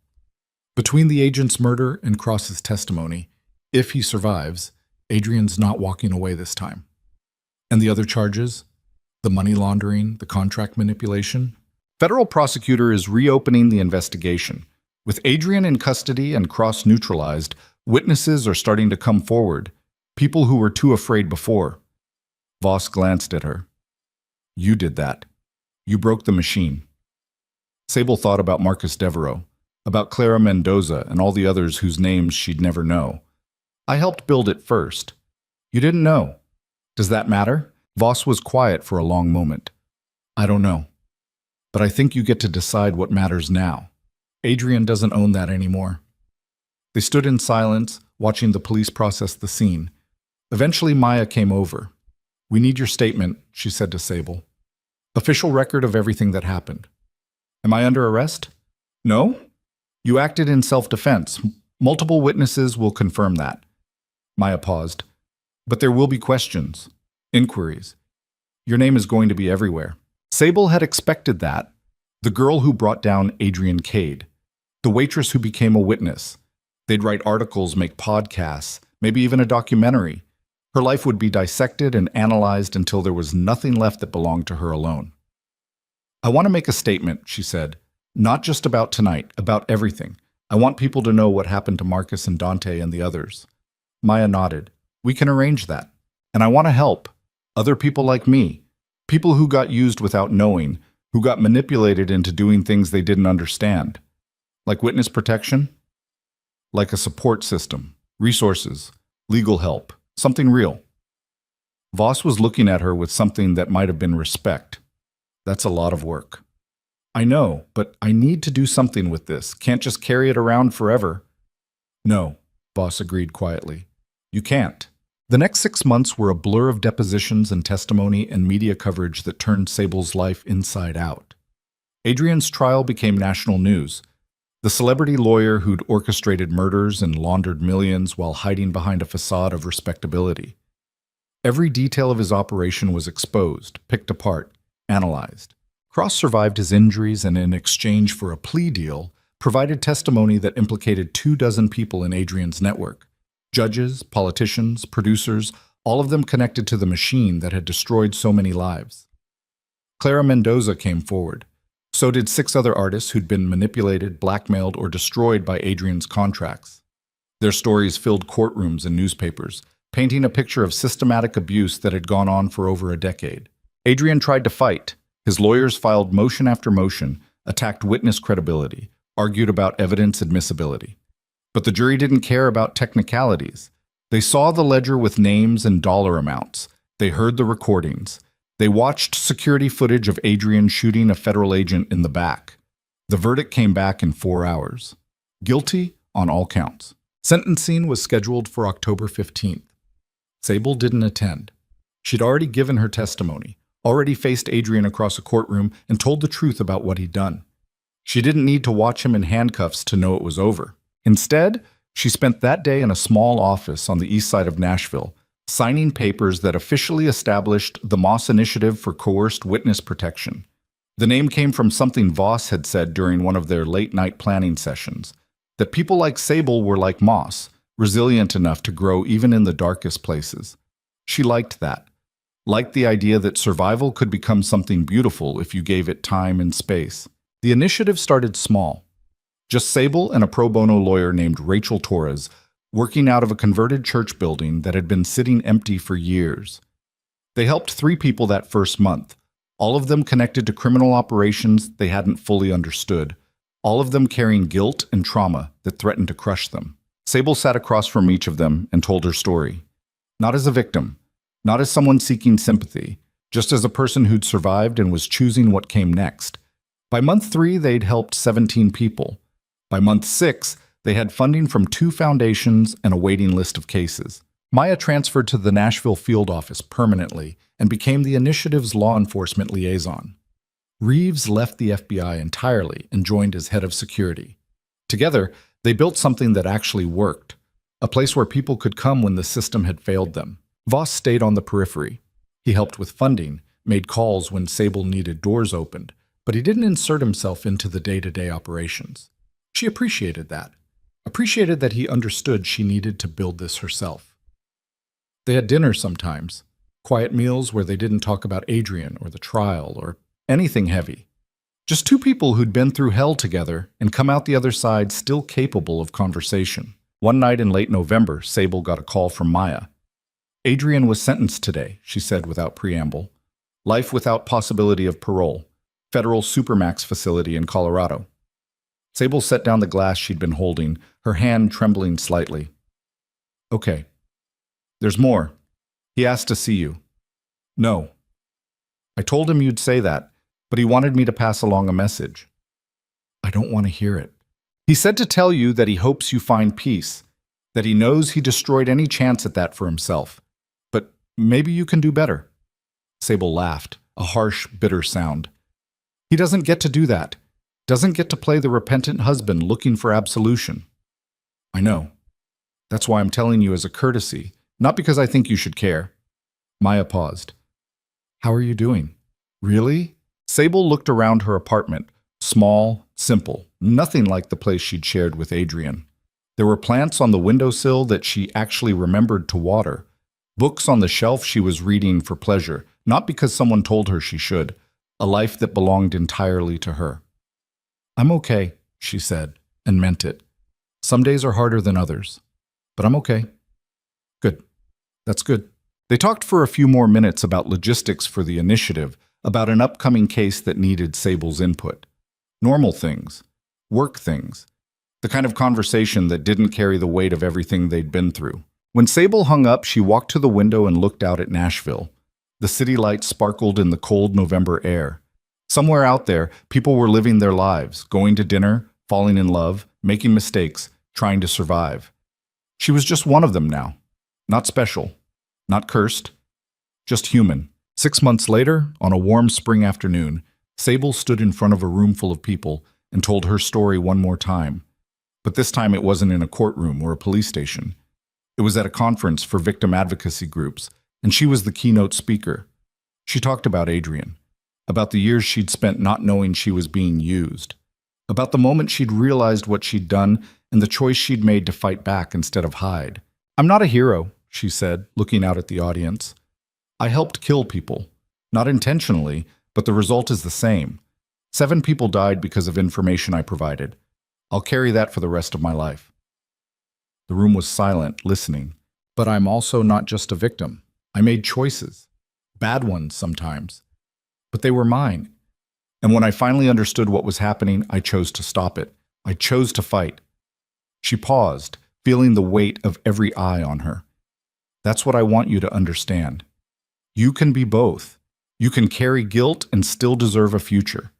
"Between the agent's murder and Cross's testimony, if he survives, Adrian's not walking away this time. And the other charges? The money laundering, the contract manipulation? Federal prosecutor is reopening the investigation. With Adrian in custody and Cross neutralized, witnesses are starting to come forward, people who were too afraid before." Voss glanced at her. "You did that. You broke the machine." Sable thought about Marcus Devereaux, about Clara Mendoza and all the others whose names she'd never know. "I helped build it first. You didn't know. Does that matter?" Voss was quiet for a long moment. "I don't know. But I think you get to decide what matters now. Adrian doesn't own that anymore." They stood in silence, watching the police process the scene. Eventually Maya came over. "We need your statement," she said to Sable. "Official record of everything that happened." "Am I under arrest?" "No. You acted in self-defense. Multiple witnesses will confirm that." Maya paused. "But there will be questions, inquiries. Your name is going to be everywhere." Sable had expected that. The girl who brought down Adrian Cade. The waitress who became a witness. They'd write articles, make podcasts, maybe even a documentary. Her life would be dissected and analyzed until there was nothing left that belonged to her alone. "I want to make a statement," she said. "Not just about tonight, about everything. I want people to know what happened to Marcus and Dante and the others." Maya nodded. "We can arrange that. And I want to help. Other people like me. People who got used without knowing, who got manipulated into doing things they didn't understand. Like witness protection? Like a support system, resources, legal help, something real." Voss was looking at her with something that might have been respect. "That's a lot of work." "I know, but I need to do something with this. Can't just carry it around forever." "No," Voss agreed quietly. "You can't." The next 6 months were a blur of depositions and testimony and media coverage that turned Sable's life inside out. Adrian's trial became national news. The celebrity lawyer who'd orchestrated murders and laundered millions while hiding behind a facade of respectability. Every detail of his operation was exposed, picked apart, analyzed. Cross survived his injuries and, in exchange for a plea deal, provided testimony that implicated 24 people in Adrian's network. Judges, politicians, producers, all of them connected to the machine that had destroyed so many lives. Clara Mendoza came forward. So did 6 other artists who'd been manipulated, blackmailed, or destroyed by Adrian's contracts. Their stories filled courtrooms and newspapers, painting a picture of systematic abuse that had gone on for over a decade. Adrian tried to fight. His lawyers filed motion after motion, attacked witness credibility, argued about evidence admissibility. But the jury didn't care about technicalities. They saw the ledger with names and dollar amounts. They heard the recordings. They watched security footage of Adrian shooting a federal agent in the back. The verdict came back in 4 hours. Guilty on all counts. Sentencing was scheduled for October 15th. Sable didn't attend. She'd already given her testimony, already faced Adrian across a courtroom, and told the truth about what he'd done. She didn't need to watch him in handcuffs to know it was over. Instead, she spent that day in a small office on the east side of Nashville, signing papers that officially established the Moss Initiative for Coerced Witness Protection. The name came from something Voss had said during one of their late-night planning sessions, that people like Sable were like moss, resilient enough to grow even in the darkest places. She liked that. Liked the idea that survival could become something beautiful if you gave it time and space. The initiative started small. Just Sable and a pro bono lawyer named Rachel Torres, working out of a converted church building that had been sitting empty for years. They helped 3 people that first month, all of them connected to criminal operations they hadn't fully understood, all of them carrying guilt and trauma that threatened to crush them. Sable sat across from each of them and told her story. Not as a victim, not as someone seeking sympathy, just as a person who'd survived and was choosing what came next. By month 3, they'd helped 17 people. By month 6, they had funding from 2 foundations and a waiting list of cases. Maya transferred to the Nashville field office permanently and became the initiative's law enforcement liaison. Reeves left the FBI entirely and joined as head of security. Together, they built something that actually worked, a place where people could come when the system had failed them. Voss stayed on the periphery. He helped with funding, made calls when Sable needed doors opened, but he didn't insert himself into the day-to-day operations. She appreciated that. Appreciated that he understood she needed to build this herself. They had dinner sometimes, quiet meals where they didn't talk about Adrian or the trial or anything heavy. Just 2 people who'd been through hell together and come out the other side still capable of conversation. One night in late November, Sable got a call from Maya. Adrian was sentenced today, she said without preamble. Life without possibility of parole. Federal Supermax facility in Colorado. Sable set down the glass she'd been holding, her hand trembling slightly. Okay. There's more. He asked to see you. No. I told him you'd say that, but he wanted me to pass along a message. I don't want to hear it. He said to tell you that he hopes you find peace, that he knows he destroyed any chance at that for himself. But maybe you can do better. Sable laughed, a harsh, bitter sound. He doesn't get to do that. Doesn't get to play the repentant husband looking for absolution. I know. That's why I'm telling you as a courtesy, not because I think you should care. Maya paused. How are you doing? Really? Sable looked around her apartment, small, simple, nothing like the place she'd shared with Adrian. There were plants on the windowsill that she actually remembered to water, books on the shelf she was reading for pleasure, not because someone told her she should, a life that belonged entirely to her. I'm okay, she said, and meant it. Some days are harder than others, but I'm okay. Good. That's good. They talked for a few more minutes about logistics for the initiative, about an upcoming case that needed Sable's input. Normal things. Work things. The kind of conversation that didn't carry the weight of everything they'd been through. When Sable hung up, she walked to the window and looked out at Nashville. The city lights sparkled in the cold November air. Somewhere out there, people were living their lives, going to dinner, falling in love, making mistakes, trying to survive. She was just one of them now. Not special. Not cursed. Just human. 6 months later, on a warm spring afternoon, Sable stood in front of a room full of people and told her story one more time. But this time it wasn't in a courtroom or a police station. It was at a conference for victim advocacy groups, and she was the keynote speaker. She talked about Adrian, about the years she'd spent not knowing she was being used, about the moment she'd realized what she'd done and the choice she'd made to fight back instead of hide. "I'm not a hero," she said, looking out at the audience. "I helped kill people. Not intentionally, but the result is the same. 7 people died because of information I provided. I'll carry that for the rest of my life." The room was silent, listening. "But I'm also not just a victim. I made choices. Bad ones sometimes. But they were mine. And when I finally understood what was happening, I chose to stop it. I chose to fight." She paused, feeling the weight of every eye on her. "That's what I want you to understand. You can be both. You can carry guilt and still deserve a future.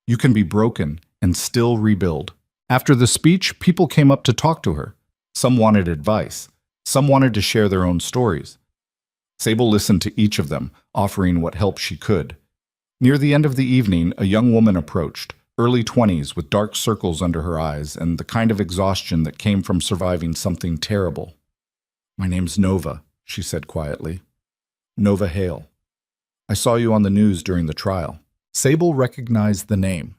You can be broken and still rebuild." After the speech, people came up to talk to her. Some wanted advice. Some wanted to share their own stories. Sable listened to each of them, offering what help she could. Near the end of the evening, a young woman approached, early 20s with dark circles under her eyes and the kind of exhaustion that came from surviving something terrible. "My name's Nova," she said quietly. "Nova Hale. I saw you on the news during the trial." Sable recognized the name.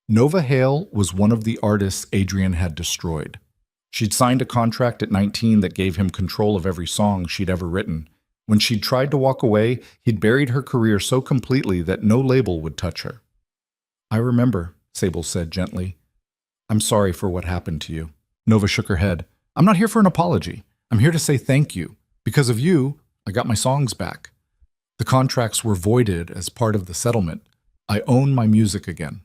Nova Hale was one of the artists Adrian had destroyed. She'd signed a contract at 19 that gave him control of every song she'd ever written. When she'd tried to walk away, he'd buried her career so completely that no label would touch her. "I remember," Sable said gently. "I'm sorry for what happened to you." Nova shook her head. "I'm not here for an apology. I'm here to say thank you. Because of you, I got my songs back. The contracts were voided as part of the settlement. I own my music again."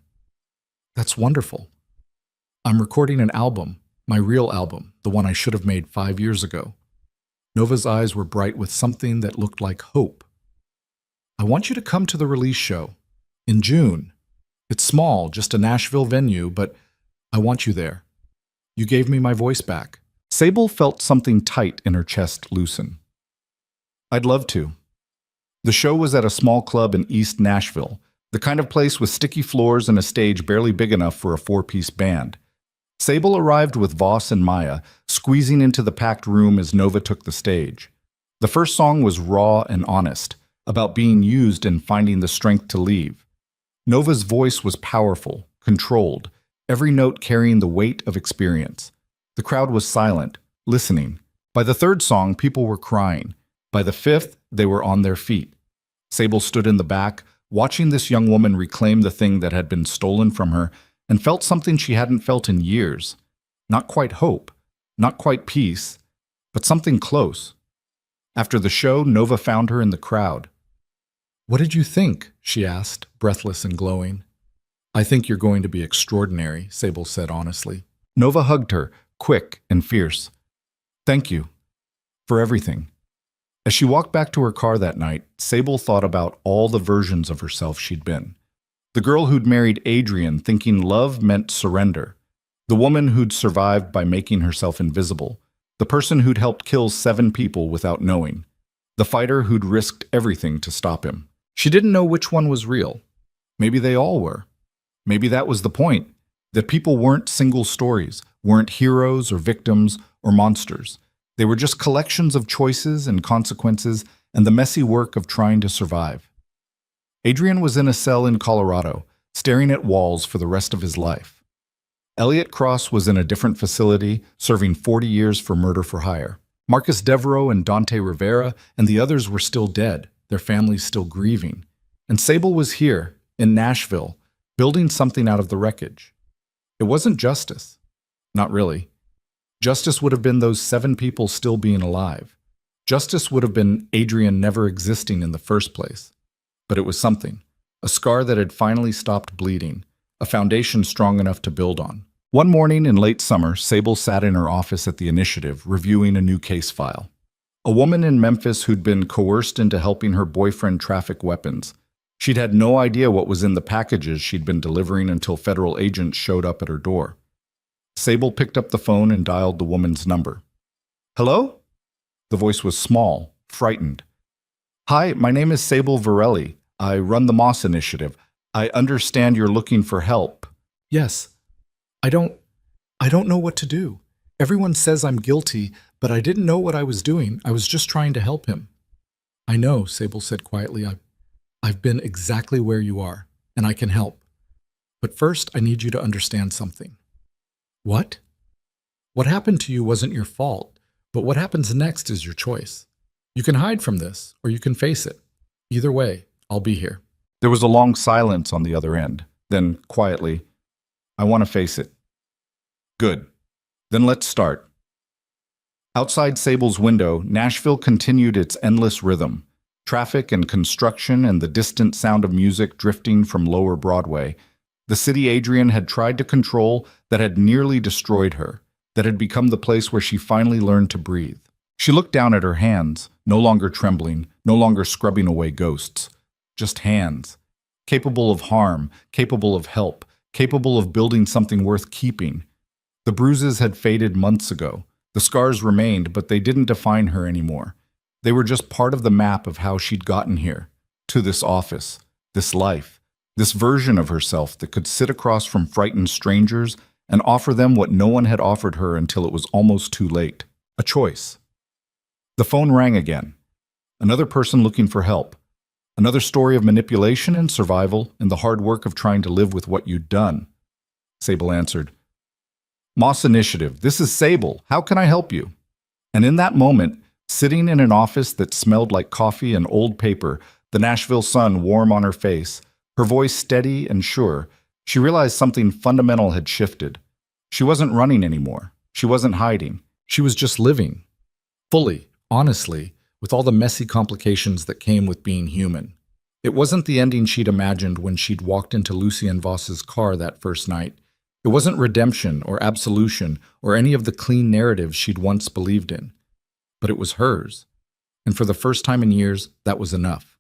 "That's wonderful. I'm recording an album, my real album, the one I should have made 5 years ago." Nova's eyes were bright with something that looked like hope. "I want you to come to the release show in June. It's small, just a Nashville venue, but I want you there. You gave me my voice back." Sable felt something tight in her chest loosen. "I'd love to." The show was at a small club in East Nashville, the kind of place with sticky floors and a stage barely big enough for a 4-piece band. Sable arrived with Voss and Maya, squeezing into the packed room as Nova took the stage. The first song was raw and honest, about being used and finding the strength to leave. Nova's voice was powerful, controlled, every note carrying the weight of experience. The crowd was silent, listening. By the third song, people were crying. By the fifth, they were on their feet. Sable stood in the back, watching this young woman reclaim the thing that had been stolen from her, and felt something she hadn't felt in years. Not quite hope, not quite peace, but something close. After the show, Nova found her in the crowd. "What did you think?" she asked, breathless and glowing. "I think you're going to be extraordinary," Sable said honestly. Nova hugged her, quick and fierce. "Thank you. For everything." As she walked back to her car that night, Sable thought about all the versions of herself she'd been. The girl who'd married Adrian thinking love meant surrender. The woman who'd survived by making herself invisible. The person who'd helped kill 7 people without knowing. The fighter who'd risked everything to stop him. She didn't know which one was real. Maybe they all were. Maybe that was the point, that people weren't single stories, weren't heroes or victims or monsters. They were just collections of choices and consequences and the messy work of trying to survive. Adrian was in a cell in Colorado, staring at walls for the rest of his life. Elliot Cross was in a different facility, serving 40 years for murder for hire. Marcus Devereaux and Dante Rivera and the others were still dead, their families still grieving. And Sable was here, in Nashville, building something out of the wreckage. It wasn't justice. Not really. Justice would have been those 7 people still being alive. Justice would have been Adrian never existing in the first place. But it was something, a scar that had finally stopped bleeding, a foundation strong enough to build on. One morning in late summer, Sable sat in her office at the Initiative, reviewing a new case file. A woman in Memphis who'd been coerced into helping her boyfriend traffic weapons. She'd had no idea what was in the packages she'd been delivering until federal agents showed up at her door. Sable picked up the phone and dialed the woman's number. "Hello?" The voice was small, frightened. "Hi, my name is Sable Varelli. I run the Moss Initiative. I understand you're looking for help." "Yes. I don't know what to do. Everyone says I'm guilty, but I didn't know what I was doing. I was just trying to help him." I know, Sable said quietly. I've been exactly where you are, and I can help. But first, I need you to understand something. What? What happened to you wasn't your fault, but what happens next is your choice. You can hide from this, or you can face it. Either way, I'll be here. There was a long silence on the other end. Then, quietly, I want to face it. Good. Then let's start. Outside Sable's window, Nashville continued its endless rhythm. Traffic and construction and the distant sound of music drifting from lower Broadway. The city Adrian had tried to control that had nearly destroyed her, that had become the place where she finally learned to breathe. She looked down at her hands, no longer trembling, no longer scrubbing away ghosts. Just hands. Capable of harm, capable of help, capable of building something worth keeping. The bruises had faded months ago. The scars remained, but they didn't define her anymore. They were just part of the map of how she'd gotten here, to this office, this life, this version of herself that could sit across from frightened strangers and offer them what no one had offered her until it was almost too late. A choice. The phone rang again. Another person looking for help. Another story of manipulation and survival and the hard work of trying to live with what you'd done. Sable answered. Moss Initiative, this is Sable. How can I help you? And in that moment, sitting in an office that smelled like coffee and old paper, the Nashville sun warm on her face, her voice steady and sure, she realized something fundamental had shifted. She wasn't running anymore. She wasn't hiding. She was just living. Fully, honestly, with all the messy complications that came with being human. It wasn't the ending she'd imagined when she'd walked into Lucien Voss's car that first night. It wasn't redemption or absolution or any of the clean narratives she'd once believed in. But it was hers. And for the first time in years, that was enough.